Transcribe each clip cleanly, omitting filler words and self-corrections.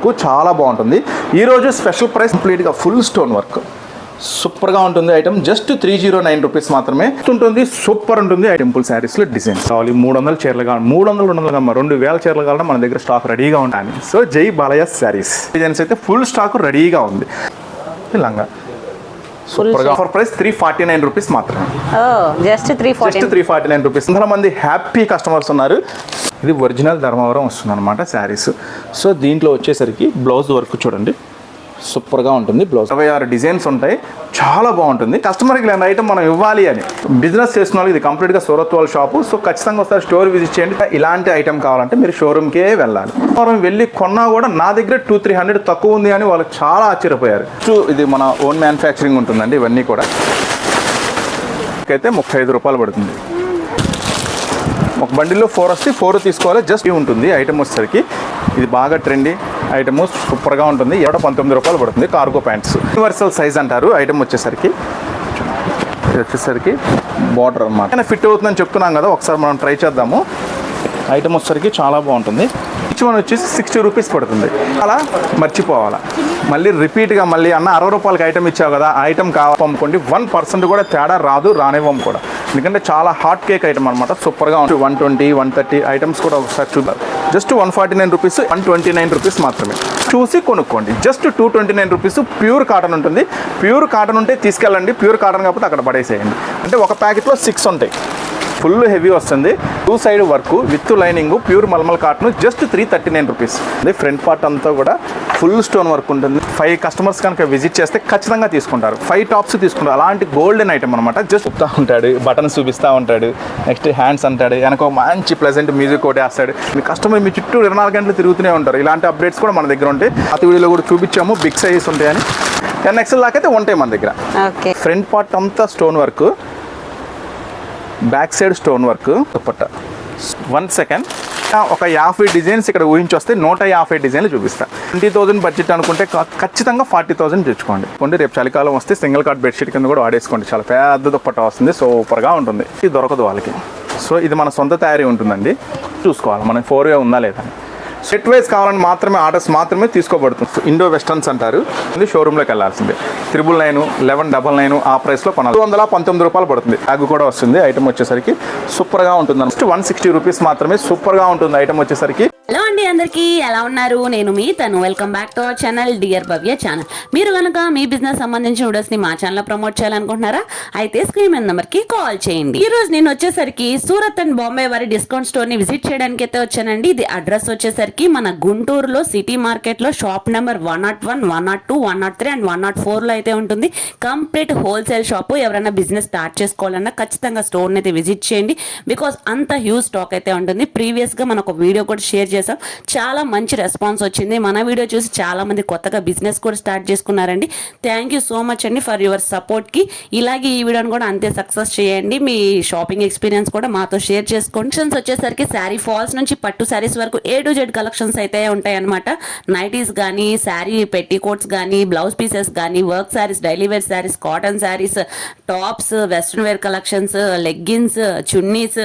Work చాలా బాగుంటుంది. ఈరోజు స్పెషల్ ప్రైస్ కంప్లీట్గా ఫుల్ స్టోన్ వర్క్ సూపర్గా ఉంటుంది. ఐటమ్ జస్ట్ 309 రూపీస్ మాత్రమే ఉంటుంది. సూపర్ ఉంటుంది. టెంపుల్ శారీస్లో డిజైన్స్ కావాలి. 300 చీరలు కావాలి, 200 2000 చీరలు కావాలంటే మన దగ్గర స్టాక్ రెడీగా ఉంటాయి. సో జై బాలయ్య శారీస్ డిజైన్స్ అయితే ఫుల్ స్టాక్ రెడీగా ఉంది. లంగా సూపర్గా ఆఫర్ ప్రైస్ 349 రూపీస్ మాత్రమే. Just 349 rupees. 100 మంది హ్యాపీ కస్టమర్స్ ఉన్నారు. ఇది ఒరిజినల్ ధర్మవరం వస్తుంది అనమాట శారీస్. సో దీంట్లో వచ్చేసరికి బ్లౌజ్ వర్క్ చూడండి సూపర్గా ఉంటుంది. బ్లౌజ్ 26 డిజైన్స్ ఉంటాయి. చాలా బాగుంటుంది. కస్టమర్కి లేని ఐటమ్ మనం ఇవ్వాలి అని బిజినెస్ చేసిన వాళ్ళకి ఇది కంప్లీట్గా సూరత్ వాళ్ళ షాపు. సో ఖచ్చితంగా ఒకసారి స్టోర్ విజిట్ చేయండి. ఇలాంటి ఐటమ్ కావాలంటే మీరు షోరూమ్కే వెళ్ళాలి. మనం వెళ్ళి కొన్నా కూడా నా దగ్గర 200-300 తక్కువ ఉంది అని వాళ్ళు చాలా ఆశ్చర్యపోయారు. ఇది మన ఓన్ మ్యానుఫ్యాక్చరింగ్ ఉంటుందండి. ఇవన్నీ కూడా అయితే 35 రూపాయలు పడుతుంది. ఒక బండిలో 4 వస్తే 4 తీసుకోవాలి. జస్ట్ ఉంటుంది ఐటమ్ వచ్చేసరికి. ఇది బాగా ట్రెండీ ఐటమ్ సూపర్గా ఉంటుంది. 19 రూపాయలు పడుతుంది. కార్గో ప్యాంట్స్ యూనివర్సల్ సైజ్ అంటారు. ఐటమ్ వచ్చేసరికి ఇది వచ్చేసరికి బార్డర్ అన్నమాట. ఫిట్ అవుతుందని చెప్తున్నాం కదా, ఒకసారి మనం ట్రై చేద్దాము. ఐటమ్ వచ్చేసరికి చాలా బాగుంటుంది. ఈచ్ వన్ వచ్చేసి 60 రూపీస్ పడుతుంది. అలా మర్చిపోవాలా మళ్ళీ రిపీట్గా మళ్ళీ అన్న 60 రూపాయలకి ఐటమ్ ఇచ్చావు కదా, ఆ ఐటమ్ కావాలనుకోండి 1% కూడా తేడా రాదు, రానివ్వం కూడా. ఎందుకంటే చాలా హాట్ కేక్ ఐటమ్ అనమాట. సూపర్గా ఉంటుంది. 120, 130 ఐటమ్స్ కూడా ఒకసారి చూద్దాం. జస్ట్ 149 రూపీస్, 129 రూపీస్ మాత్రమే. చూసి కొనుక్కోండి. Just 229 rupees. ప్యూర్ కాటన్ ఉంటుంది. ప్యూర్ కాటన్ ఉంటే తీసుకెళ్ళండి. ప్యూర్ కాటన్ కాకపోతే అక్కడ పడేసేయండి. అంటే ఒక ప్యాకెట్లో 6 ఉంటాయి. ఫుల్ హెవీ వస్తుంది. 2 side work with lining pure mulmul cotton. Just 339 rupees. Front part అంతా కూడా ఫుల్ స్టోన్ వర్క్ ఉంటుంది. 5 కస్టమర్స్ కనుక విజిట్ చేస్తే ఖచ్చితంగా తీసుకుంటారు. 5 టాప్స్ తీసుకుంటారు. అలాంటి గోల్డెన్ ఐటమ్ అనమాట. జస్ట్ చెప్తా ఉంటాడు, బటన్స్ చూపిస్తూ ఉంటాడు, నెక్స్ట్ హ్యాండ్స్ అంటాడు, వెనక మంచి ప్లెజెంట్ మ్యూజిక్ ఒకటి వేస్తాడు. మీ కస్టమర్ మీ చుట్టూ 24 గంటలు తిరుగుతూనే ఉంటారు. ఇలాంటి అప్డేట్స్ కూడా మన దగ్గర ఉంటాయి. అతి వీడియోలో కూడా చూపించాము. బిగ్ సైజెస్ ఉంటాయని 10XL దాకా అయితే ఉంటాయి మన దగ్గర. ఫ్రంట్ పార్ట్ అంతా stone work, back side stone work. Dupatta 1 second. ఒక 50 డిజైన్స్ ఇక్కడ ఊహించొస్తే 150 డిజైన్లు చూపిస్తా. 20,000 బడ్జెట్ అనుకుంటే ఖచ్చితంగా 40,000 తెచ్చుకోండి. రేపు చలికాలం వస్తే సింగిల్ కార్డ్ బెడ్షీట్ కింద కూడా వాడేసుకోండి. చాలా పెద్ద దుపట్ట వస్తుంది. సూపర్గా ఉంటుంది. ఇది దొరకదు వాళ్ళకి. సో ఇది మన సొంత తయారీ ఉంటుందండి. చూసుకోవాలి మనం 4వే ఉందా లేదా. సెట్ వైజ్ కావాలని మాత్రమే ఆర్డర్స్ మాత్రమే తీసుకోబడుతుంది. ఇండో వెస్టర్న్స్ అంటారు. ఇది షోరూమ్లోకి వెళ్ళాల్సిందే. 999, 1199 ఆ ప్రైస్లో కొనాలి. 219 రూపాయలు పడుతుంది. బ్యాగ్ కూడా వస్తుంది. ఐటమ్ వచ్చేసరికి సూపర్గా ఉంటుంది. 160 రూపీస్ మాత్రమే. సూపర్గా ఉంటుంది ఐటమ్ వచ్చేసరికి. హలో అండి, అందరికీ ఎలా ఉన్నారు? నేను మీ తను. Welcome back to our channel dear Bhavya channel. మీరు కనుక మీ బిజినెస్ సంబంధించిన వీడియోస్ని మా ఛానల్లో ప్రమోట్ చేయాలనుకుంటున్నారా? అయితే స్క్రీన్ మీద నెంబర్కి కాల్ చేయండి. ఈ రోజు నేను వచ్చేసరికి సూరత్ అండ్ బాంబే వారి డిస్కౌంట్ స్టోర్ని విజిట్ చేయడానికి అయితే వచ్చానండి. ఇది అడ్రస్ వచ్చేసరికి మన గుంటూరులో సిటీ మార్కెట్లో షాప్ నెంబర్ 101, 102, 103 అండ్ 104లో అయితే ఉంటుంది. Complete wholesale shop. ఎవరైనా బిజినెస్ స్టార్ట్ చేసుకోవాలన్నా ఖచ్చితంగా స్టోర్ని అయితే విజిట్ చేయండి. బికాస్ అంత హ్యూజ్ స్టాక్ అయితే ఉంటుంది. ప్రీవియస్గా మనం ఒక వీడియో కూడా షేర్ చేసాం. చాలా మంచి రెస్పాన్స్ వచ్చింది. మన వీడియో చూసి చాలా మంది కొత్తగా బిజినెస్ కూడా స్టార్ట్ చేసుకున్నారండి. థ్యాంక్ యూ సో మచ్ అండి ఫర్ యువర్ సపోర్ట్కి. ఇలాగే ఈ వీడియోని కూడా అంతే సక్సెస్ చేయండి. మీ షాపింగ్ ఎక్స్పీరియన్స్ కూడా మాతో షేర్ చేసుకోండి. వచ్చేసరికి శారీ ఫాల్స్ నుంచి పట్టు శారీస్ వరకు A to Z కలెక్షన్స్ అయితే ఉంటాయి అనమాట. నైటీస్ కానీ, శారీ పెట్టికోట్స్ కానీ, బ్లౌజ్ పీసెస్ కానీ, work saris, daily wear saris, cotton saris, tops, western wear collections, leggings, chunnis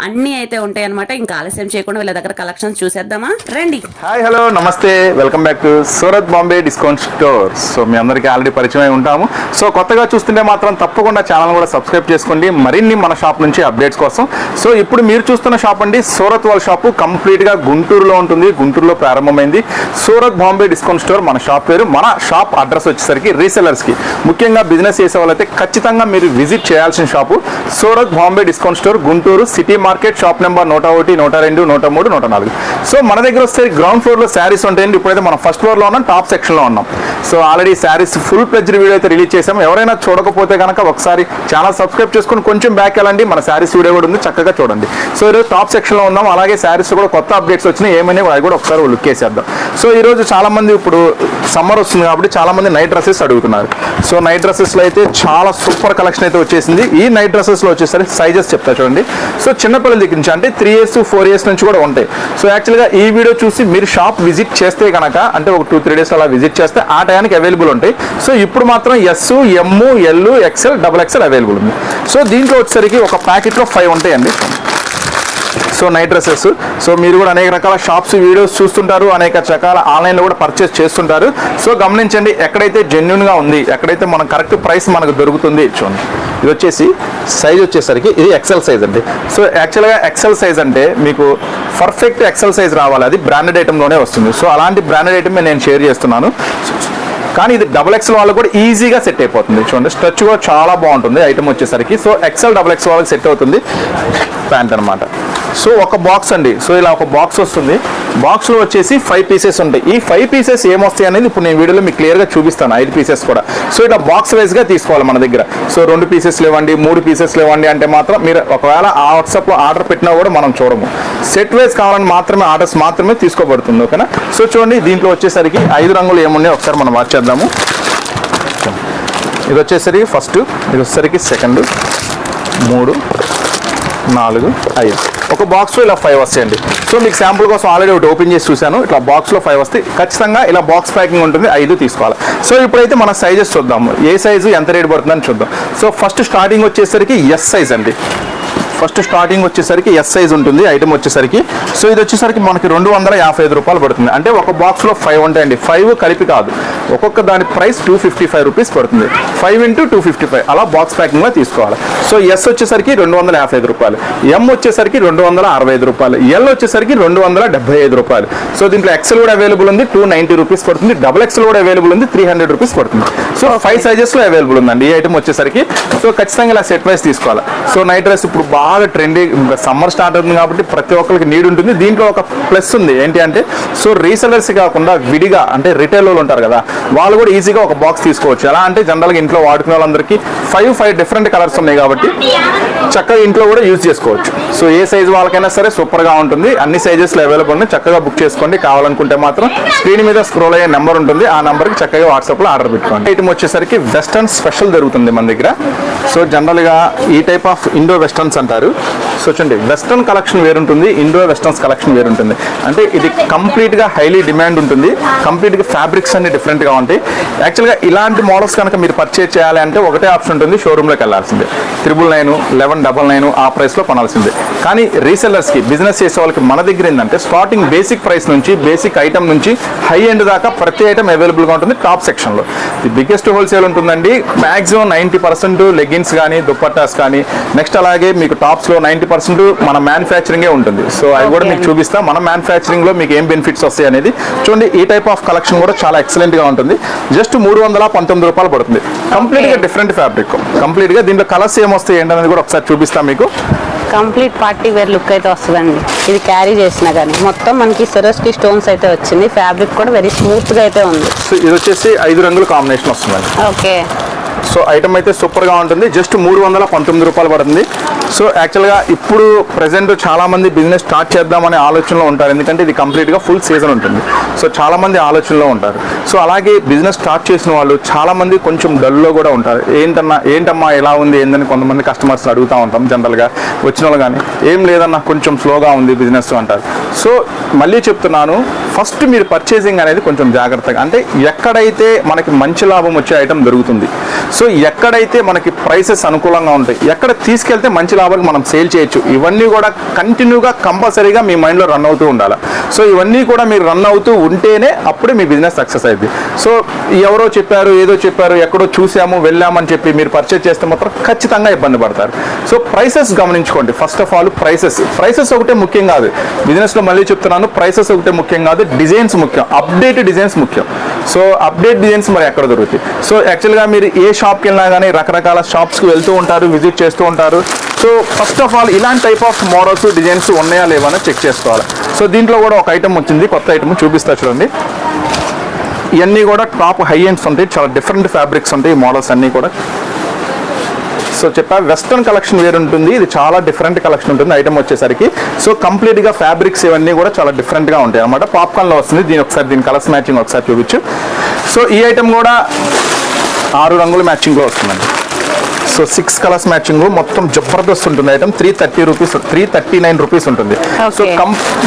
అన్నీ అయితే ఉంటాయి అనమాట. ఇంకా ఆలస్యం చేయకుండా వీళ్ళ దగ్గర కలెక్షన్స్ చూసేద్దామా, రండి. హాయ్, హలో, నమస్తే, welcome back to Surat Bombay discount store. So మీ అందరికీ ఆల్రెడీ పరిచయం అయి ఉంటాము. సో కొత్తగా చూస్తుంటే మాత్రం తప్పకుండా ఛానల్ కూడా సబ్స్క్రైబ్ చేసుకోండి మరిన్ని మన షాప్ నుంచి అప్డేట్స్ కోసం. సో ఇప్పుడు మీరు చూస్తున్న షాప్ అండి సూరత్ వాళ్ళ షాపు. కంప్లీట్గా గుంటూరులో ఉంటుంది. గుంటూరులో ప్రారంభమైంది సూరత్ బాంబే డిస్కౌంట్ స్టోర్ మన షాప్ పేరు. మన షాప్ అడ్రస్ వచ్చేసరికి రీసెలర్స్కి, ముఖ్యంగా బిజినెస్ చేసే వాళ్ళైతే ఖచ్చితంగా మీరు విజిట్ చేయాల్సిన shop Surat Bombay discount store, Guntur city market, shop number 101, 102, 103, 104. So మన దగ్గర వస్తే గ్రౌండ్ ఫ్లోర్లో శారీస్ ఉంటాయండి. ఇప్పుడైతే మనం ఫస్ట్ ఫ్లోర్లో ఉన్నాం, టాప్ సెక్షన్లో ఉన్నాం. So already saris full pledged video అయితే రిలీజ్ చేసాము. ఎవరైనా చూడకపోతే కనుక ఒకసారి ఛానల్ సబ్స్క్రైబ్ చేసుకుని కొంచెం బ్యాక్ వెళ్ళండి. మన శారీస్ వీడియో కూడా ఉంది, చక్కగా చూడండి. సో ఈరోజు టాప్ సెక్షన్లో ఉన్నాం. అలాగే శారీస్ కూడా కొత్త అప్డేట్స్ వచ్చినాయి. ఏమైనా అవి కూడా ఒకసారి లుక్ వేసేద్దాం. సో ఈరోజు చాలామంది ఇప్పుడు సమ్మర్ వస్తుంది కాబట్టి చాలామంది నైట్ డ్రెస్సెస్ అడుగుతున్నారు. సో నైట్ డ్రెస్సెస్లో అయితే చాలా సూపర్ కలెక్షన్ అయితే వచ్చేసింది. ఈ నైట్ డ్రెస్సెస్లో వచ్చేసరికి సైజెస్ చెప్తా చూడండి. సో చిన్నపిల్లల దగ్గర నుంచి అంటే 3 years 4 years నుంచి కూడా ఉంటాయి. సో యాక్చువల్గా ఈ వీడియో చూసి మీరు షాప్ విజిట్ చేస్తే కనుక అంటే ఒక 2-3 days అలా విజిట్ చేస్తే ఆ టైంకి అవైలబుల్ ఉంటాయి. సో ఇప్పుడు మాత్రం S, M, L, XL, XXL available ఉంది. సో దీంట్లో వచ్చేసరికి ఒక ప్యాకెట్లో 5 ఉంటాయండి. So night dresses. సో మీరు కూడా అనేక రకాల షాప్స్ వీడియోస్ చూస్తుంటారు, అనేక రకాల ఆన్లైన్లో కూడా పర్చేస్ చేస్తుంటారు. సో గమనించండి, ఎక్కడైతే జెన్యున్గా ఉంది, ఎక్కడైతే మనం కరెక్ట్ ప్రైస్ మనకు దొరుకుతుంది. చూడండి, ఇది వచ్చేసి సైజ్ వచ్చేసరికి ఇది ఎక్సెల్ సైజ్ అండి. సో యాక్చువల్గా ఎక్సెల్ సైజ్ అంటే మీకు పర్ఫెక్ట్ ఎక్సెల్ సైజ్ రావాలి, అది బ్రాండెడ్ ఐటెంలోనే వస్తుంది. సో అలాంటి బ్రాండెడ్ ఐటమ్ నేను షేర్ చేస్తున్నాను. కానీ ఇది డబుల్ ఎక్స్ఎల్ వాళ్ళకి కూడా ఈజీగా సెట్ అయిపోతుంది. చూడండి, స్ట్రెచ్ కూడా చాలా బాగుంటుంది ఐటమ్ వచ్చేసరికి. సో ఎక్స్ఎల్ డబుల్ ఎక్స్ వాళ్ళకి సెట్ అవుతుంది ప్యాంట్ అనమాట. సో ఒక బాక్స్ అండి. సో ఇలా ఒక బాక్స్ వస్తుంది. బాక్స్లో వచ్చేసి 5 పీసెస్ ఉంటాయి. ఈ 5 పీసెస్ ఏమొస్తాయి అనేది ఇప్పుడు నేను వీడియోలో మీకు క్లియర్గా చూపిస్తాను, 5 పీసెస్ కూడా. సో ఇలా బాక్స్ వైజ్గా తీసుకోవాలి మన దగ్గర. సో 2 పీసెస్ లేవండి, 3 పీసెస్ లేవండి అంటే మాత్రం మీరు ఒకవేళ ఆ వాట్సాప్లో ఆర్డర్ పెట్టినా కూడా మనం చూడము. సెట్ వైజ్ కావాలని మాత్రమే ఆర్డర్స్ మాత్రమే తీసుకోబడుతుంది. ఓకేనా? సో చూడండి, దీంట్లో వచ్చేసరికి 5 రంగులు ఏమున్నాయో ఒకసారి మనం వాచ్ చేద్దాము. ఇది వచ్చేసరికి ఫస్ట్, ఇది వచ్చేసరికి సెకండ్, 3, 4, 5. ఒక బాక్స్లో ఇలా 5 వస్తాయండి. సో మీకు శాంపుల్ కోసం ఆల్రెడీ ఒకటి ఓపెన్ చేసి చూశాను. ఇట్లా బాక్స్లో 5 వస్తాయి. ఖచ్చితంగా ఇలా బాక్స్ ప్యాకింగ్ ఉంటుంది, 5 తీసుకోవాలి. సో ఇప్పుడైతే మన సైజెస్ చూద్దాము, ఏ సైజు ఎంత రేట్ పడుతుందని చూద్దాం. సో ఫస్ట్ స్టార్టింగ్ వచ్చేసరికి ఎస్ సైజ్ అండి. ఫస్ట్ స్టార్టింగ్ వచ్చేసరికి ఎస్ సైజ్ ఉంటుంది ఐటమ్ వచ్చేసరికి. సో ఇది వచ్చేసరికి మనకి 255 రూపాయలు పడుతుంది. అంటే ఒక బాక్స్లో 5 ఉంటాయండి, 5 కలిపి కాదు. ఒక్కొక్క దాని ప్రైస్ 255 రూపీస్ పడుతుంది. 5 × 255 అలా బాక్స్ ప్యాకింగ్లో తీసుకోవాలి. సో ఎస్ వచ్చేసరికి 255 రూపాయలు, ఎం వచ్చేసరికి 265 రూపాయలు, ఎల్ వచ్చేసరికి 275 రూపాయలు. సో దీంట్లో ఎక్సెల్ కూడా అవైలబుల్ ఉంది, 290 రూపీస్ పడుతుంది. డబుల్ ఎక్సెల్ కూడా అవైలబుల్ ఉంది, 300 రూపీస్ పడుతుంది. సో 5 సైజెస్లో అవైలబుల్ ఉందండి ఈ ఐటమ్ వచ్చేసరికి. సో ఖచ్చితంగా ఇలా సెట్ వైజ్ తీసుకోవాలి. సో నైట్ డ్రెస్ ఇప్పుడు బాగా ట్రెండీ, సమ్మర్ స్టార్ట్ అవుతుంది కాబట్టి ప్రతి ఒక్కరికి నీడ్ ఉంటుంది. దీంట్లో ఒక ప్లస్ ఉంది ఏంటి అంటే, సో రీసెలర్స్ కాకుండా విడిగా అంటే రిటైల్ వాళ్ళు ఉంటారు కదా, వాళ్ళు కూడా ఈజీగా ఒక బాక్స్ తీసుకోవచ్చు. ఎలా అంటే జనరల్గా ఇంట్లో వాడుకునే వాళ్ళందరికీ 5 డిఫరెంట్ కలర్స్ ఉన్నాయి కాబట్టి చక్కగా ఇంట్లో కూడా యూజ్ చేసుకోవచ్చు. సో ఏ సైజు వాళ్ళకైనా సరే సూపర్గా ఉంటుంది. అన్ని సైజెస్లో అవైలబుల్ ఉన్నాయి. చక్కగా బుక్ చేసుకోండి. కావాలనుకుంటే మాత్రం స్క్రీన్ మీద స్క్రోల్ అయ్యే నెంబర్ ఉంటుంది, ఆ నెంబర్కి చక్కగా వాట్సాప్లో ఆర్డర్ పెట్టుకోండి. ఐటమ్ వచ్చేసరికి వెస్టర్న్ స్పెషల్ దొరుకుతుంది మన దగ్గర. సో జనరల్గా ఈ టైప్ ఆఫ్ ఇండో వెస్టర్న్స్ అంటారు. సో చూడండి, వెస్టర్న్ కలెక్షన్ వేరుంటుంది, ఇండో వెస్టర్న్స్ కలెక్షన్ వేరుంటుంది. అంటే ఇది కంప్లీట్గా హైలీ డిమాండ్ ఉంటుంది. కంప్లీట్గా ఫ్యాబ్రిక్స్ అన్ని డిఫరెంట్గా ఉంటాయి. యాక్చువల్గా ఇలాంటి మోడల్స్ కనుక మీరు పర్చేజ్ చేయాలి అంటే ఒకటే ఆప్షన్ ఉంటుంది, షోరూమ్లోకి వెళ్ళాల్సిందే. 999, 1199 ఆ ప్రైస్లో కొనాల్సిందే. కానీ రీసెల్లర్స్కి, బిజినెస్ చేసే వాళ్ళకి మన దగ్గర ఏంటంటే స్టార్టింగ్ బేసిక్ ప్రైస్ నుంచి, బేసిక్ ఐటమ్ నుంచి హై ఎండ్ దాకా ప్రతి ఐటమ్ అవైలబుల్గా ఉంటుంది టాప్ సెక్షన్లో. ది బిగ్గెస్ట్ హోల్సేల్ ఉంటుందండి. మ్యాక్సిమం 90% లెగ్గిన్స్ కానీ, దుప్పట్టాస్ కానీ, నెక్స్ట్ అలాగే మీకు టాప్స్లో 90% మన మ్యానుఫ్యాక్చరింగే ఉంటుంది. సో అవి కూడా మీకు చూపిస్తాం, మన మ్యానుఫ్యాక్చరింగ్లో మీకు ఏం బెనిఫిట్స్ వస్తాయి అనేది. చూడండి, ఈ టైప్ ఆఫ్ కలెక్షన్ కూడా చాలా ఎక్సలెంట్గా ఉంటుంది. జస్ట్ 319 రూపాయలు పడుతుంది. కంప్లీట్గా డిఫరెంట్ ఫ్యాబ్రిక్, కంప్లీట్గా. దీంట్లో కలర్స్ ఏమొస్తాయి ఏంటనేది కూడా ఒకసారి చూపిస్తాం మీకు. కంప్లీట్ పార్టీ వేర్ లుక్ అయితే వస్తుందండి. ఇది క్యారీ చేసినా కానీ మొత్తం మనకి సరోస్కి స్టోన్స్ అయితే వచ్చింది. ఫ్యాబ్రిక్ కూడా వెరీ స్మూత్గా అయితే ఉంది. సో ఇది వచ్చేసి 5 రంగుల కాంబినేషన్ వస్తుందండి. ఓకే. సో ఐటమ్ అయితే సూపర్గా ఉంటుంది. జస్ట్ 319 రూపాయలు పడుతుంది. సో యాక్చువల్గా ఇప్పుడు ప్రజెంట్ చాలామంది బిజినెస్ స్టార్ట్ చేద్దామనే ఆలోచనలో ఉంటారు, ఎందుకంటే ఇది కంప్లీట్గా ఫుల్ సీజన్ ఉంటుంది. సో చాలామంది ఆలోచనలో ఉంటారు. సో అలాగే బిజినెస్ స్టార్ట్ చేసిన వాళ్ళు చాలామంది కొంచెం డల్లో కూడా ఉంటారు. ఏంటమ్మా ఎలా ఉంది ఏందని కొంతమంది కస్టమర్స్ అడుగుతూ ఉంటాం. జనరల్గా వచ్చిన వాళ్ళు కానీ ఏం లేదన్నా కొంచెం స్లోగా ఉంది బిజినెస్ అంటారు. సో మళ్ళీ చెప్తున్నాను, ఫస్ట్ మీరు పర్చేసింగ్ అనేది కొంచెం జాగ్రత్తగా, అంటే ఎక్కడైతే మనకి మంచి లాభం వచ్చే ఐటమ్ దొరుకుతుంది, సో ఎక్కడైతే మనకి ప్రైసెస్ అనుకూలంగా ఉంటాయి, ఎక్కడ తీసుకెళ్తే మంచి లాభాలకు మనం సేల్ చేయొచ్చు, ఇవన్నీ కూడా కంటిన్యూగా కంపల్సరీగా మీ మైండ్లో రన్ అవుతూ ఉండాలి. సో ఇవన్నీ కూడా మీరు రన్ అవుతూ ఉంటేనే అప్పుడే మీ బిజినెస్ సక్సెస్ అయింది. సో ఎవరో చెప్పారు, ఏదో చెప్పారు, ఎక్కడో చూసాము వెళ్ళామని చెప్పి మీరు పర్చేజ్ చేస్తే మాత్రం ఖచ్చితంగా ఇబ్బంది పడతారు. సో ప్రైసెస్ గమనించుకోండి. ఫస్ట్ ఆఫ్ ఆల్ ప్రైసెస్ ఒకటే ముఖ్యం కాదు బిజినెస్లో. మళ్ళీ చెప్తున్నాను, ప్రైసెస్ ఒకటే ముఖ్యం కాదు, డిజైన్స్ ముఖ్యం, అప్డేట్ డిజైన్స్ ముఖ్యం. సో అప్డేట్ డిజైన్స్ మరి ఎక్కడ దొరుకుతాయి? సో యాక్చువల్గా మీరు ఏ షాప్కి వెళ్ళినా కానీ రకరకాల షాప్స్కి వెళ్తూ ఉంటారు, విజిట్ చేస్తూ ఉంటారు. సో ఫస్ట్ ఆఫ్ ఆల్ ఇలాంటి టైప్ ఆఫ్ మోడల్స్, డిజైన్స్ ఉన్నాయా లేవా చెక్ చేసుకోవాలి. సో దీంట్లో కూడా ఒక ఐటమ్ వచ్చింది, కొత్త ఐటమ్ చూపిస్తా చూడండి. ఇవన్నీ కూడా టాప్ హై ఎండ్స్ ఉంటాయి, చాలా డిఫరెంట్ ఫ్యాబ్రిక్స్ ఉంటాయి ఈ మోడల్స్ అన్నీ కూడా. సో చెప్పా, వెస్టర్న్ కలెక్షన్ వేరు ఉంటుంది, ఇది చాలా డిఫరెంట్ కలెక్షన్ ఉంటుంది ఐటమ్ వచ్చేసరికి. సో కంప్లీట్గా ఫ్యాబ్రిక్స్ ఇవన్నీ కూడా చాలా డిఫరెంట్గా ఉంటాయి అనమాట. పాప్కార్న్లో వస్తుంది. దీని కలర్స్ మ్యాచింగ్ ఒకసారి చూపించు. సో ఈ ఐటమ్ కూడా 6 రంగుల మ్యాచింగ్లో వస్తుందండి. సో 6 కలర్స్ మ్యాచింగ్, మొత్తం జబర్దస్త్ ఉంటుంది ఐటమ్. 339 రూపీస్ ఉంటుంది. సో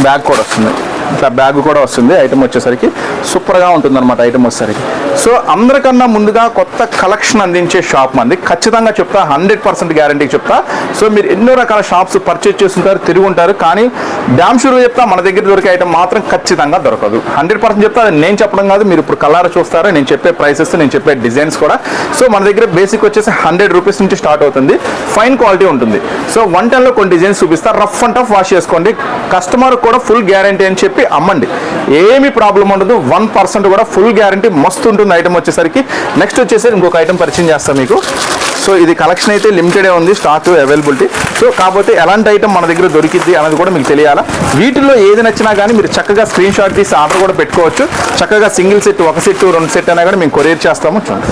బ్యాగ్ కూడా వస్తుంది, ఇట్లా బ్యాగ్ కూడా వస్తుంది ఐటమ్ వచ్చేసరికి. సూపర్గా ఉంటుంది అనమాట ఐటమ్ వచ్చేసరికి. సో అందరికన్నా ముందుగా కొత్త కలెక్షన్ అందించే షాప్ మంది, ఖచ్చితంగా చెప్తా, 100% గ్యారంటీ చెప్తా. సో మీరు ఎన్నో రకాల షాప్స్ పర్చేజ్ చేస్తుంటారు, తిరిగి ఉంటారు, కానీ డామ్ షూర్ చెప్తా మన దగ్గర దొరికే ఐటమ్ మాత్రం ఖచ్చితంగా దొరకదు. 100% చెప్తా, అది నేను చెప్పడం కాదు, మీరు ఇప్పుడు కలర్ చూస్తారా, నేను చెప్పే ప్రైసెస్, నేను చెప్పే డిజైన్స్ కూడా. సో మన దగ్గర బేసిక్ వచ్చేసి 100 రూపీస్ నుంచి స్టార్ట్ అవుతుంది, ఫైన్ క్వాలిటీ ఉంటుంది. సో 110లో కొన్ని డిజైన్స్ చూపిస్తా, రఫ్ అండ్ టఫ్ వాష్ చేసుకోండి, కస్టమర్ కూడా ఫుల్ గ్యారంటీ అని చెప్పి అమ్మండి, ఏమి ప్రాబ్లం ఉండదు. 1% కూడా ఫుల్ గ్యారంటీ, మస్తు ఉంటుంది ఐటమ్ వచ్చేసరికి. నెక్స్ట్ వచ్చేసి ఇంకొక ఐటమ్ పరిచయం చేస్తాను మీకు. సో ఇది కలెక్షన్ అయితే లిమిటెడే ఉంది, స్టాక్ అవైలబిలిటీ. సో కాకపోతే ఎలాంటి ఐటమ్ మన దగ్గర దొరికిద్ది అనేది కూడా మీకు తెలియాలా. వీటిలో ఏది నచ్చినా కానీ మీరు చక్కగా స్క్రీన్ షాట్ తీసి ఆర్డర్ కూడా పెట్టుకోవచ్చు. చక్కగా సింగిల్ సెట్, ఒక సెట్, 2 సెట్ అయినా కానీ మేము కొరియర్ చేస్తాము. చూడండి,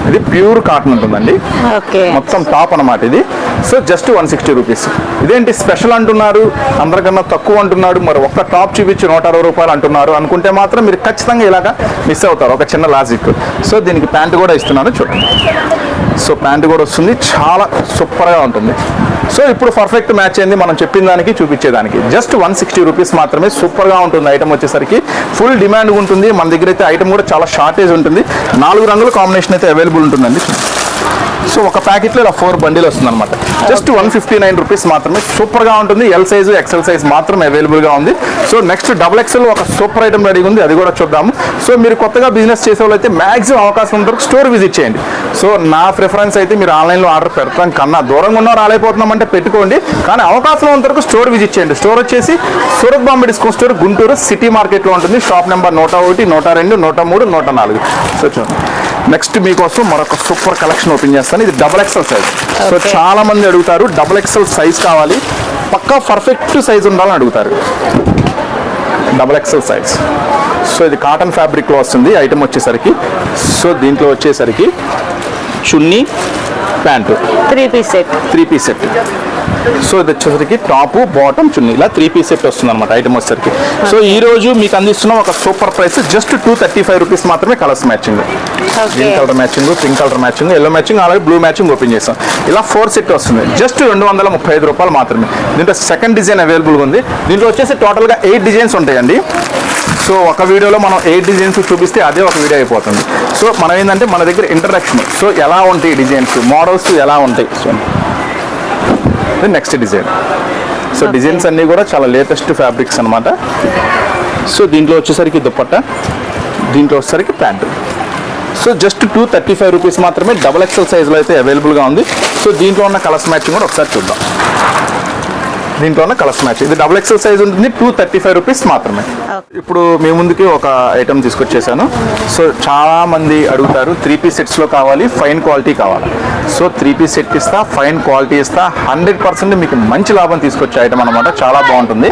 ఇది ప్యూర్ కాటన్ ఉంటుందండి, మొత్తం టాప్ అన్నమాట ఇది. So just 160 rupees. ఇదేంటి స్పెషల్ అంటున్నారు, అందరికన్నా తక్కువ అంటున్నాడు, మరి ఒక్క టాప్ చూపించి 160 రూపాయలు అంటున్నారు అనుకుంటే మాత్రం మీరు ఖచ్చితంగా ఇలాగా మిస్ అవుతారు. ఒక చిన్న లాజిక్. సో దీనికి ప్యాంట్ కూడా ఇస్తున్నాను, చూడండి. సో ప్యాంట్ కూడా వస్తుంది, చాలా సూపర్గా ఉంటుంది. సో ఇప్పుడు పర్ఫెక్ట్ మ్యాచ్ అయింది మనం చెప్పిన దానికి చూపించేదానికి. జస్ట్ 160 రూపీస్ మాత్రమే, సూపర్గా ఉంటుంది ఐటమ్ వచ్చేసరికి. ఫుల్ డిమాండ్ ఉంటుంది మన దగ్గర అయితే. ఐటమ్ కూడా చాలా షార్టేజ్ ఉంటుంది, 4 రంగుల కాంబినేషన్ అయితే అవైలబుల్ ఉంటుందండి. సో ఒక ప్యాకెట్లో ఇలా 4 బండిల్ వస్తుంది అనమాట. జస్ట్ 159 రూపీస్ మాత్రమే, సూపర్గా ఉంటుంది. ఎల్ సైజు, ఎక్సెల్ సైజ్ మాత్రం అవైలబుల్గా ఉంది. సో నెక్స్ట్ XXL ఒక సూపర్ ఐటమ్ రెడీగా ఉంది, అది కూడా చూద్దాము. సో మీరు కొత్తగా బిజినెస్ చేసే వాళ్ళు అయితే మ్యాక్సిమం అవకాశం ఉంటుంది స్టోర్ విజిట్ చేయండి. సో నా ప్రిఫరెన్స్ అయితే మీరు ఆన్లైన్లో ఆర్డర్ పెడతాం కన్నా, దూరంగా ఉన్నా రాలేకపోతున్నామంటే పెట్టుకోండి, కానీ అవకాశం ఉన్నంత వరకు స్టోర్ విజిట్ చేయండి. స్టోర్ వచ్చేసి Surat Bombay discount store, Guntur city మార్కెట్లో ఉంటుంది. Shop number 101, 102, 103, 104. సో చూడండి, నెక్స్ట్ మీకోసం మరొక సూపర్ కలెక్షన్ ఓపెన్ చేస్తాను. ఇది XXL సైజ్. సో చాలా మంది అడుగుతారు XXL సైజ్ కావాలి, పక్కా పర్ఫెక్ట్ సైజ్ ఉండాలని అడుగుతారు. XXL size. సో ఇది కాటన్ ఫ్యాబ్రిక్లో వస్తుంది ఐటమ్ వచ్చేసరికి. సో దీంట్లో వచ్చేసరికి chunni, pant, 3 piece set. 3 piece set. So ఇది వచ్చేసరికి టాపు, బాటమ్, చున్నీ, ఇలా 3 పీస్ సెట్ వస్తుంది అనమాట ఐటమ్ వచ్చేసరికి. సో ఈ రోజు మీకు అందిస్తున్న ఒక సూపర్ ప్రైస్, జస్ట్ 235 రూపీస్ మాత్రమే. Colours matching, green colour matching, pink colour matching, yellow matching, అలాగే బ్లూ మ్యాచింగ్ ఓపెన్ చేస్తాం. ఇలా 4 సెట్ వస్తుంది, జస్ట్ 235 రూపాయలు మాత్రమే. దీంట్లో సెకండ్ డిజైన్ అవైలబుల్గా ఉంది. దీంట్లో వచ్చేసి టోటల్గా 8 డిజైన్స్ ఉంటాయండి. సో ఒక వీడియోలో మనం 8 డిజైన్స్ చూపిస్తే అదే ఒక వీడియో అయిపోతుంది. సో మనం ఏంటంటే మన దగ్గర ఇంట్రడక్షన్, సో ఎలా ఉంటాయి డిజైన్స్, మోడల్స్ ఎలా ఉంటాయి. So next design. So designs అన్నీ కూడా చాలా లేటెస్ట్ ఫ్యాబ్రిక్స్ అనమాట. సో దీంట్లో వచ్చేసరికి దుపట్టా, దీంట్లో వచ్చేసరికి ప్యాంటు. సో జస్ట్ 235 రూపీస్ మాత్రమే. XXL సైజులో అయితే అవైలబుల్గా ఉంది. సో దీంట్లో ఉన్న కలర్స్ మ్యాచింగ్ కూడా ఒకసారి చూద్దాం. దీంట్లో ఉన్న కలర్స్ మ్యాచ్, ఇది XXL సైజ్ ఉంటుంది, 235 రూపీస్ మాత్రమే. ఇప్పుడు మీ ముందుకి ఒక ఐటమ్ తీసుకొచ్చేసాను. సో చాలా మంది అడుగుతారు 3 పీస్ సెట్స్లో కావాలి, ఫైన్ క్వాలిటీ కావాలి. సో 3 పీస్ సెట్ ఇస్తా, ఫైన్ క్వాలిటీ ఇస్తా, 100% మీకు మంచి లాభం తీసుకొచ్చే ఐటమ్ అనమాట. చాలా బాగుంటుంది.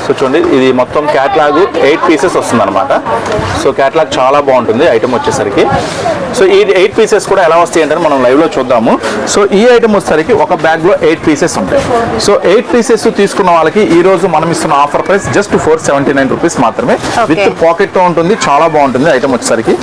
సో చూడండి, ఇది మొత్తం క్యాట్లాగ్ 8 పీసెస్ వస్తుంది అనమాట. సో క్యాట్లాగ్ చాలా బాగుంటుంది ఐటమ్ వచ్చేసరికి. సో ఈ 8 పీసెస్ కూడా ఎలా వస్తాయి అంటే మనం లైవ్లో చూద్దాము. సో ఈ ఐటమ్ వచ్చేసరికి ఒక బ్యాగ్లో 8 పీసెస్ ఉంటాయి. సో 8 పీసెస్ తీసుకున్న వాళ్ళకి ఈ రోజు మనం ఇస్తున్న ఆఫర్ ప్రైస్ జస్ట్ 479 రూపీస్ మాత్రమే. విత్ పాకెట్తో ఉంటుంది, చాలా బాగుంటుంది ఐటమ్ వచ్చేసరికి.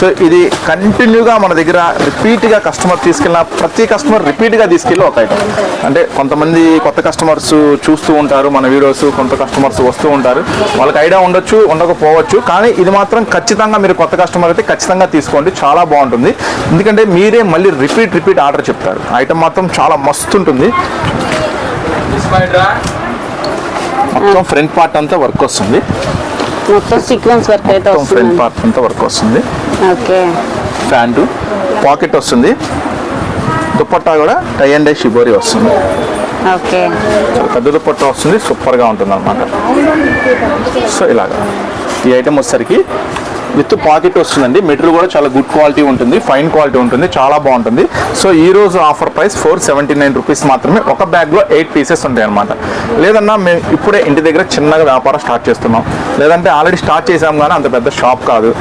సో ఇది కంటిన్యూగా మన దగ్గర రిపీట్గా కస్టమర్ తీసుకెళ్ళిన ప్రతి కస్టమర్ రిపీట్గా తీసుకెళ్ళి ఒక ఐటమ్. అంటే కొంతమంది కొత్త కస్టమర్స్ చూస్తూ ఉంటారు మన వీడియోస్, కొంత కస్టమర్స్ వస్తూ ఉంటారు, వాళ్ళకి ఐడియా ఉండొచ్చు, ఉండకపోవచ్చు, కానీ ఇది మాత్రం ఖచ్చితంగా మీరు కొత్త కస్టమర్ అయితే ఖచ్చితంగా తీసుకోండి, చాలా బాగుంటుంది. ఎందుకంటే మీరే మళ్ళీ రిపీట్ ఆర్డర్ చెప్తారు. ఐటమ్ మాత్రం చాలా మస్తు ఉంటుంది. మొత్తం ఫ్రంట్ పార్ట్ అంతా వర్క్ వస్తుంది, మొత్తం సీక్వెన్స్ వర్క్ అయితే వస్తుంది. ఫ్రంట్ పార్ట్ అంతా వర్క్ వస్తుంది. ఓకే, ప్యాంటు, పాకెట్ వస్తుంది, దుపట్టా కూడా టై అండ్ డై షిబోరి వస్తుంది. ఓకే, పెద్ద దుపట్టా వస్తుంది, సూపర్గా ఉంటుంది అనమాట. సో ఇలాగా ఈ ఐటమ్ వచ్చేసరికి విత్ పాకెట్ వస్తుందండి. మెటీరియల్ కూడా చాలా గుడ్ క్వాలిటీ ఉంటుంది, ఫైన్ క్వాలిటీ ఉంటుంది, చాలా బాగుంటుంది. సో ఈ రోజు ఆఫర్ ప్రైస్ 479 రూపీస్ మాత్రమే. ఒక బ్యాగ్లో 8 పీసెస్ ఉంటాయి అనమాట. లేదన్నా మేము ఇప్పుడే ఇంటి దగ్గర చిన్నగా వ్యాపారం స్టార్ట్ చేస్తున్నాం, లేదంటే ఆల్రెడీ స్టార్ట్ చేసాం కానీ అంత పెద్ద షాప్ కాదు,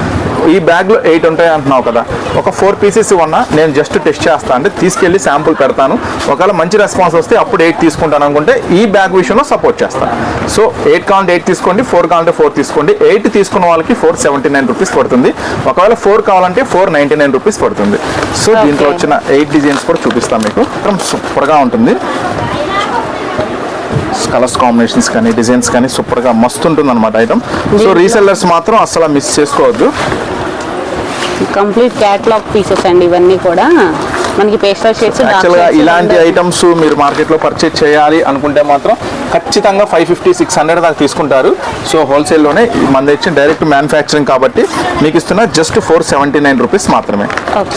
ఈ బ్యాగ్లో 8 ఉంటాయి అంటున్నావు కదా, ఒక 4 పీసెస్ ఇవ్వన్నా నేను జస్ట్ టెస్ట్ చేస్తాను, అంటే తీసుకెళ్ళి శాంపుల్ పెడతాను, ఒకవేళ మంచి రెస్పాన్స్ వస్తే అప్పుడు 8 తీసుకుంటాను అనుకుంటే ఈ బ్యాగ్ విషయంలో సపోర్ట్ చేస్తాను. సో 8 కావాలంటే 8 తీసుకోండి, 4 కావాలంటే 4 తీసుకోండి. 8 తీసుకున్న వాళ్ళకి 479 రూపీస్ పడుతుంది. ఒకవేళ 4 కావాలంటే 499 రూపీస్ పడుతుంది. సో దీంట్లో వచ్చిన 8 డిజైన్స్ కూడా చూపిస్తాను మీకు, సూపర్గా ఉంటుంది. కలర్స్ కాంబినేషన్స్ కానీ డిజైన్స్ కానీ సూపర్గా మస్తు ఉంటుంది అనమాట ఐటమ్. సో రీసెల్లర్స్ మాత్రం అసలు మిస్ చేసుకోవద్దు. కంప్లీట్ క్యాటలాగ్ పీసెస్ అండి ఇవన్నీ కూడా. మనకి పేస్టల్ షేడ్స్ యాక్చువల్గా ఇలాంటి ఐటమ్స్ మీరు మార్కెట్లో పర్చేజ్ చేయాలి అనుకుంటే మాత్రం ఖచ్చితంగా 550-600 దాకా తీసుకుంటారు. సో హోల్సేల్లోనే మన దగ్గర డైరెక్ట్ మ్యానుఫ్యాక్చరింగ్ కాబట్టి మీకు ఇస్తున్న జస్ట్ 479 రూపీస్ మాత్రమే.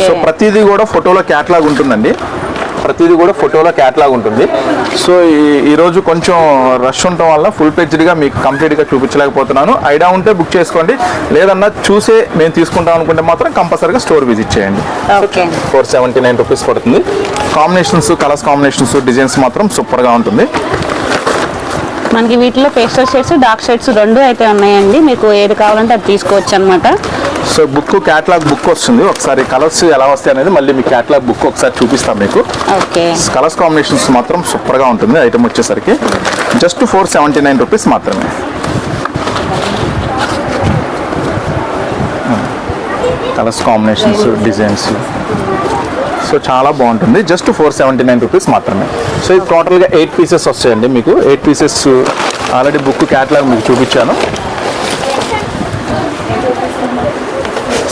సో ప్రతిదీ కూడా ఫోటోలో క్యాటలాగ్ ఉంటుందండి, ప్రతిదీ కూడా ఫోటోలో క్యాటలాగ్ ఉంటుంది. సో ఈరోజు కొంచెం రష్ ఉండటం వల్ల ఫుల్ పేజ్డ్గా మీకు కంప్లీట్గా చూపించలేకపోతున్నాను. ఐడియా ఉంటే బుక్ చేసుకోండి, లేదన్నా చూసే మేము తీసుకుంటాం అనుకుంటే మాత్రం కంపల్సరీగా స్టోర్ విజిట్ చేయండి. 479 రూపీస్ పడుతుంది. కాంబినేషన్స్, కలర్స్ కాంబినేషన్స్, డిజైన్స్ మాత్రం సూపర్గా ఉంటుంది. మనకి వీటిలో పేస్టల్ షేడ్స్, డార్క్ షేడ్స్ రెండు అయితే ఉన్నాయండి. మీకు ఏది కావాలంటే అది తీసుకోవచ్చు అనమాట. సో బుక్ క్యాటలాగ్ బుక్ వస్తుంది. ఒకసారి కలర్స్ ఎలా వస్తాయి అనేది మళ్ళీ మీ క్యాటలాగ్ బుక్ ఒకసారి చూపిస్తాం మీకు. ఓకే, కలర్స్ కాంబినేషన్స్ మాత్రం సూపర్గా ఉంటుంది. ఐటమ్ వచ్చేసరికి జస్ట్ 479 రూపీస్ మాత్రమే. కలర్స్ కాంబినేషన్స్, డిజైన్స్ సో చాలా బాగుంటుంది. జస్ట్ 479 రూపీస్ మాత్రమే. సో ఇది టోటల్గా 8 పీసెస్ వస్తాయండి మీకు. 8 పీసెస్ ఆల్రెడీ బుక్ క్యాటలాగ్ మీకు చూపించాను.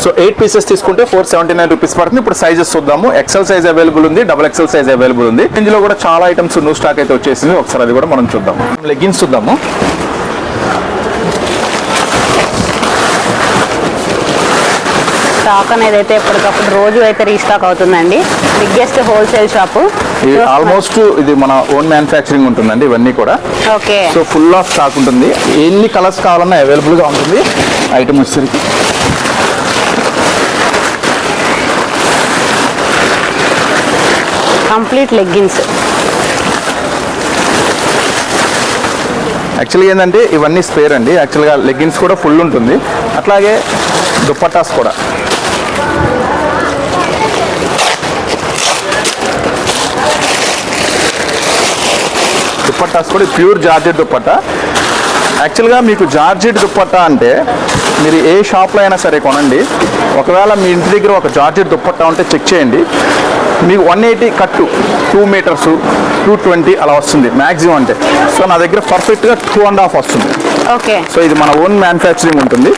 సో 8 పీసెస్ తీసుకుంటే 479 రూపీస్ పడుతుంది. ఇప్పుడు సైజెస్ చూద్దాము. ఎక్సెల్ సైజ్ అవైలబుల్ ఉంది, XXL సైజ్ అవైలబుల్ ఉంది. ఇందులో కూడా చాలా ఐటమ్స్ న్యూ స్టాక్ అయితే వచ్చేసింది. ఒకసారి అది కూడా మనం చూద్దాము. లెగ్గిన్స్ చూద్దాము. స్టాక్ అనేది అయితే ఎప్పటికప్పుడు రోజు అయితే రీస్టాక్ అవుతుందండి. Biggest wholesale shop. ఆల్మోస్ట్ ఇది మన ఓన్ మ్యానుఫ్యాక్చరింగ్ ఉంటుందండి ఇవన్నీ కూడా. Okay, so full of stock ఉంటుంది. ఎన్ని కలర్స్ కావాలన్నా అవైలబుల్గా ఉంటుంది. ఐటమ్ వచ్చేసరికి కంప్లీట్ లెగ్గిన్స్. యాక్చువల్గా ఏంటంటే ఇవన్నీ స్పేర్ అండి. యాక్చువల్గా లెగ్గిన్స్ కూడా ఫుల్ ఉంటుంది. అట్లాగే దుప్పటాస్ కూడా ప్యూర్ జార్జెట్ దుప్పట్టా. యాక్చువల్గా మీకు జార్జెట్ దుప్పట్టా అంటే మీరు ఏ షాప్లో అయినా సరే కొనండి. ఒకవేళ మీ ఇంటి దగ్గర ఒక జార్జెట్ దుప్పట్టా ఉంటే చెక్ చేయండి. మీకు 180 కట్టు 2 మీటర్స్ 220 అలా వస్తుంది మ్యాక్సిమం అంటే. సో నా దగ్గర పర్ఫెక్ట్గా 2.5 వస్తుంది. ఓకే, సో ఇది మన ఓన్ మ్యానుఫ్యాక్చరింగ్ ఉంటుంది.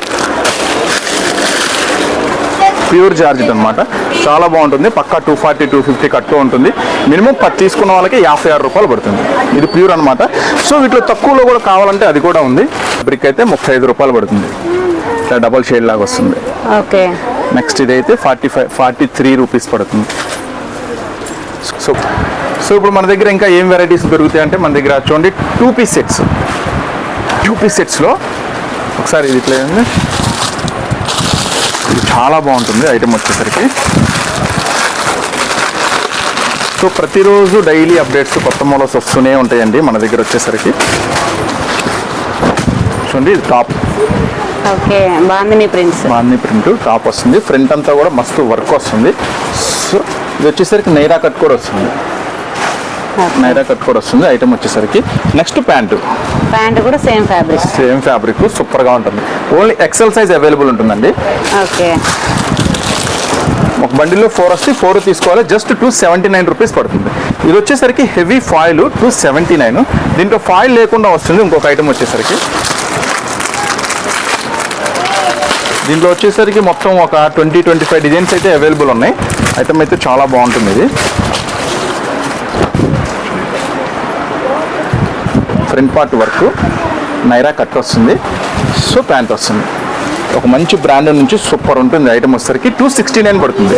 ప్యూర్ జార్జెట్ అనమాట. చాలా బాగుంటుంది. పక్కా 240-250 కట్టు ఉంటుంది. మినిమం 10 తీసుకున్న వాళ్ళకి 56 రూపాయలు పడుతుంది. ఇది ప్యూర్ అనమాట. సో వీటిలో తక్కువలో కూడా కావాలంటే అది కూడా ఉంది. బ్రిక్ అయితే 35 రూపాయలు పడుతుంది. ఇట్లా డబల్ షేడ్ లాగా వస్తుంది. ఓకే, నెక్స్ట్ ఇదైతే 43 రూపీస్ పడుతుంది. సో ఇప్పుడు మన దగ్గర ఇంకా ఏం వెరైటీస్ దొరుకుతాయి అంటే మన దగ్గర చూడండి 2 పీస్ సెట్స్. 2 పీస్ సెట్స్లో ఒకసారి ఇది ఇట్లా ఇది చాలా బాగుంటుంది ఐటమ్ వచ్చేసరికి. సో ప్రతిరోజు డైలీ అప్డేట్స్ కొత్త మోడల్స్ వస్తూనే ఉంటాయండి మన దగ్గర వచ్చేసరికి. చూడండి ఇది టాప్. ఓకే, బాగుంది ప్రింట్స్. బాగుంది ప్రింట్. టాప్ వస్తుంది. ఫ్రంట్ అంతా కూడా మస్తు వర్క్ వస్తుంది. సో ఇది వచ్చేసరికి నైరా కట్ కూడా వస్తుంది. నైరా కట్ కూడా వస్తుంది ఐటమ్ వచ్చేసరికి. నెక్స్ట్ ప్యాంటు కూడా సేమ్ ఫ్యాబ్రిక్. సూపర్గా ఉంటుంది. ఓన్లీ ఎక్సెల్ సైజ్ అవైలబుల్ ఉంటుందండి. ఓకే, ఒక బండిలో 4 వస్తే 4 తీసుకోవాలి. జస్ట్ 279 రూపీస్ పడుతుంది. ఇది వచ్చేసరికి హెవీ ఫాయిల్ 279. దీంట్లో ఫాయిల్ లేకుండా వస్తుంది ఇంకొక ఐటమ్ వచ్చేసరికి. దీంట్లో వచ్చేసరికి మొత్తం ఒక 20-25 డిజైన్స్ అయితే అవైలబుల్ ఉన్నాయి. ఐటమ్ అయితే చాలా బాగుంటుంది. ఇది front part work, Naira cut వస్తుంది. సో ప్యాంట్ వస్తుంది. ఒక మంచి బ్రాండ్ నుంచి సూపర్ ఉంటుంది ఐటమ్ వచ్చేసరికి. 269 పడుతుంది.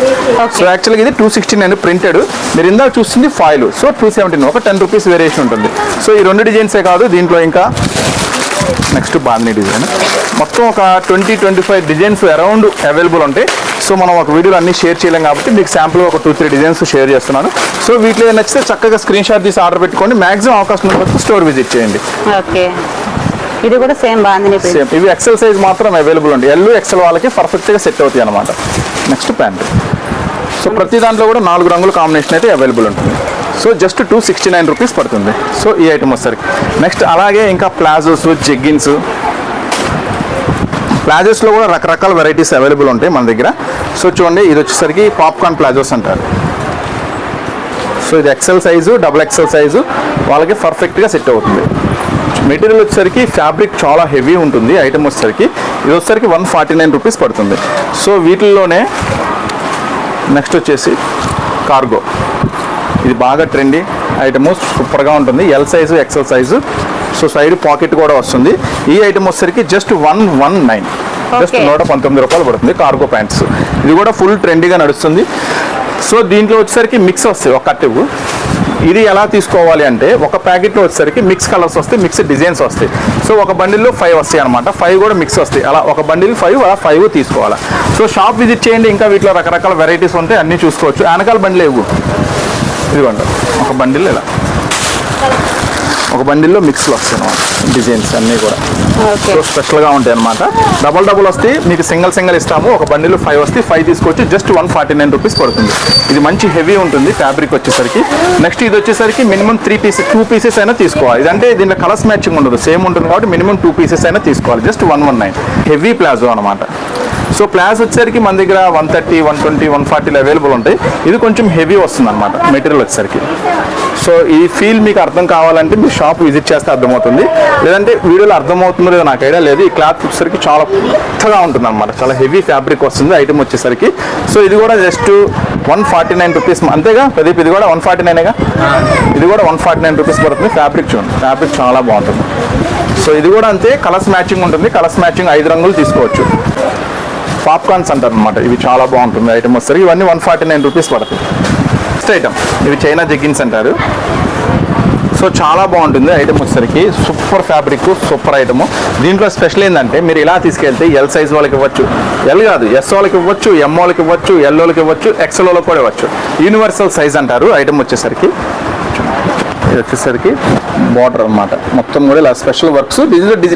సో యాక్చువల్గా ఇది 269 ప్రింటెడ్. మీరు ఇందాక చూస్తుంది ఫాయిల్. సో 279, ఒక 10 రూపీస్ వేరియేషన్ ఉంటుంది. సో ఈ 2 డిజైన్సే కాదు, దీంట్లో ఇంకా నెక్స్ట్ బాందీ డిజైన్ మొత్తం ఒక 20-25 డిజైన్స్ అరౌండ్ అవైలబుల్ ఉంటాయి. సో మనం ఒక వీడియోలో అన్ని షేర్ చేయలేం కాబట్టి మీకు శాంపుల్ ఒక 2-3 డిజైన్స్ షేర్ చేస్తున్నాను. సో వీటిలో నచ్చితే చక్కగా స్క్రీన్ షాట్ తీసి ఆర్డర్ పెట్టుకోండి. మాక్సిమం అవకాశం ఉన్నప్పుడు స్టోర్ విజిట్ చేయండి. ఓకే, ఇది కూడా సేమ్ బాగుంది. సేమ్ ఇవి ఎక్సెల్ సైజ్ మాత్రం అవైలబుల్ ఉంది. ఎల్ ఎక్సెల్ వాళ్ళకి పర్ఫెక్ట్గా సెట్ అవుతాయి అనమాట. Next pant. సో ప్రతి దాంట్లో కూడా 4 రంగుల కాంబినేషన్ అయితే అవైలబుల్ ఉంటుంది. సో జస్ట్ 269 రూపీస్ పడుతుంది. సో ఈ ఐటమ్ వచ్చేసరికి. నెక్స్ట్ అలాగే ఇంకా ప్లాజోస్, జెగ్గిన్స్. ప్లాజోస్లో కూడా రకరకాల వెరైటీస్ అవైలబుల్ ఉంటాయి మన దగ్గర. సో చూడండి ఇది వచ్చేసరికి పాప్కార్న్ ప్లాజోస్ అంటారు. సో సో ఇది XL size, double XL size వాళ్ళకి పర్ఫెక్ట్గా సెట్ అవుతుంది. మెటీరియల్ వచ్చేసరికి ఫ్యాబ్రిక్ చాలా హెవీ ఉంటుంది. ఐటమ్ వచ్చేసరికి ఇది వచ్చేసరికి 149 రూపీస్ పడుతుంది. సో వీటిల్లోనే నెక్స్ట్ వచ్చేసి కార్గో, ఇది బాగా ట్రెండీ ఐటమ్, సూపర్గా ఉంటుంది. L size, XL size. So side pocket కూడా వస్తుంది. ఈ ఐటమ్ వచ్చేసరికి జస్ట్ 119, జస్ట్ 119 రూపాయలు పడుతుంది. కార్గో ప్యాంట్స్ ఇది కూడా ఫుల్ ట్రెండీగా నడుస్తుంది. సో దీంట్లో వచ్చేసరికి మిక్స్ వస్తాయి, ఒక కట్టివ్. ఇది ఎలా తీసుకోవాలి అంటే ఒక ప్యాకెట్లో వచ్చేసరికి మిక్స్ కలర్స్ వస్తాయి, మిక్స్ డిజైన్స్ వస్తాయి. సో ఒక బండిల్లో 5 వస్తాయి అనమాట, 5 కూడా మిక్స్ వస్తాయి. అలా ఒక బండిల్ 5, అలా 5 తీసుకోవాలి. సో షాప్ విజిట్ చేయండి, ఇంకా వీటిలో రకరకాల వెరైటీస్ ఉంటాయి, అన్నీ చూసుకోవచ్చు. వెనకాల బండిలు లేవు, ఇదిగోండి ఒక బండిల్ ఇలా, ఒక బండిల్లో మిక్స్లు వస్తాయి అన్నమాట, డిజైన్స్ అన్నీ కూడా. సో స్పెషల్గా ఉంటాయి అనమాట. డబల్ వస్తాయి, మీకు సింగిల్ ఇస్తాము. ఒక బండిలో 5 వస్తాయి, 5 తీసుకొచ్చి జస్ట్ 149 రూపీస్ పడుతుంది. ఇది మంచి హెవీ ఉంటుంది ఫ్యాబ్రిక్ వచ్చేసరికి. నెక్స్ట్ ఇది వచ్చేసరికి మినిమం 2 పీసెస్ అయినా తీసుకోవాలి. ఇదంటే దీంట్లో కలర్స్ మ్యాచింగ్ ఉండదు, సేమ్ ఉంటుంది కాబట్టి మినిమం 2 పీసెస్ అయినా తీసుకోవాలి. జస్ట్ 119 హెవీ ప్లాజో అనమాట. సో ప్లాజ్ వచ్చేసరికి మన దగ్గర 130, 120, 140 అవైలబుల్ ఉంటాయి. ఇది కొంచెం హెవీ వస్తుంది అనమాట మెటీరియల్ వచ్చేసరికి. సో ఈ ఫీల్ మీకు అర్థం కావాలంటే మీ షాప్ విజిట్ చేస్తే అర్థమవుతుంది, లేదంటే వీడియోలో అర్థమవుతుందో లేదో నాకు ఐడియా లేదు. ఈ క్లాత్ వచ్చేసరికి చాలా కొత్తగా ఉంటుంది అనమాట, చాలా హెవీ ఫ్యాబ్రిక్ వస్తుంది ఐటమ్ వచ్చేసరికి. సో ఇది కూడా జస్ట్ 149 రూపీస్ అంతేగా ప్రదీప్, ఇది కూడా 149గా, ఇది కూడా 149 రూపీస్ పడుతుంది. ఫ్యాబ్రిక్ చూడండి, ఫ్యాబ్రిక్ చాలా బాగుంటుంది. సో ఇది కూడా అంతే, కలర్స్ మ్యాచింగ్ ఉంటుంది. కలర్స్ మ్యాచింగ్ 5 రంగులు తీసుకోవచ్చు. పాప్కార్న్స్ అంటారు అనమాట, ఇవి చాలా బాగుంటుంది ఐటమ్ వస్తారు. ఇవన్నీ 149 రూపీస్ పడుతుంది. నెక్స్ట్ ఐటమ్ ఇవి చైనా జెగ్గిన్స్ అంటారు. సో చాలా బాగుంటుంది ఐటమ్ వచ్చేసరికి, సూపర్ ఫ్యాబ్రిక్, సూపర్ ఐటమ్. దీంట్లో స్పెషల్ ఏంటంటే మీరు ఇలా తీసుకెళ్తే ఎల్ సైజ్ వాళ్ళకి ఇవ్వచ్చు, ఎల్ కాదు ఎస్ వాళ్ళకి ఇవ్వచ్చు, ఎం వాళ్ళకి ఇవ్వచ్చు, ఎల్ వాళ్ళకి ఇవ్వచ్చు, ఎక్సెల్ వాళ్ళకి కూడా ఇవ్వచ్చు. యూనివర్సల్ సైజ్ అంటారు ఐటమ్ వచ్చేసరికి. ఇది వచ్చేసరికి బార్డర్ అనమాట, మొత్తం కూడా ఇలా స్పెషల్ వర్క్స్,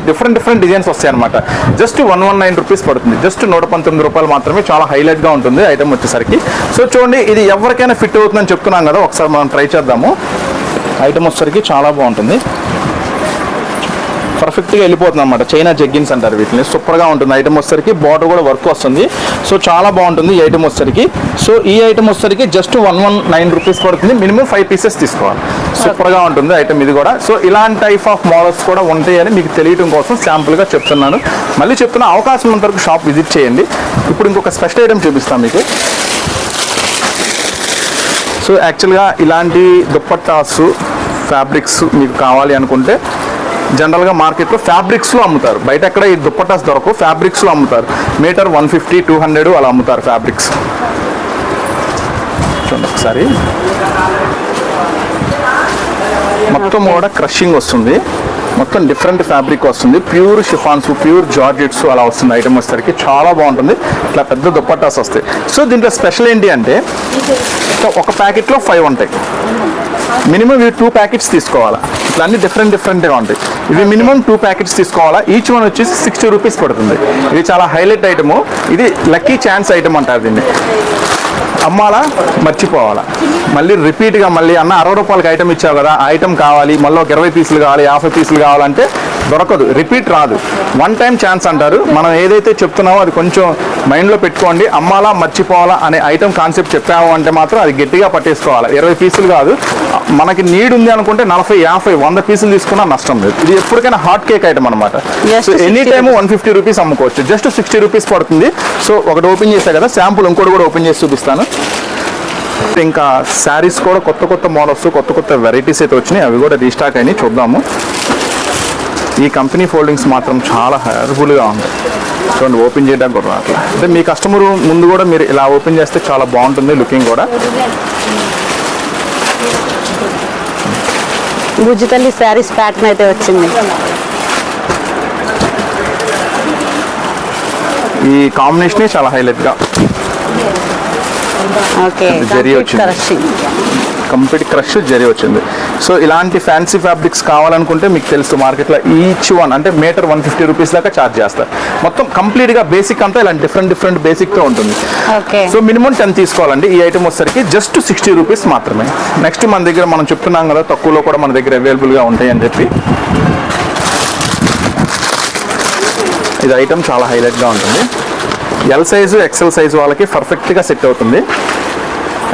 డిఫరెంట్ డిజైన్స్ వస్తాయి అనమాట. జస్ట్ 119 రూపీస్ పడుతుంది, జస్ట్ 119 రూపాయలు మాత్రమే. చాలా హైలైట్గా ఉంటుంది ఐటమ్ వచ్చేసరికి. సో చూడండి, ఇది ఎవరికైనా ఫిట్ అవుతుందని చెప్తున్నాం కదా, ఒకసారి మనం ట్రై చేద్దాము. ఐటమ్ వచ్చేసరికి చాలా బాగుంటుంది, పర్ఫెక్ట్గా వెళ్ళిపోతుంది అనమాట. చైనా జెగ్గిన్స్ అంటారు వీటిని, సూపర్గా ఉంటుంది ఐటమ్ వచ్చేసరికి. బార్డర్ కూడా వర్క్ వస్తుంది, సో చాలా బాగుంటుంది ఈ ఐటమ్ వచ్చేసరికి. సో ఈ ఐటమ్ వచ్చేసరికి జస్ట్ 119 రూపీస్ పడుతుంది. మినిమం 5 పీసెస్ తీసుకోవాలి, సూపర్గా ఉంటుంది ఐటమ్ ఇది కూడా. సో ఇలాంటి టైప్ ఆఫ్ మోడల్స్ కూడా ఉంటాయని మీకు తెలియడం కోసం శాంపుల్గా చెప్తున్నాను. మళ్ళీ చెప్తున్నా, అవకాశం ఉన్నంత వరకు షాప్ విజిట్ చేయండి. ఇప్పుడు ఇంకొక స్పెషల్ ఐటమ్ చూపిస్తాను మీకు. సో యాక్చువల్గా ఇలాంటి దుప్పట్టాస్, ఫ్యాబ్రిక్స్ మీకు కావాలి అనుకుంటే జనరల్గా మార్కెట్లో ఫ్యాబ్రిక్స్లో అమ్ముతారు, బయట ఎక్కడ ఈ దుప్పటాస్ దొరకవు, ఫ్యాబ్రిక్స్లో అమ్ముతారు. మీటర్ 150, 200 అలా అమ్ముతారు ఫ్యాబ్రిక్స్. చూడండి ఒకసారి, మొత్తం కూడా క్రషింగ్ వస్తుంది, మొత్తం డిఫరెంట్ ఫ్యాబ్రిక్ వస్తుంది. ప్యూర్ షిఫాన్స్, ప్యూర్ జార్జెట్స్ అలా వస్తుంది ఐటమ్ వచ్చేసరికి. చాలా బాగుంటుంది, ఇట్లా పెద్ద దుప్పటాస్ వస్తాయి. సో దీంట్లో స్పెషల్ ఏంటి అంటే ఒక ప్యాకెట్లో 5 ఉంటాయి. మినిమం ఇవి 2 ప్యాకెట్స్ తీసుకోవాలా. ఇట్లా అన్ని డిఫరెంట్గా ఉంటాయి. ఇవి మినిమం 2 ప్యాకెట్స్ తీసుకోవాలా. ఈచ్ వన్ వచ్చేసి 60 రూపీస్ పడుతుంది. ఇది చాలా హైలైట్ ఐటము, ఇది లక్కీ ఛాన్స్ ఐటమ్ అంటారు దీన్ని. అమ్మాలా, మర్చిపోవాలా, మళ్ళీ రిపీట్గా మళ్ళీ అన్న 60 రూపాయలకి ఐటమ్ ఇచ్చావు కదా, ఆ ఐటమ్ కావాలి, మళ్ళీ ఒక 20 పీసులు కావాలి, 50 పీసులు కావాలంటే దొరకదు, రిపీట్ రాదు. వన్ టైం ఛాన్స్ అంటారు. మనం ఏదైతే చెప్తున్నామో అది కొంచెం మైండ్లో పెట్టుకోండి. అమ్మాలా, మర్చిపోవాలా అనే ఐటమ్ కాన్సెప్ట్ చెప్పాము అంటే మాత్రం అది గట్టిగా పట్టేసుకోవాలి. 20 పీసులు కాదు, మనకి నీడ్ ఉంది అనుకుంటే 40, 50, 100 పీసులు తీసుకున్నా నష్టం లేదు. ఇది ఎప్పటికైనా హాట్ కేక్ ఐటమ్ అనమాట. సో ఎనీ టైమ్ 150 రూపీస్ అమ్ముకోవచ్చు, జస్ట్ 60 రూపీస్ పడుతుంది. సో ఒకటి ఓపెన్ చేశా కదా శాంపుల్, ఇంకోటి కూడా ఓపెన్ చేసి చూపిస్తాను. ఇంకా శారీస్ కూడా కొత్త మోడల్స్, కొత్త వెరైటీస్ అయితే వచ్చినాయి, అవి కూడా రీస్టాక్ అయినాయి, చూద్దాము. ఈ కంపెనీ ఫోల్డింగ్స్ మాత్రం చాలా హెల్ప్ఫుల్గా ఉంటాయి. చూడండి, ఓపెన్ చేయడానికి కూడా అట్లా అంటే మీ కస్టమర్ ముందు కూడా మీరు ఇలా ఓపెన్ చేస్తే చాలా బాగుంటుంది లుకింగ్ కూడా. గుజ్జుతల్లి శారీస్ ప్యాటర్న్ అయితే వచ్చింది. ఈ కాంబినేషన్ చాలా హైలైట్గా జరీ వచ్చింది, కంప్లీట్ క్రష్ జరీ వచ్చింది. సో ఇలాంటి ఫ్యాన్సీ ఫ్యాబ్రిక్స్ కావాలనుకుంటే మీకు తెలుసు మార్కెట్లో ఈచ్ వన్ అంటే మీటర్ 150 రూపీస్ దాకా ఛార్జ్ చేస్తారు. మొత్తం కంప్లీట్గా బేసిక్ అంతా ఇలాంటి డిఫరెంట్ బేసిక్తో ఉంటుంది. సో మినిమం 10 తీసుకోవాలండి. ఈ ఐటమ్ వచ్చేసరికి జస్ట్ 60 రూపీస్ మాత్రమే. నెక్స్ట్ మన దగ్గర మనం చెప్తున్నాం కదా తక్కువలో కూడా మన దగ్గర అవైలబుల్గా ఉంటాయి అని చెప్పి. ఇది ఐటమ్ చాలా హైలైట్గా ఉంటుంది. ఎల్ సైజు, ఎక్సెల్ సైజు వాళ్ళకి పర్ఫెక్ట్గా సెట్ అవుతుంది.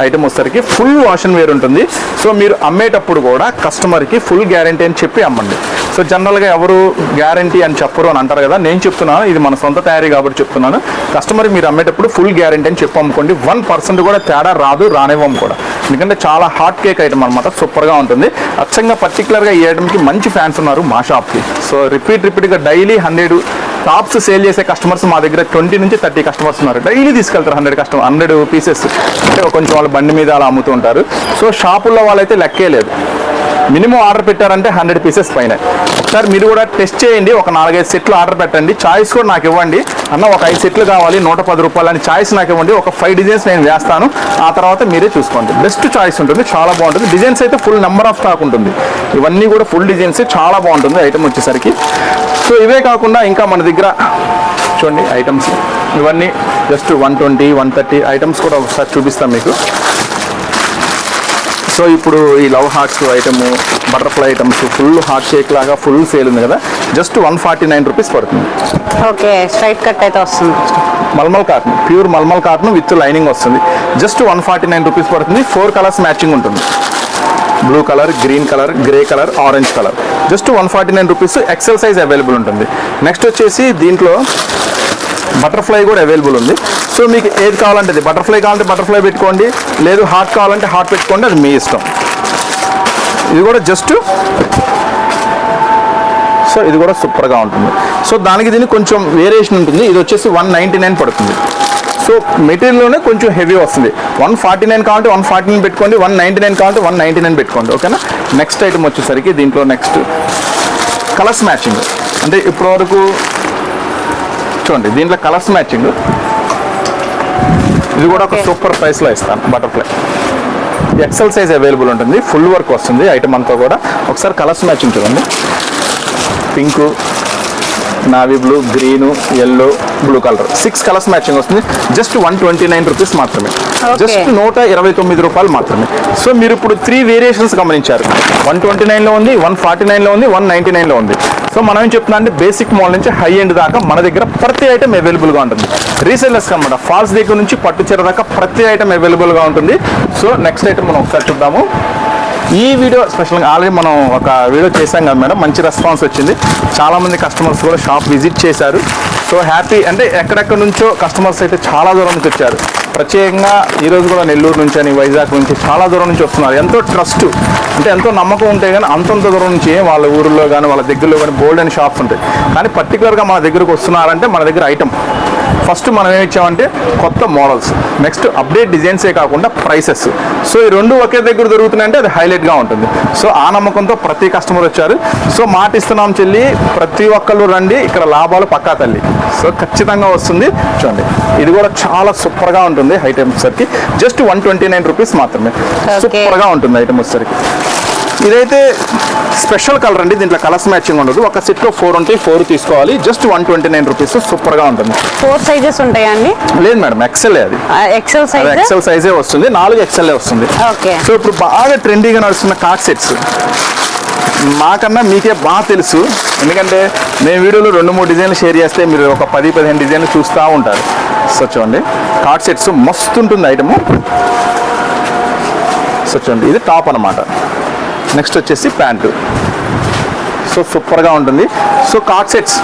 ఐటమ్ వచ్చేసరికి ఫుల్ వాష్ అండ్ వేర్ ఉంటుంది. సో మీరు అమ్మేటప్పుడు కూడా కస్టమర్కి ఫుల్ గ్యారంటీ అని చెప్పి అమ్మండి. సో జనరల్గా ఎవరు గ్యారంటీ అని చెప్పరు అని అంటారు కదా, నేను చెప్తున్నాను ఇది మన సొంత తయారీ కాబట్టి చెప్తున్నాను. కస్టమర్ మీరు అమ్మేటప్పుడు ఫుల్ గ్యారంటీ అని చెప్పి అమ్ముకోండి. 1% కూడా తేడా రాదు, రానివ్వం కూడా. ఎందుకంటే చాలా హాట్ కేక్ ఐటమ్ అనమాట, సూపర్గా ఉంటుంది. అచ్చంగా పర్టికులర్గా ఈ ఐటమ్కి మంచి ఫ్యాన్స్ ఉన్నారు మా షాప్కి. సో రిపీట్గా డైలీ 100 టాప్స్ సేల్ చేసే కస్టమర్స్ మా దగ్గర 20 నుంచి 30 కస్టమర్స్ ఉన్నారు. డైలీ తీసుకెళ్తారు 100 పీసెస్. అంటే కొంచెం వాళ్ళ బండి మీద అలా అమ్ముతూ ఉంటారు. సో షాపుల్లో వాళ్ళైతే లెక్కే లేదు, మినిమం ఆర్డర్ పెట్టారంటే 100 పీసెస్ పైన. ఒకసారి మీరు కూడా టెస్ట్ చేయండి, ఒక 4-5 సెట్లు ఆర్డర్ పెట్టండి. చాయిస్ కూడా నాకు ఇవ్వండి, అన్న ఒక 5 సెట్లు కావాలి 110 రూపాయలు అని చాయిస్ నాకు ఇవ్వండి. ఒక 5 డిజైన్స్ నేను వేస్తాను, ఆ తర్వాత మీరే చూసుకోండి. బెస్ట్ చాయిస్ ఉంటుంది, చాలా బాగుంటుంది. డిజైన్స్ అయితే ఫుల్ నెంబర్ ఆఫ్ స్టాక్ ఉంటుంది. ఇవన్నీ కూడా ఫుల్ డిజైన్స్, చాలా బాగుంటుంది ఐటమ్ వచ్చేసరికి. సో ఇవే కాకుండా ఇంకా మన దగ్గర చూడండి ఐటమ్స్ ఇవన్నీ జస్ట్ 120, 130 ఐటమ్స్ కూడా ఒకసారి చూపిస్తాను మీకు. సో ఇప్పుడు ఈ love hearts item, butterfly items, full hot cake లాగా ఫుల్ సేల్ ఉంది కదా, జస్ట్ 149 రూపీస్ పడుతుంది. ఓకే, స్ట్రైట్ కట్ అయితే వస్తుంది. Mulmul cotton, pure mulmul cotton with lining వస్తుంది. జస్ట్ 149 రూపీస్ పడుతుంది. 4 కలర్స్ మ్యాచింగ్ ఉంటుంది, blue colour, green colour, grey colour, orange colour. Just 149 rupees. XL size available ఉంటుంది. నెక్స్ట్ వచ్చేసి దీంట్లో బటర్ఫ్లై కూడా అవైలబుల్ ఉంది. సో మీకు ఏది కావాలంటే అది, బటర్ఫ్లై కావాలంటే బటర్ఫ్లై పెట్టుకోండి, లేదు హార్ట్ కావాలంటే హార్ట్ పెట్టుకోండి, అది మీ ఇష్టం. ఇది కూడా జస్ట్, సో ఇది కూడా సూపర్గా ఉంటుంది. సో దానికి దీనికి కొంచెం వేరియేషన్ ఉంటుంది. ఇది వచ్చేసి 199 పడుతుంది. సో మెటీరియల్లోనే కొంచెం హెవీ వస్తుంది. 149 కావాలంటే 149 పెట్టుకోండి, 199 కావాలంటే 199 పెట్టుకోండి, ఓకేనా. నెక్స్ట్ ఐటమ్ వచ్చేసరికి దీంట్లో నెక్స్ట్ కలర్స్ మ్యాచింగ్. అంటే ఇప్పటివరకు చూడండి దీంట్లో కలర్స్ మ్యాచింగ్. ఇది కూడా ఒక సూపర్ ప్రైస్లో ఇస్తాను. బటర్ఫ్లై ఎక్సెల్ సైజ్ అవైలబుల్ ఉంటుంది, ఫుల్ వర్క్ వస్తుంది ఐటమ్ అంతా కూడా. ఒకసారి కలర్స్ మ్యాచింగ్ చూడండి, pink, navy blue, green, yellow, blue colour, 6 colours matching వస్తుంది. జస్ట్ 129 రూపీస్ మాత్రమే, జస్ట్ 129 రూపాయలు మాత్రమే. సో మీరు ఇప్పుడు 3 వేరియేషన్స్ గమనించారు. 129లో ఉంది, 149లో ఉంది, 199లో ఉంది. సో మనం ఏం చెప్తున్నా అంటే బేసిక్ మోడల్ నుంచి హై ఎండ్ దాకా మన దగ్గర ప్రతి ఐటమ్ అవైలబుల్గా ఉంటుంది. రీసేలర్స్ అనమాట, ఫాల్స్ దగ్గర నుంచి పట్టు చీర దాకా ప్రతి ఐటమ్ అవైలబుల్గా ఉంటుంది. సో నెక్స్ట్ ఐటమ్ మనం ఒకసారి చూద్దాము. ఈ వీడియో స్పెషల్గా ఆల్రెడీ మనం ఒక వీడియో చేశాం కదా మేడం, మంచి రెస్పాన్స్ వచ్చింది. చాలామంది కస్టమర్స్ కూడా షాప్ విజిట్ చేశారు. సో హ్యాపీ, అంటే ఎక్కడెక్కడ నుంచో కస్టమర్స్ అయితే చాలా దూరం నుంచి వచ్చారు. ప్రత్యేకంగా ఈరోజు కూడా నెల్లూరు నుంచి అని, వైజాగ్ నుంచి చాలా దూరం నుంచి వస్తున్నారు. ఎంతో ట్రస్ట్, అంటే ఎంతో నమ్మకం ఉంటే కానీ అంతంత దూరం నుంచి వాళ్ళ ఊరిలో కానీ వాళ్ళ దగ్గరలో కానీ బోల్డ్ అని షాప్స్ ఉంటాయి. కానీ పర్టికులర్గా మన దగ్గరకు వస్తున్నారంటే మన దగ్గర ఐటమ్ ఫస్ట్ మనం ఏమి ఇచ్చామంటే కొత్త మోడల్స్, నెక్స్ట్ అప్డేట్ డిజైన్సే కాకుండా ప్రైసెస్. సో ఈ రెండు ఒకే దగ్గర దొరుకుతున్నాయంటే అది హైలైట్గా ఉంటుంది. సో ఆ నమ్మకంతో ప్రతి కస్టమర్ వచ్చారు. సో మాట ఇస్తున్నాం చెల్లి, ప్రతి ఒక్కళ్ళు రండి, ఇక్కడ లాభాలు పక్కా తల్లి. సో ఖచ్చితంగా వస్తుంది. చూడండి ఇది కూడా చాలా సూపర్గా ఉంటుంది ఐటమ్ వచ్చేసరికి. జస్ట్ 129 రూపీస్ మాత్రమే, సూపర్గా ఉంటుంది ఐటమ్ వచ్చేసరికి. ఇదైతే స్పెషల్ కలర్ అండి, దీంట్లో కలర్స్ మ్యాచింగ్ ఉండదు. ఒక సెట్లో 4 ఉంటాయి, 4 తీసుకోవాలి. జస్ట్ 129 రూపీస్, సూపర్గా ఉంటుంది. 4 సైజెస్ ఉంటాయండి? లేదు మేడం, ఎక్సెల్ అది, ఎక్సెల్ సైజ్, ఎక్సెల్ సైజే వస్తుంది. 4 ఎక్సెల్ వస్తుంది. ఓకే. సో ఇప్పుడు బాగా ట్రెండీగా నడుస్తున్న కార్డ్ సెట్స్ మాకన్నా మీకే బాగా తెలుసు, ఎందుకంటే నేను వీడియోలో 2-3 డిజైన్లు షేర్ చేస్తే మీరు ఒక 10-15 డిజైన్లు చూస్తూ ఉంటారు. సో చూడండి కార్డ్ సెట్స్ మస్తు ఉంటుంది ఐటము. సో చూడండి ఇది టాప్ అన్నమాట. నెక్స్ట్ వచ్చేసి ప్యాంటు. సో సూపర్గా ఉంటుంది. సో కార్డ్ సెట్స్,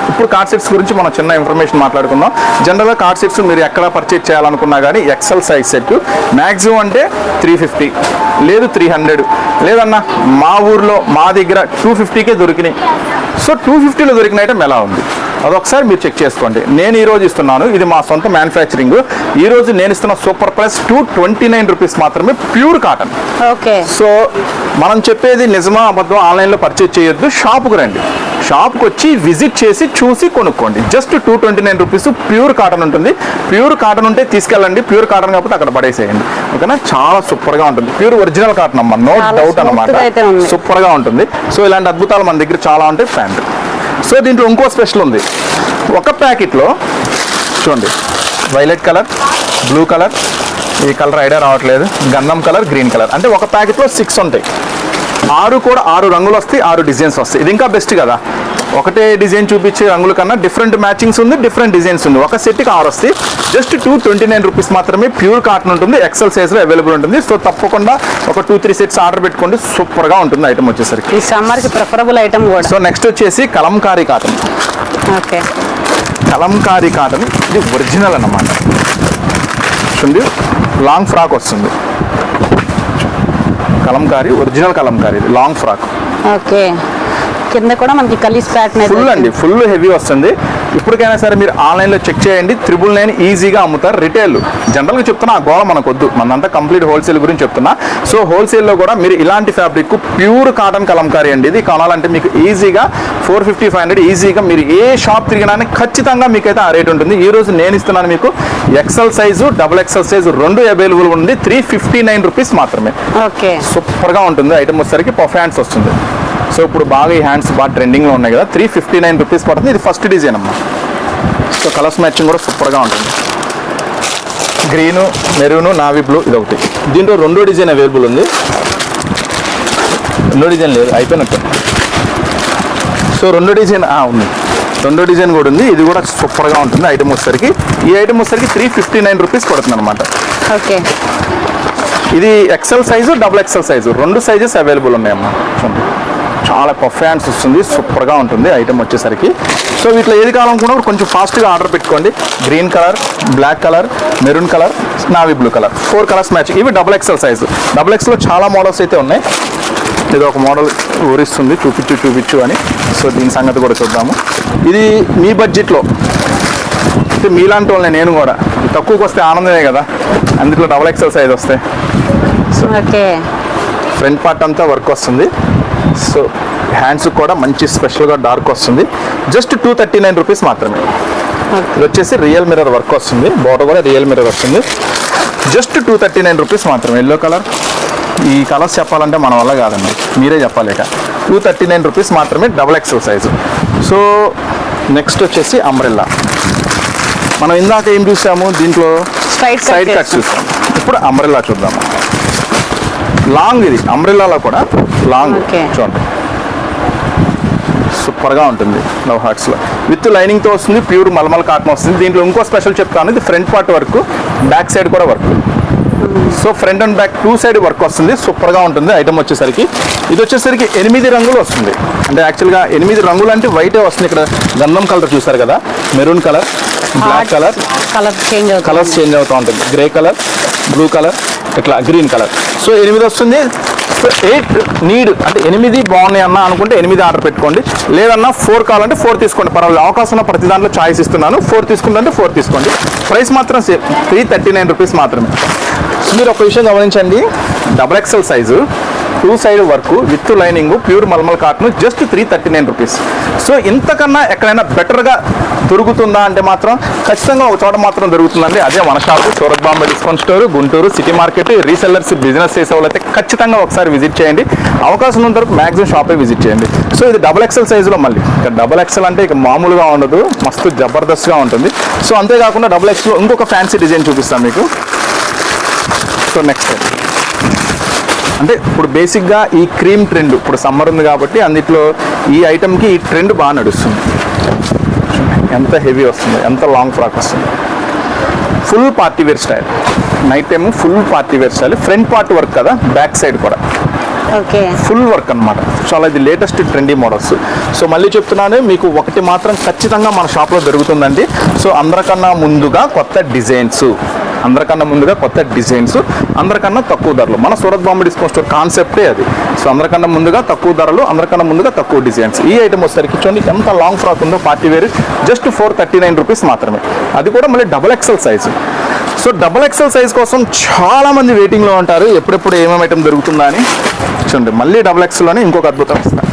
ఇప్పుడు కార్డ్ సెట్స్ గురించి మనం చిన్న ఇన్ఫర్మేషన్ మాట్లాడుకుందాం. జనరల్గా కార్డ్ సెట్స్ మీరు ఎక్కడ పర్చేజ్ చేయాలనుకున్నా కానీ ఎక్సెల్ సైజ్ సెట్ మ్యాక్సిమం అంటే 350, లేదు 300, లేదన్నా మా ఊర్లో మా దగ్గర 250కే దొరికినాయి. సో 250లో దొరికిన ఐటమ్ ఎలా ఉంది అదొకసారి మీరు చెక్ చేసుకోండి. నేను ఈరోజు ఇస్తున్నాను, ఇది మా సొంత మ్యానుఫ్యాక్చరింగ్. ఈరోజు నేను ఇస్తున్న సూపర్ ప్రైస్ 229 రూపీస్ మాత్రమే, ప్యూర్ కాటన్. ఓకే. సో మనం చెప్పేది నిజమా అబద్ధం ఆన్లైన్లో పర్చేజ్ చేయొద్దు, షాప్కి రండి. షాప్కి వచ్చి విజిట్ చేసి చూసి కొనుక్కోండి. జస్ట్ 229 రూపీస్, ప్యూర్ కాటన్ ఉంటుంది. ప్యూర్ కాటన్ ఉంటే తీసుకెళ్ళండి, ప్యూర్ కాటన్ కాకపోతే అక్కడ పడేసేయండి, ఓకేనా. చాలా సూపర్గా ఉంటుంది, ప్యూర్ ఒరిజినల్ కాటన్ అమ్మ, నో డౌట్ అన్నమాట, సూపర్గా ఉంటుంది. సో ఇలాంటి అద్భుతాలు మన దగ్గర చాలా ఉంటాయి. ప్యాంట్. సో దీంట్లో ఇంకో స్పెషల్ ఉంది. ఒక ప్యాకెట్లో చూడండి వైలెట్ కలర్, బ్లూ కలర్, ఈ కలర్ ఐడియా రావట్లేదు, గంధం కలర్, గ్రీన్ కలర్, అంటే ఒక ప్యాకెట్లో 6 ఉంటాయి. 6 కూడా 6 రంగులు వస్తాయి, 6 డిజైన్స్ వస్తాయి. ఇది ఇంకా బెస్ట్ కదా. ఒకటే డిజైన్ చూపించే రంగుల కన్నా డిఫరెంట్ మ్యాచింగ్స్ ఉంది, డిఫరెంట్ డిజైన్స్ ఉంది. ఒక సెట్కి 6 వస్తాయి. జస్ట్ 229 రూపీస్ మాత్రమే. ప్యూర్ కాటన్ ఉంటుంది, ఎక్సెల్ సైజ్లో అవైలబుల్ ఉంటుంది. సో తప్పకుండా ఒక 2-3 సెట్స్ ఆర్డర్ పెట్టుకోండి, సూపర్గా ఉంటుంది ఐటమ్ వచ్చేసరికి. ఈ సమ్మర్కి ప్రిఫరబుల్ ఐటమ్ కూడా. సో నెక్స్ట్ వచ్చేసి Kalamkari cotton. Okay, Kalamkari cotton ఇది ఒరిజినల్ అన్నమాట. చూడండి, లాంగ్ ఫ్రాక్ వస్తుంది. Kalamkari, original Kalamkari, long frock. Okay, కింద కూడా మనకి కలీస్ ప్యాటర్న్ ఫుల్ అండి, ఫుల్ హెవీ వస్తుంది. ఇప్పటికైనా సరే మీరు ఆన్లైన్లో చెక్ చేయండి. 999 ఈజీగా అమ్ముతారు. రిటైల్ జనరల్గా చెప్తున్నా, ఆ గోళ మనకొద్దు, మనంతా కంప్లీట్ హోల్సేల్ గురించి చెప్తున్నా. సో హోల్సేల్లో కూడా మీరు ఇలాంటి ఫ్యాబ్రిక్ ప్యూర్ కాటన్ కలంకారీ అండి. ఇది కొనాలంటే మీకు ఈజీగా 450-500 ఈజీగా మీరు ఏ షాప్ తిరిగినా ఖచ్చితంగా మీకైతే ఆ రేట్ ఉంటుంది. ఈ రోజు నేను ఇస్తున్నాను మీకు ఎక్సెల్ సైజు, XXL సైజు రెండు అవైలబుల్ ఉంది. 359 రూపీస్ మాత్రమే. ఓకే, సూపర్గా ఉంటుంది. ఐటమ్ వచ్చేసరికి పఫ్ హ్యాండ్స్ వస్తుంది. సో ఇప్పుడు బాగా ఈ హ్యాండ్స్ బాగా ట్రెండింగ్లో ఉన్నాయి కదా, 359 రూపీస్ పడుతుంది. ఇది ఫస్ట్ డిజైన్ అమ్మా. సో కలర్స్ మ్యాచింగ్ కూడా సూపర్గా ఉంటుంది. గ్రీను, మెరూను, నావీ బ్లూ ఇది ఒకటి. దీంట్లో రెండో డిజైన్ అవైలబుల్ ఉంది. రెండో డిజైన్ లేదు, అయిపోయినట్టు. సో రెండో డిజైన్ ఉంది, రెండో డిజైన్ కూడా ఉంది. ఇది కూడా సూపర్గా ఉంటుంది ఐటమ్ వచ్చేసరికి. ఈ ఐటమ్ వచ్చేసరికి 359 రూపీస్ పడుతుంది అనమాట. ఓకే, ఇది ఎక్సెల్ సైజు, XXL సైజు రెండు సైజెస్ అవైలబుల్ ఉన్నాయమ్మా. చూడండి, చాలా పఫ్ హ్యాండ్స్ వస్తుంది, సూపర్గా ఉంటుంది ఐటమ్ వచ్చేసరికి. సో వీటిలో ఏది కావాలనుకున్నప్పుడు కొంచెం ఫాస్ట్గా ఆర్డర్ పెట్టుకోండి. Green colour, black colour, maroon colour, navy blue colour, 4 colours match. ఇవి XXL సైజు. XXL చాలా మోడల్స్ అయితే ఉన్నాయి. ఇది ఒక మోడల్ ఊరిస్తుంది, చూపించు అని. సో దీని సంగతి కూడా చూద్దాము. ఇది మీ బడ్జెట్లో అంటే మీలాంటి వాళ్ళని నేను కూడా తక్కువకి వస్తే ఆనందమే కదా, అందులో XXL సైజ్ వస్తాయి. సో ఓకే, ఫ్రంట్ పార్ట్ అంతా వర్క్ వస్తుంది. సో హ్యాండ్స్ కూడా మంచి స్పెషల్గా డార్క్ వస్తుంది. జస్ట్ 239 రూపీస్ మాత్రమే. ఇది వచ్చేసి రియల్ మిర్రర్ వర్క్ వస్తుంది, బోర్డర్ కూడా రియల్ మిర్రర్ వస్తుంది. జస్ట్ 239 రూపీస్ మాత్రమే. ఎల్లో కలర్, ఈ కలర్స్ చెప్పాలంటే మన వల్ల కాదండి, మీరే చెప్పాలి. 239 రూపీస్ మాత్రమే, XXL సైజు. సో నెక్స్ట్ వచ్చేసి అంబ్రెల్లా. మనం ఇందాక ఏం చూసాము, దీంట్లో సైడ్ కట్ చూసాము. ఇప్పుడు అంబ్రెల్లా చూద్దాము. లాంగ్, ఇది అంబ్రెల్లాలో కూడా లాంగ్. చూడండి, సూపర్గా ఉంటుంది. లవ్ హార్ట్స్లో విత్ లైనింగ్తో వస్తుంది. ప్యూర్ మల్మల్ కాటన్ వస్తుంది. దీంట్లో ఇంకో స్పెషల్ చెప్తాను, ఇది front part work, back side కూడా work. So front and back 2 side work వస్తుంది, సూపర్గా ఉంటుంది ఐటమ్ వచ్చేసరికి. ఇది వచ్చేసరికి 8 రంగులు వస్తుంది. అంటే యాక్చువల్గా 8 రంగులు అంటే వైటే వస్తుంది. ఇక్కడ గంధం కలర్ చూసారు కదా, maroon colour, black colour, colours change అవుతూ ఉంటుంది. గ్రే కలర్, బ్లూ కలర్, ఇట్లా గ్రీన్ కలర్. సో 8 వస్తుంది. సో 8 నీడ్ అంటే 8 బాగున్నాయి అన్న అనుకుంటే 8 ఆర్డర్ పెట్టుకోండి. లేదన్నా 4 కావాలంటే 4 తీసుకోండి, పర్వాలేదు. అవకాశం ఉన్న ప్రతి దాంట్లో చాయిస్ ఇస్తున్నాను. 4 తీసుకుంటే 4 తీసుకోండి. ప్రైస్ మాత్రం 339 రూపీస్ మాత్రమే. మీరు ఒక విషయం గమనించండి, XXL size, 2 side work with lining, pure mulmul cotton, just 339 rupees. So ఇంతకన్నా ఎక్కడైనా బెటర్గా దొరుకుతుందా అంటే మాత్రం ఖచ్చితంగా ఒక చోట మాత్రం దొరుకుతుందండి. అదే మన shop, Surat Bombay discount store, Guntur city market. Resellers, business చేసే వాళ్ళైతే ఖచ్చితంగా ఒకసారి విజిట్ చేయండి. అవకాశం ఉన్నంత వరకు మ్యాక్సిమం షాపే విజిట్ చేయండి. సో ఇది XXL సైజులో, మళ్ళీ ఇక XXL అంటే ఇక మామూలుగా ఉండదు, మస్తు జబర్దస్త్గా ఉంటుంది. సో అంతేకాకుండా XXL ఇంకొక ఫ్యాన్సీ డిజైన్ చూపిస్తాను మీకు. సో నెక్స్ట్ అంటే ఇప్పుడు బేసిక్గా ఈ క్రీమ్ ట్రెండ్, ఇప్పుడు సమ్మర్ ఉంది కాబట్టి అందులో ఈ ఐటమ్కి ఈ ట్రెండ్ బాగా నడుస్తుంది. ఎంత హెవీ వస్తుంది, ఎంత లాంగ్ ఫ్రాక్ వస్తుంది. Full party wear style, night time full party wear style. Front part work కదా, బ్యాక్ సైడ్ కూడా ఫుల్ వర్క్ అనమాట. చాలా ఇది లేటెస్ట్ ట్రెండీ మోడల్స్. సో మళ్ళీ చెప్తున్నాను, మీకు ఒకటి మాత్రం ఖచ్చితంగా మన షాప్లో దొరుకుతుందండి. సో అందరికన్నా ముందుగా కొత్త డిజైన్స్, అందరికన్నా తక్కువ ధరలు. మన సూరత్ బాంబే డిస్కౌంట్ స్టోర్ కాన్సెప్టే అది. సో అందరికన్నా ముందుగా తక్కువ ధరలు, అందరికన్నా ముందుగా తక్కువ డిజైన్స్. ఈ ఐటమ్ వచ్చేసరికి చూడండి ఎంత లాంగ్ ఫ్రాక్ ఉందో, పార్టీ వేర్, జస్ట్ 439 రూపీస్ మాత్రమే. అది కూడా మళ్ళీ XXL size. So XXL size కోసం చాలామంది వెయిటింగ్లో ఉంటారు, ఎప్పుడెప్పుడు ఏమేమి ఐటమ్ దొరుకుతుందా అని. చూడండి, మళ్ళీ XXLలోనే ఇంకొక అద్భుతం ఇస్తాను.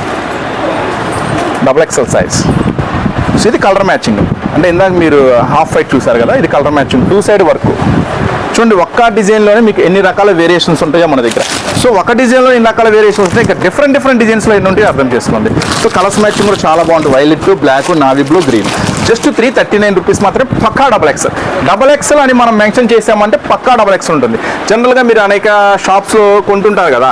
XXL size. సో ఇది కలర్ మ్యాచింగ్. అంటే ఇందాక మీరు హాఫ్ వైట్ చూసారు కదా, ఇది కలర్ మ్యాచింగ్, 2 సైడ్ వర్క్. చూడండి, ఒక్క డిజైన్లోనే మీకు ఎన్ని రకాల వేరియేషన్స్ ఉంటాయో మన దగ్గర. సో ఒక డిజైన్లో ఎన్ని రకాల వేరియేషన్స్ ఉంటాయి, ఇంకా డిఫరెంట్ డిజైన్స్లో ఎన్ని ఉంటాయో అర్థం చేసుకోండి. సో కలర్స్ మ్యాచింగ్ కూడా చాలా బాగుంటుంది. Violet, black, navy blue, green. Just 339 rupees మాత్రమే. పక్కా XXL అని మనం మెన్షన్ చేసామంటే పక్కా XXL ఉంటుంది. జనరల్గా మీరు అనేక షాప్స్లో కొంటుంటారు కదా,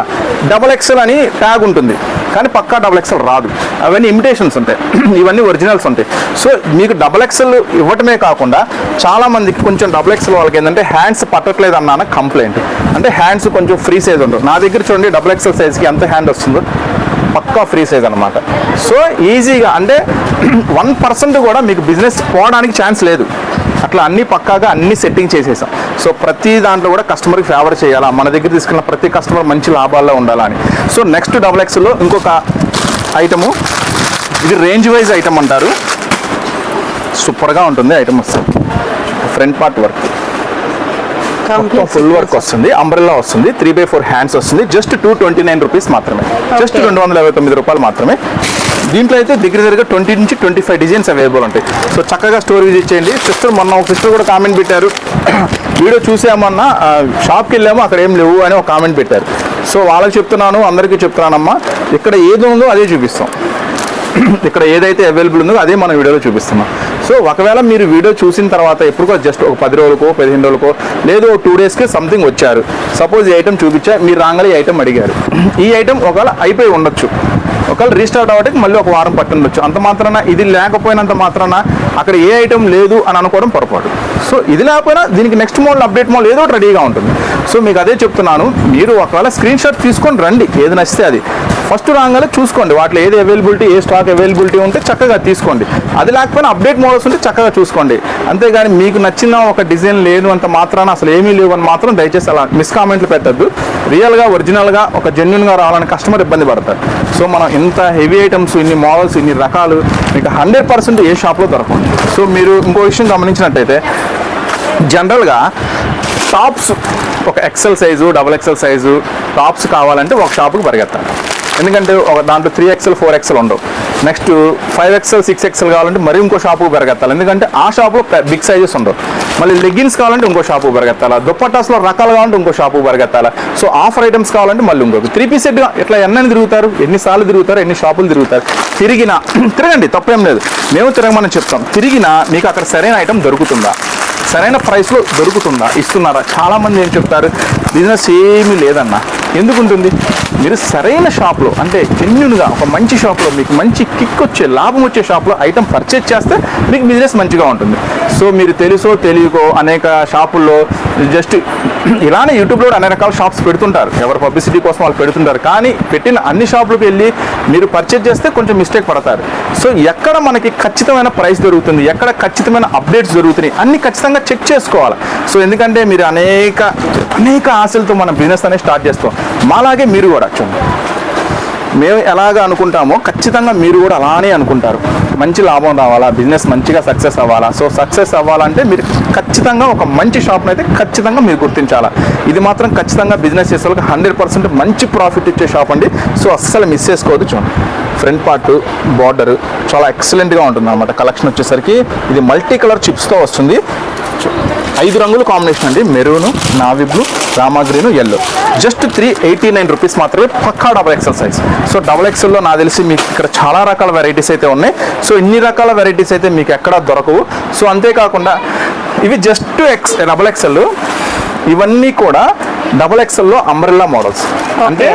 XXL అని ట్యాగ్ ఉంటుంది. కానీ పక్కా డబుల్ ఎక్సెల్ రాదు. అవన్నీ ఇమిటేషన్స్ ఉంటాయి, ఇవన్నీ ఒరిజినల్స్ ఉంటాయి. సో మీకు డబుల్ ఎక్సెల్ ఇవ్వటమే కాకుండా చాలామందికి కొంచెం డబుల్ ఎక్సెల్ వాళ్ళకి ఏంటంటే హ్యాండ్స్ పట్టట్లేదు అన్న కంప్లైంట్. అంటే హ్యాండ్స్ కొంచెం ఫ్రీ సైజ్ ఉంటుంది. నా దగ్గర చూడండి డబుల్ ఎక్సెల్ సైజ్కి ఎంత హ్యాండ్ వస్తుందో, పక్కా ఫ్రీ సైజ్ అనమాట. సో ఈజీగా అంటే 1% కూడా మీకు బిజినెస్ పోవడానికి ఛాన్స్ లేదు. అట్లా అన్ని పక్కాగా అన్ని సెట్టింగ్ చేసేసాం. సో ప్రతి దాంట్లో కూడా కస్టమర్కి ఫేవర్ చేయాలా, మన దగ్గర తీసుకున్న ప్రతి కస్టమర్ మంచి లాభాల్లో ఉండాలని. సో నెక్స్ట్ డబుల్ ఎక్స్లో ఇంకొక ఐటము, ఇది రేంజ్ వైజ్ ఐటమ్ అంటారు. సూపర్గా ఉంటుంది ఐటమ్. వస్తుంది front part work, full work వస్తుంది, అంబ్రెల్లా వస్తుంది, 3/4 హ్యాండ్స్ వస్తుంది. జస్ట్ 229 రూపీస్ మాత్రమే, జస్ట్ 229 రూపాయలు మాత్రమే. దీంట్లో అయితే దగ్గర 20 నుంచి 25 డిజైన్స్ అవైలబుల్ ఉంటాయి. సో చక్కగా స్టోర్ విజిట్ చేయండి. ఒక సిస్టర్ కూడా కామెంట్ పెట్టారు, వీడియో చూసామన్నా షాప్కి వెళ్ళాము అక్కడ ఏం లేవు అని ఒక కామెంట్ పెట్టారు. సో వాళ్ళకి చెప్తున్నాను, అందరికీ చెప్తున్నానమ్మా, ఇక్కడ ఏది ఉందో అదే చూపిస్తాం. ఇక్కడ ఏదైతే అవైలబుల్ ఉందో అదే మనం వీడియోలో చూపిస్తున్నాం. సో ఒకవేళ మీరు వీడియో చూసిన తర్వాత ఎప్పుడుకో జస్ట్ ఒక 10 రోజులకో 15 రోజులకో లేదు 2 డేస్కి సంథింగ్ వచ్చారు, సపోజ్ ఈ ఐటమ్ చూపించా, మీరు రాగానే ఈ ఐటమ్ అడిగారు, ఈ ఐటమ్ ఒకవేళ అయిపోయి ఉండొచ్చు, ఒకవేళ రీస్టార్ట్ అవ్వడానికి మళ్ళీ ఒక వారం పట్టుండొచ్చు. అంత మాత్రాన ఇది లేకపోయినంత మాత్రాన అక్కడ ఏ ఐటమ్ లేదు అని అనుకోవడం పొరపాటు. సో ఇది లేకపోయినా దీనికి నెక్స్ట్ మోడల్ అప్డేట్ మోడల్ ఏదో రెడీగా ఉంటుంది. సో మీకు అదే చెప్తున్నాను, మీరు ఒకవేళ స్క్రీన్ షాట్ తీసుకొని రండి, ఏది నచ్చితే అది ఫస్ట్ రాగానే చూసుకోండి, వాటిలో ఏది అవైలబిలిటీ, ఏ స్టాక్ అవైలబిలిటీ ఉంటే చక్కగా తీసుకోండి. అది లేకపోయినా అప్డేట్ మోడల్స్ ఉంటే చక్కగా చూసుకోండి. అంతేగాని మీకు నచ్చిన ఒక డిజైన్ లేదు అంత మాత్రాన అసలు ఏమీ లేవు అని మాత్రం దయచేసి అలా మిస్ కామెంట్లు పెట్టద్దు. రియల్గా ఒరిజినల్గా ఒక జెన్యున్గా రావాలని కస్టమర్ ఇబ్బంది పడతారు. సో మనం ఇంత హెవీ ఐటమ్స్, ఇన్ని మోడల్స్, ఇన్ని రకాలు మీకు 100% ఏ షాప్లో దొరకదు. సో మీరు ఇంకో విషయం గమనించినట్టయితే జనరల్గా టాప్స్ ఒక XL size, double XL size tops కావాలంటే ఒక షాపుకి పరిగెత్తాలి. ఎందుకంటే ఒక దాంట్లో 3XL 4XL ఉండవు. నెక్స్ట్ 5XL 6XL కావాలంటే మరి ఇంకో షాపుకి పరిగెత్తాలి, ఎందుకంటే ఆ షాపులో బిగ్ సైజెస్ ఉండవు. మళ్ళీ లెగ్గిన్స్ కావాలంటే ఇంకో షాపుకి పరిగెత్తాలా, దుప్పటాస్లో రకాలు కావాలంటే ఇంకో షాపుకి పరిగెత్తాలా. సో ఆఫర్ ఐటమ్స్ కావాలంటే మళ్ళీ ఇంకొక 3 పీస్ సెట్గా ఇట్లా ఎన్నైనా తిరుగుతారు, ఎన్నిసార్లు తిరుగుతారు, ఎన్ని షాపులు తిరుగుతారు. తిరగండి, తప్పేం లేదు, మేము తిరగమని చెప్తాం. తిరిగినా మీకు అక్కడ సరైన ఐటమ్ దొరుకుతుందా, సరైన ప్రైస్లో దొరుకుతుందా, ఇస్తున్నారా? చాలామంది ఏం చెప్తారు, బిజినెస్ ఏమీ లేదన్నా. ఎందుకు ఉంటుంది? మీరు సరైన షాప్లో అంటే జెన్యున్గా ఒక మంచి షాప్లో మీకు మంచి కిక్ వచ్చే, లాభం వచ్చే షాప్లో ఐటమ్ పర్చేజ్ చేస్తే మీకు బిజినెస్ మంచిగా ఉంటుంది. సో మీరు తెలుసో తెలియకో అనేక షాపుల్లో జస్ట్ ఇలానే యూట్యూబ్లో కూడా అనేక రకాల షాప్స్ పెడుతుంటారు, ఎవరు పబ్లిసిటీ కోసం వాళ్ళు పెడుతుంటారు. కానీ పెట్టిన అన్ని షాపులకు వెళ్ళి మీరు పర్చేజ్ చేస్తే కొంచెం మిస్టేక్ పడతారు. సో ఎక్కడ మనకి ఖచ్చితమైన ప్రైస్ దొరుకుతుంది, ఎక్కడ ఖచ్చితమైన అప్డేట్స్ దొరుకుతున్నాయి అన్ని ఖచ్చితంగా చెక్ చేసుకోవాలి. సో ఎందుకంటే మీరు అనేక ఆశలతో మనం బిజినెస్ అనేది స్టార్ట్ చేస్తాం. మాలాగే మీరు కూడా చూడండి, మేము ఎలాగ అనుకుంటామో ఖచ్చితంగా మీరు కూడా అలానే అనుకుంటారు, మంచి లాభం రావాలా, బిజినెస్ మంచిగా సక్సెస్ అవ్వాలా. సో సక్సెస్ అవ్వాలంటే మీరు ఖచ్చితంగా ఒక మంచి షాప్ని అయితే ఖచ్చితంగా మీరు గుర్తించాలా. ఇది మాత్రం ఖచ్చితంగా బిజినెస్ చేసే వాళ్ళకి 100% మంచి ప్రాఫిట్ ఇచ్చే షాప్ అండి. సో అస్సలు మిస్ చేసుకోవద్దు. చూడండి, ఫ్రంట్ పార్ట్ బార్డర్ చాలా ఎక్సలెంట్గా ఉంటుంది అన్నమాట. కలెక్షన్ వచ్చేసరికి ఇది మల్టీ కలర్ చిప్స్తో వస్తుంది. 5 రంగుల కాంబినేషన్ అండి, maroon, navy blue, Rama green, yellow. Just 389 rupees మాత్రమే, పక్కా double XL size. So double ఎక్సెల్లో నాకు తెలిసి మీకు ఇక్కడ చాలా రకాల వెరైటీస్ అయితే ఉన్నాయి. సో ఇన్ని రకాల వెరైటీస్ అయితే మీకు ఎక్కడా దొరకవు. సో అంతేకాకుండా ఇవి జస్ట్ డబుల్ ఎక్సెల్, ఇవన్నీ కూడా డబుల్ ఎక్సెల్లో అంబ్రెల్లా మోడల్స్. అంటే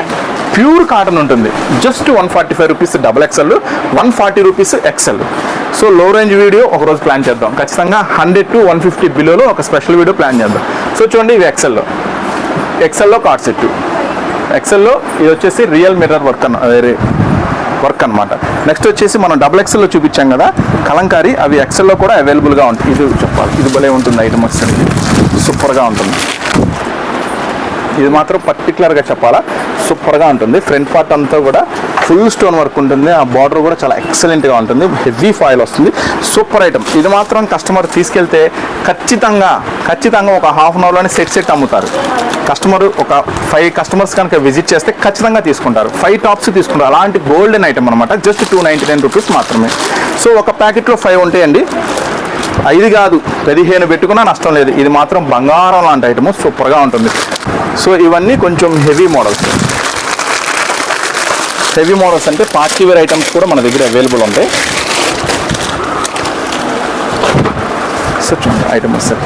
ప్యూర్ కాటన్ ఉంటుంది. Just 145 rupees double XL, 140 rupees XL. So low range video ఒకరోజు ప్లాన్ చేద్దాం ఖచ్చితంగా. 100 to 150 బిలోలో ఒక స్పెషల్ వీడియో ప్లాన్ చేద్దాం. సో చూడండి, ఇవి ఎక్సెల్లో కార్డ్ సెట్. ఎక్సెల్లో ఇది వచ్చేసి రియల్ మిర్రర్ వర్క్ అనమాట. నెక్స్ట్ వచ్చేసి మనం డబుల్ ఎక్సెల్లో చూపించాం కదా కలంకారీ, అవి ఎక్సెల్లో కూడా అవైలబుల్గా ఉంటాయి. ఇది చెప్పాలి, ఇది భలే ఉంటుంది ఐటమ్, వస్తుంది సూపర్గా ఉంటుంది. ఇది మాత్రం పర్టికులర్గా చెప్పాలా, సూపర్గా ఉంటుంది. ఫ్రంట్ పార్ట్ అంతా కూడా ఫుల్ స్టోన్ వర్క్ ఉంటుంది. ఆ బార్డర్ కూడా చాలా ఎక్సలెంట్గా ఉంటుంది. హెవీ ఫాయిల్ వస్తుంది. Super item. ఇది మాత్రం కస్టమర్ తీసుకెళ్తే ఖచ్చితంగా ఒక హాఫ్ అన్ అవర్లోనే సెట్ అమ్ముతారు. కస్టమర్ ఒక 5 కస్టమర్స్ కనుక విజిట్ చేస్తే ఖచ్చితంగా తీసుకుంటారు. 5 టాప్స్ తీసుకుంటారు. అలాంటి గోల్డెన్ ఐటమ్ అనమాట. జస్ట్ 299 రూపీస్ మాత్రమే. సో ఒక ప్యాకెట్లో 5 ఉంటాయండి. 5 కాదు 15 పెట్టుకున్నా నష్టం లేదు. ఇది మాత్రం బంగారం లాంటి ఐటమ్, సూపర్గా ఉంటుంది. సో ఇవన్నీ కొంచెం హెవీ మోడల్స్. హెవీ మోడల్స్ అంటే పార్టీ వేర్ ఐటమ్స్ కూడా మన దగ్గర అవైలబుల్ ఉంటాయి. సో చూడండి ఐటమ్ వస్తుంది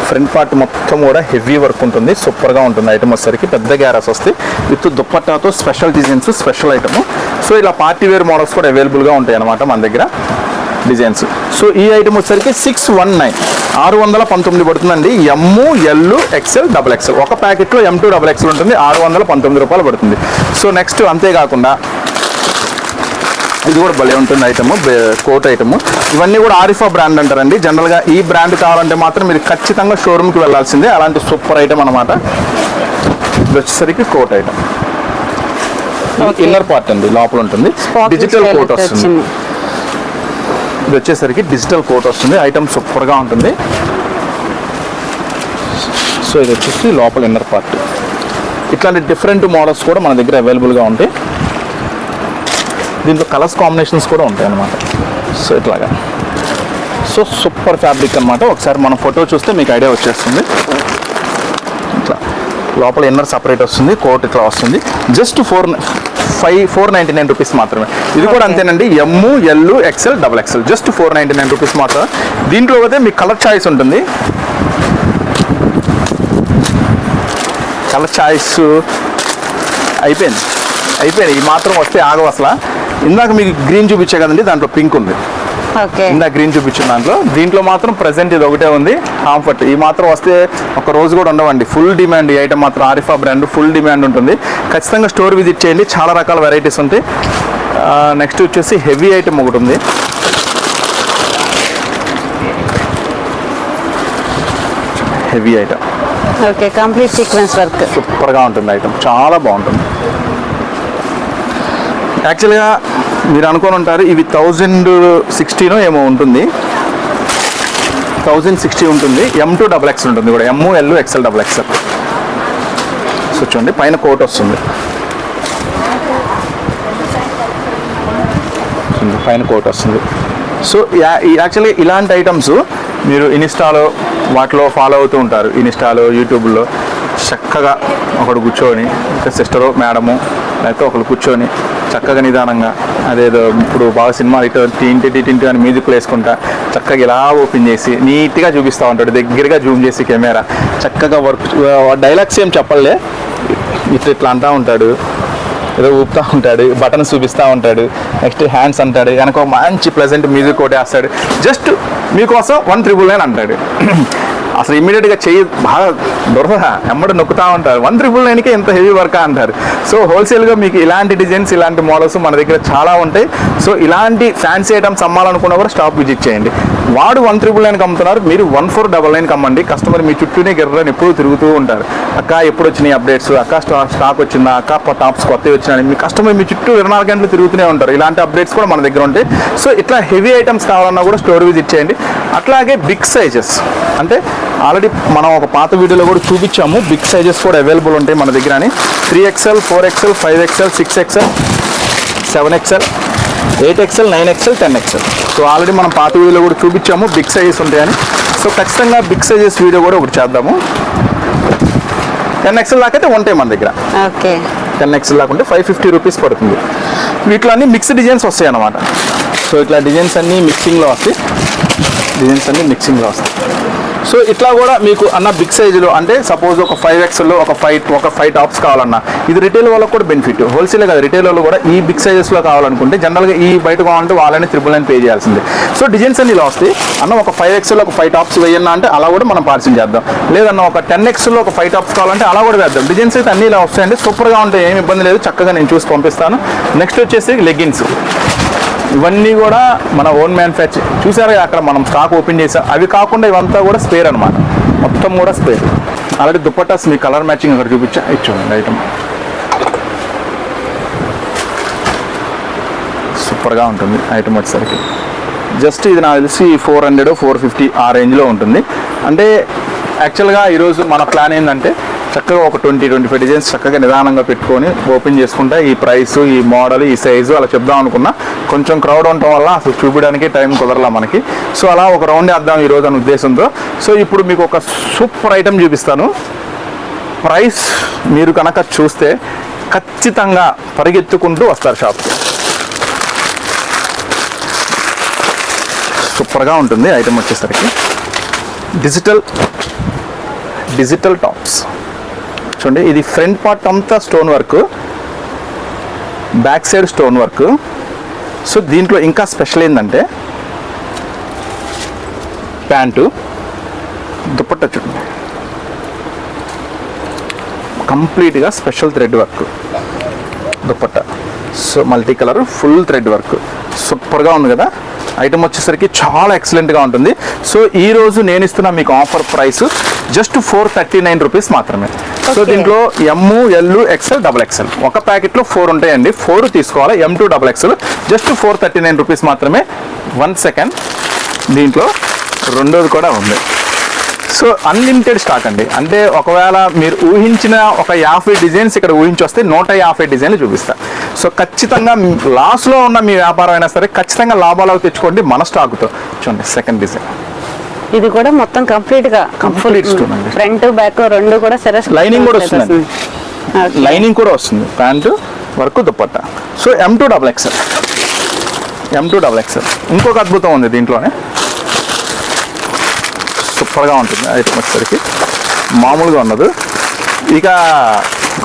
ఫ్రంట్ పార్ట్ మొత్తం కూడా హెవీ వర్క్ ఉంటుంది, సూపర్గా ఉంటుంది ఐటమ్ వచ్చేసరికి. పెద్ద గ్యారస్ వస్తాయి విత్ దుప్పట్టాతో special designs, special item. So ఇలా పార్టీ వేర్ మోడల్స్ కూడా అవైలబుల్గా ఉంటాయి అన్నమాట మన దగ్గర డిజైన్స్. సో ఈ ఐటమ్ వచ్చేసరికి 619 619 పడుతుందండి. ML XL XXL ఒక ప్యాకెట్లో M2 XXL ఉంటుంది, 619 రూపాయలు పడుతుంది. సో నెక్స్ట్ అంతేకాకుండా ఇది కూడా భలే ఉంటుంది ఐటమ్, కోట్ ఐటమ్. ఇవన్నీ కూడా ఆరిఫా బ్రాండ్ అంటారండి. జనరల్గా ఈ బ్రాండ్ కావాలంటే మాత్రం మీరు ఖచ్చితంగా షోరూమ్కి వెళ్ళాల్సిందే, అలాంటి సూపర్ ఐటమ్ అనమాట. ఇది వచ్చేసరికి కోట్ ఐటమ్, ఇన్నర్ పార్ట్ అండి, లోపల ఉంటుంది. డిజిటల్ కోట్ వస్తుంది. ఇది వచ్చేసరికి డిజిటల్ కోట్ వస్తుంది, ఐటమ్ సూపర్గా ఉంటుంది. సో ఇది వచ్చేసి లోపల ఇన్నర్ పార్ట్. ఇట్లాంటి డిఫరెంట్ మోడల్స్ కూడా మన దగ్గర అవైలబుల్గా ఉంటాయి. దీంట్లో కలర్స్ కాంబినేషన్స్ కూడా ఉంటాయి అన్నమాట. సో ఇట్లాగా సో సూపర్ ఫ్యాబ్రిక్ అనమాట. ఒకసారి మనం ఫోటో చూస్తే మీకు ఐడియా వచ్చేస్తుంది. ఇట్లా లోపల ఇన్నర్ సపరేట్ వస్తుంది, కోట్ ఇట్లా వస్తుంది. జస్ట్ 499 రూపీస్ మాత్రమే. ఇది కూడా అంతేనండి, ML XL XXL just 499 rupees మాత్రమే. దీంట్లో అయితే మీకు కలర్ చాయిస్ ఉంటుంది. కలర్ చాయిస్ అయిపోయింది. ఈ మాత్రం వస్తే ఆగవు అసలు. ఇందాక మీకు గ్రీన్ చూపించే కదండి, దాంట్లో పింక్ ఉంది. ఇందాక గ్రీన్ చూపించిన దీంట్లో మాత్రం ప్రెసెంట్ ఇది ఒకటే ఉంది, కంఫర్ట్. ఈ మాత్రం వస్తే ఒక రోజు కూడా ఉండవండి, ఫుల్ డిమాండ్. ఈ ఐటమ్ మాత్రం ఆరిఫా బ్రాండ్ ఫుల్ డిమాండ్ ఉంటుంది. ఖచ్చితంగా స్టోర్ విజిట్ చేయండి, చాలా రకాల వెరైటీస్ ఉంటాయి. నెక్స్ట్ వచ్చేసి హెవీ ఐటమ్ ఒకటి ఉంది. Heavy item, complete sequence work, సూపర్గా ఉంటుంది ఐటమ్, చాలా బాగుంటుంది. యాక్చువల్గా మీరు అనుకొని ఉంటారు ఇవి 1060 ఏమో ఉంటుంది, 1060 ఉంటుంది. M2 XXL ఉంటుంది కూడా, ML XL XXL. సో చూడండి పైన కోట్ వస్తుంది, పైన కోట్ వస్తుంది. సో యాక్చువల్గా ఇలాంటి ఐటమ్స్ మీరు ఇన్స్టాలో వాటిలో ఫాలో అవుతూ ఉంటారు. ఇన్స్టాలో, యూట్యూబ్లో చక్కగా ఒకడు కూర్చొని, ఇంకా సిస్టరు, మేడము, లేకపోతే ఒకరు కూర్చొని చక్కగా నిదానంగా అదేదో ఇప్పుడు బాగా సినిమా ఇటు టింటి అని మ్యూజిక్లు వేసుకుంటా చక్కగా ఇలా ఓపెన్ చేసి నీట్గా చూపిస్తూ ఉంటాడు, దగ్గరగా జూమ్ చేసి కెమెరా చక్కగా వర్క్. డైలాగ్స్ ఏం చెప్పలే, ఇట్లా అంటూ ఉంటాడు, ఏదో ఊపుతూ ఉంటాడు, బటన్స్ చూపిస్తూ ఉంటాడు, నెక్స్ట్ హ్యాండ్స్ అంటాడు, వెనక మంచి ప్లెజెంట్ మ్యూజిక్ ఒకటి వేస్తాడు. జస్ట్ మీకోసం 199 అంటాడు. అసలు ఇమ్మీడియట్గా చెయ్యి బాగా దొరకదా, ఎమ్మడి నొక్కుతూ ఉంటారు. 199కే ఇంత హెవీ వర్క్ అంటారు. సో హోల్సేల్గా మీకు ఇలాంటి డిజైన్స్, ఇలాంటి మోడల్స్ మన దగ్గర చాలా ఉంటాయి. సో ఇలాంటి ఫ్యాన్సీ ఐటమ్స్ అమ్మాలనుకున్నా కూడా స్టాప్ విజిట్ చేయండి. వాడు 199కి అమ్ముతున్నారు, మీరు 1499కి అమ్మండి. కస్టమర్ మీ చుట్టూనే గిర్రని ఎప్పుడు తిరుగుతూ ఉంటారు. అక్క ఎప్పుడు వచ్చినాయి అప్డేట్స్, అక్క స్టాక్ వచ్చిందా, అక్క టాప్స్ కొత్తవి వచ్చినాయి. మీ కస్టమర్ మీ చుట్టూ 24 గంటలు తిరుగుతూనే ఉంటారు. ఇలాంటి అప్డేట్స్ కూడా మన దగ్గర ఉంటాయి. సో ఇట్లా హెవీ ఐటమ్స్ కావాలన్నా కూడా స్టోర్ విజిట్ చేయండి. అట్లాగే బిగ్ సైజెస్ అంటే ఆల్రెడీ మనం ఒక పాత వీడియోలో కూడా చూపించాము, బిగ్ సైజెస్ కూడా అవైలబుల్ ఉంటాయి మన దగ్గర అని. 3XL 4XL 5XL 6XL 7XL 8XL 9XL 10XL. So already మనం పాత వీడియోలో కూడా చూపించాము బిగ్ సైజెస్ ఉంటాయని. సో ఖచ్చితంగా బిగ్ సైజెస్ వీడియో కూడా ఒకటి చేద్దాము. 10XL దాకా అయితే ఉంటాయి మన దగ్గర. 10XL దాకా ఉంటే 550 రూపీస్ పడుతుంది. వీటిలో అన్ని మిక్స్డ్ డిజైన్స్ వస్తాయి అన్నమాట. సో ఇట్లా డిజైన్స్ అన్నీ మిక్సింగ్లో వస్తాయి. సో ఇట్లా కూడా మీకు అన్న బిగ్ సైజులో అంటే సపోజ్ ఒక 5XLలో ఒక 5 టాప్స్ కావాలన్నా ఇది రిటైల్ వాళ్ళకి కూడా బెనిఫిట్. హోల్సేల్ కాదు, రిటైల్ వాళ్ళు కూడా ఈ బిగ్ సైజెస్లో కావాలనుకుంటే జనరల్గా ఈ బయట కావాలంటే వాళ్ళని 999 పే చేయాల్సిందే. సో డిజైన్స్ అన్ని ఇలా వస్తాయి. అన్న ఒక 5XLలో ఒక 5 టాప్స్ వేయన్నా అంటే అలా కూడా మనం పార్సిల్ చేద్దాం. లేదన్న ఒక 10XLలో ఒక 5 టాప్స్ కావాలంటే అలా కూడా వేద్దాం. డిజైన్స్ అయితే అన్ని ఇలా వస్తాయండి, సూపర్గా ఉంటాయి, ఏమి ఇబ్బంది లేదు. చక్కగా నేను చూసి పంపిస్తాను. నెక్స్ట్ వచ్చేసి లెగ్గిన్స్. ఇవన్నీ కూడా మన ఓన్ మ్యానుఫ్యాక్చర్. చూసారా అక్కడ మనం స్టాక్ ఓపెన్ చేసాం. అవి కాకుండా ఇవంతా కూడా స్పేర్ అనమాట, మొత్తం కూడా స్పేర్. ఆల్రెడీ దుప్పటాస్ మీ కలర్ మ్యాచింగ్ అక్కడ చూపించా, ఇచ్చేయండి ఐటమ్. సూపర్గా ఉంటుంది ఐటమ్ వచ్చేసరికి. జస్ట్ ఇది నాకు తెలిసి 400 450 ఆ రేంజ్లో ఉంటుంది. అంటే యాక్చువల్గా ఈరోజు మన ప్లాన్ ఏంటంటే చక్కగా ఒక 20-25 డిజైన్స్ చక్కగా నిదానంగా పెట్టుకొని ఓపెన్ చేసుకుంటే ఈ ప్రైస్, ఈ మోడల్, ఈ సైజు అలా చెప్దాం అనుకున్నా. కొంచెం క్రౌడ్ ఉండటం వల్ల అసలు చూపించడానికి టైం కుదరలా మనకి. సో అలా ఒక రౌండ్ వేద్దాం ఈరోజు అనే ఉద్దేశంతో. సో ఇప్పుడు మీకు ఒక సూపర్ ఐటమ్ చూపిస్తాను. ప్రైస్ మీరు కనుక చూస్తే ఖచ్చితంగా పరిగెత్తుకుంటూ వస్తారు షాప్కి. సూపర్గా ఉంటుంది ఐటమ్ వచ్చేసరికి. డిజిటల్ డిజిటల్ టాప్స్ చూడండి. ఇది ఫ్రంట్ పార్ట్ అంతా stone work, back side stone work. So దీంట్లో ఇంకా స్పెషల్ ఏంటంటే ప్యాంటు, దుపట్టా చూడండి కంప్లీట్గా special thread work dupatta. So multi colour full thread work సూపర్గా ఉంది కదా. ఐటమ్ వచ్చేసరికి చాలా ఎక్సలెంట్గా ఉంటుంది. సో ఈరోజు నేను ఇస్తున్న మీకు ఆఫర్ ప్రైస్ జస్ట్ 439 రూపీస్ మాత్రమే. సో దీంట్లో ఎమ్, ఎల్, ఎక్స్ఎల్, డబుల్ ఎక్స్ఎల్ ఒక ప్యాకెట్లో 4 ఉంటాయండి. 4 తీసుకోవాలి. M2 double XL just 439 rupees మాత్రమే. 1 సెకండ్, దీంట్లో రెండోది కూడా ఉంది. సో అన్లిమిటెడ్ స్టాక్ అండి. అంటే ఒకవేళ మీరు ఊహించిన ఒక 50 డిజైన్స్ ఇక్కడ ఊహించి వస్తే 150 డిజైన్లు చూపిస్తా. సో ఖచ్చితంగా లాస్లో ఉన్న మీ వ్యాపారం అయినా సరే ఖచ్చితంగా లాభాలకు తెచ్చుకోండి మన స్టాక్తో. చూడండి సెకండ్ డిజైన్, ఇది కూడా మొత్తం కంప్లీట్ స్టోన్ అండి. ఫ్రంట్ బ్యాక్ రెండు కూడా సరస్ లైనింగ్ కూడా వస్తుంది, లైనింగ్ కూడా వస్తుంది. Pant work dupatta. So M2 double XL, M2 double XL. ఇంకొక అద్భుతం ఉంది దీంట్లోనే, సూపర్గా ఉంటుంది ఐటమ్ వచ్చేసరికి, మామూలుగా ఉండదు. ఇక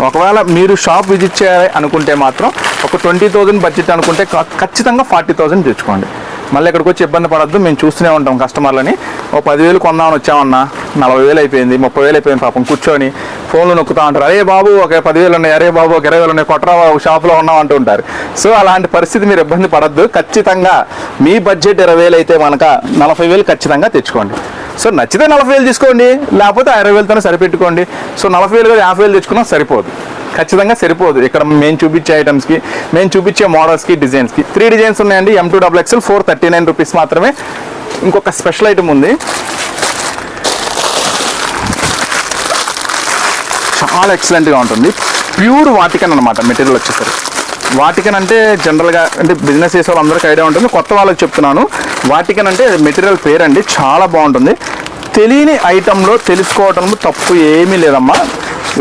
ఒకవేళ మీరు షాప్ విజిట్ చేయాలి అనుకుంటే మాత్రం ఒక 20,000 బడ్జెట్ అనుకుంటే ఖచ్చితంగా 40,000 తెచ్చుకోండి. మళ్ళీ ఇక్కడికి వచ్చి ఇబ్బంది పడద్దు. మేము చూస్తూనే ఉంటాం కస్టమర్లని. ఓ 10,000 కొందామని వచ్చామన్నా 40,000 అయిపోయింది, 30,000 అయిపోయింది. పాపం కూర్చొని ఫోన్లు నొక్కుతూ ఉంటారు. అరే బాబు ఒక 10,000 ఉన్నాయి, అరే బాబు ఒక 20,000 ఉన్నాయి, కొట్టరా బాబు షాప్లో ఉన్నాం అంటూ ఉంటారు. సో అలాంటి పరిస్థితి మీరు ఇబ్బంది పడద్దు. ఖచ్చితంగా మీ బడ్జెట్ 20,000 అయితే మనక 40,000 ఖచ్చితంగా తెచ్చుకోండి. సో నచ్చితే 40,000 తీసుకోండి, లేకపోతే 20,000తోనే సరిపెట్టుకోండి. సో 40,000 కదా 50,000 తెచ్చుకున్నా సరిపోదు, ఖచ్చితంగా సరిపోదు. ఇక్కడ మేము చూపించే ఐటమ్స్కి, మేము చూపించే మోడల్స్కి, డిజైన్స్కి 3 డిజైన్స్ ఉన్నాయండి. M2 డబుల్ ఎక్స్ఎల్ 439 రూపీస్ మాత్రమే. ఇంకొక స్పెషల్ ఐటమ్ ఉంది, చాలా ఎక్సలెంట్గా ఉంటుంది. ప్యూర్ వాటికన్ అనమాట మెటీరియల్ వచ్చేసరికి. వాటికన్ అంటే జనరల్గా అంటే బిజినెస్ చేసే వాళ్ళందరికీ ఐడియా ఉంటుంది, కొత్త వాళ్ళకి చెప్తున్నాను. వాటికన్ అంటే మెటీరియల్ పేరండి, చాలా బాగుంటుంది. తెలియని ఐటెంలో తెలుసుకోవడంలో తప్పు ఏమీ లేదమ్మా.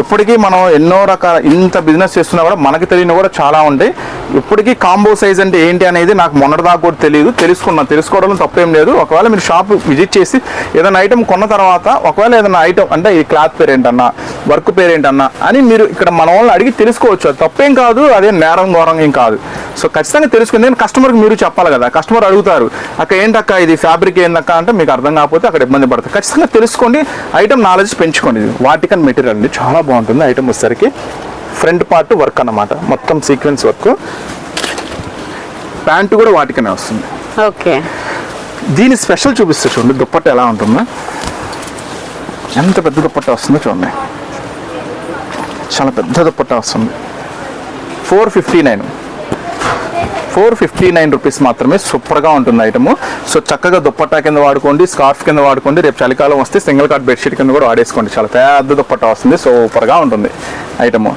ఇప్పటికీ మనం ఎన్నో రకాల ఇంత బిజినెస్ చేస్తున్నా కూడా మనకి తెలియని కూడా చాలా ఉంటాయి. ఇప్పటికీ కాంబో సైజ్ అంటే ఏంటి అనేది నాకు మొన్నటిదాకా కూడా తెలియదు, తెలుసుకోవడంలో తప్పేం లేదు. ఒకవేళ మీరు షాప్ విజిట్ చేసి ఏదైనా ఐటమ్ కొన్న తర్వాత ఒకవేళ ఏదైనా ఐటమ్ అంటే ఈ క్లాత్ పేరు ఏంటన్నా, వర్క్ పేరు ఏంటన్నా అని మీరు ఇక్కడ మన వాళ్ళని అడిగి తెలుసుకోవచ్చు. అది తప్పేం కాదు, అదే నేరం ఘోరం ఏం కాదు. సో ఖచ్చితంగా తెలుసుకుంది. నేను కస్టమర్కి మీరు చెప్పాలి కదా, కస్టమర్ అడుగుతారు అక్క ఏంటక్క ఇది ఫ్యాబ్రిక్ ఏందక్క అంటే మీకు అర్థం కాకపోతే అక్కడ ఇబ్బంది పడుతుంది. ఖచ్చితంగా తెలుసుకోండి, ఐటమ్ నాలెడ్జ్ పెంచుకోండి. వాటికన్ మెటీరియల్ అండి, చాలా బాగుంటుంది. ఐటమ్ వచ్చేసరికి ఫ్రంట్ పార్ట్ వర్క్ అన్నమాట, మొత్తం సీక్వెన్స్ వర్క్. ప్యాంటు కూడా వాటికనే వస్తుంది. ఓకే, దీని స్పెషల్ చూపిస్తే చూడండి దుప్పట్ట ఎలా ఉంటుందో, ఎంత పెద్ద దుప్పట్ట వస్తుందో చూడండి, చాలా పెద్ద దుప్పట్ట వస్తుంది. 459 రూపీస్ మాత్రమే. సూపర్గా ఉంటుంది ఐటమ్. సో చక్కగా దుప్పట్టా కింద వాడుకోండి, స్కార్ఫ్ కింద వాడుకోండి. రేపు చలికాలం వస్తే సింగిల్ కార్డ్ బెడ్షీట్ కింద కూడా వాడేసుకోండి. చాలా పెద్ద దుప్పట్టా వస్తుంది, సూపర్గా ఉంటుంది ఐటమ్.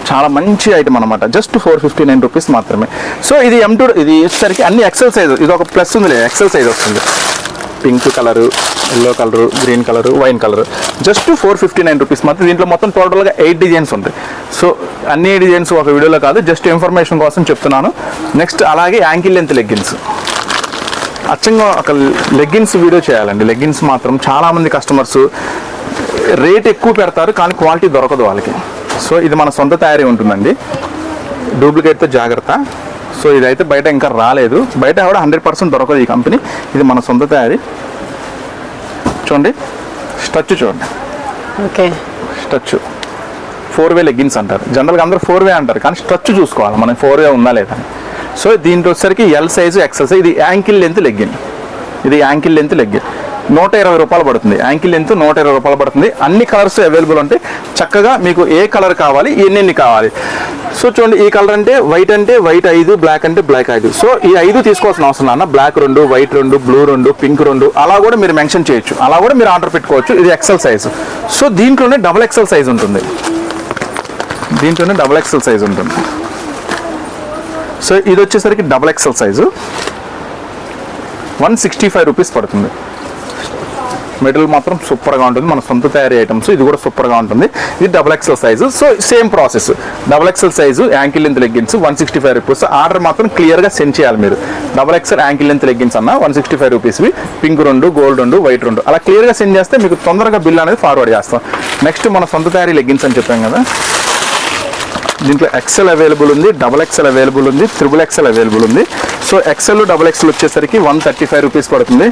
చాలా మంచి ఐటమ్ అనమాట. జస్ట్ 459 రూపీస్ మాత్రమే. సో ఇది M2, ఇది వచ్చేసరికి అన్ని ఎక్సెల్ సైజ్. ఇది ఒక ప్లస్ ఉంది, ఎక్సెల్ సైజ్ వస్తుంది. Pink colour, yellow colour, green colour, wine colour. Just 459 rupees మాత్రం. దీంట్లో మొత్తం టోటల్గా 8 డిజైన్స్ ఉంటాయి. సో అన్ని డిజైన్స్ ఒక వీడియోలో కాదు, జస్ట్ ఇన్ఫర్మేషన్ కోసం చెప్తున్నాను. నెక్స్ట్ అలాగే యాంకిల్ లెంత్ లెగ్గిన్స్. అచ్చంగా ఒక లెగ్గిన్స్ వీడియో చేయాలండి. లెగ్గిన్స్ మాత్రం చాలామంది కస్టమర్స్ రేట్ ఎక్కువ పెడతారు కానీ క్వాలిటీ దొరకదు వాళ్ళకి. సో ఇది మన సొంత తయారీ ఉంటుందండి, డూప్లికేట్తో జాగ్రత్త. సో ఇదైతే బయట ఇంకా రాలేదు, బయట కూడా 100% దొరకదు ఈ కంపెనీ. ఇది మన సొంత తయారీ. చూడండి స్టచ్ చూడండి, ఓకే స్టచ్ 4-వే లెగ్గిన్స్ అంటారు. జనరల్గా అందరూ 4-వే అంటారు కానీ స్టచ్ చూసుకోవాలి మనం 4-వే ఉందా లేదా. సో దీంట్లో వచ్చేసరికి ఎల్ సైజు, ఎక్సెల్ సైజ్. ఇది యాంకిల్ లెంత్ లెగ్గిన్, ఇది యాంకిల్ లెంత్ లెగ్గిన్. 120 రూపాయలు పడుతుంది. యాంకిల్ లెంత్ 120 రూపాయలు పడుతుంది. అన్ని కలర్స్ అవైలబుల్ ఉంటాయి. చక్కగా మీకు ఏ కలర్ కావాలి, ఎన్ని కావాలి. సో చూడండి, ఈ కలర్ అంటే వైట్ 5, బ్లాక్ అంటే బ్లాక్ 5. సో ఈ 5 తీసుకోవాల్సిన అవసరం నాన్న. బ్లాక్ 2, వైట్ 2, బ్లూ 2, పింక్ 2 అలా కూడా మీరు మెన్షన్ చేయొచ్చు, అలా కూడా మీరు ఆర్డర్ పెట్టుకోవచ్చు. ఇది ఎక్సెల్ సైజు. సో దీంట్లోనే డబుల్ ఎక్సెల్ సైజ్ ఉంటుంది, దీంట్లోనే డబుల్ ఎక్సెల్ సైజ్ ఉంటుంది. సో ఇది వచ్చేసరికి డబుల్ ఎక్సెల్ సైజు 165 రూపీస్ పడుతుంది. మెటీరియల్ మాత్రం సూపర్గా ఉంటుంది, మన సొంత తయారీ ఐటమ్స్. ఇది కూడా సూపర్గా ఉంటుంది. ఇది XXL size. So same process, XXL size ankle length leggings 165 rupees. Order మాత్రం క్లియర్గా సెండ్ చేయాలి మీరు. XXL యాంకిల్ లెంత్ లెగ్గిన్స్ అన్న 165 రూపీస్వి, పింక్ 2, గోల్డ్ 2, వైట్ 2 అలా క్లియర్గా సెండ్ చేస్తే మీకు తొందరగా బిల్ అనేది ఫార్వర్డ్ చేస్తాం. నెక్స్ట్ మన సొంత తయారీ లెగ్గిన్స్ అని చెప్పాం కదా, దీంట్లో XL అవైలబుల్ ఉంది, XXL అవైలబుల్ ఉంది, XXL అవైలబుల్ ఉంది. సో XL XXL వచ్చేసరికి 135 రూపీస్ పడుతుంది.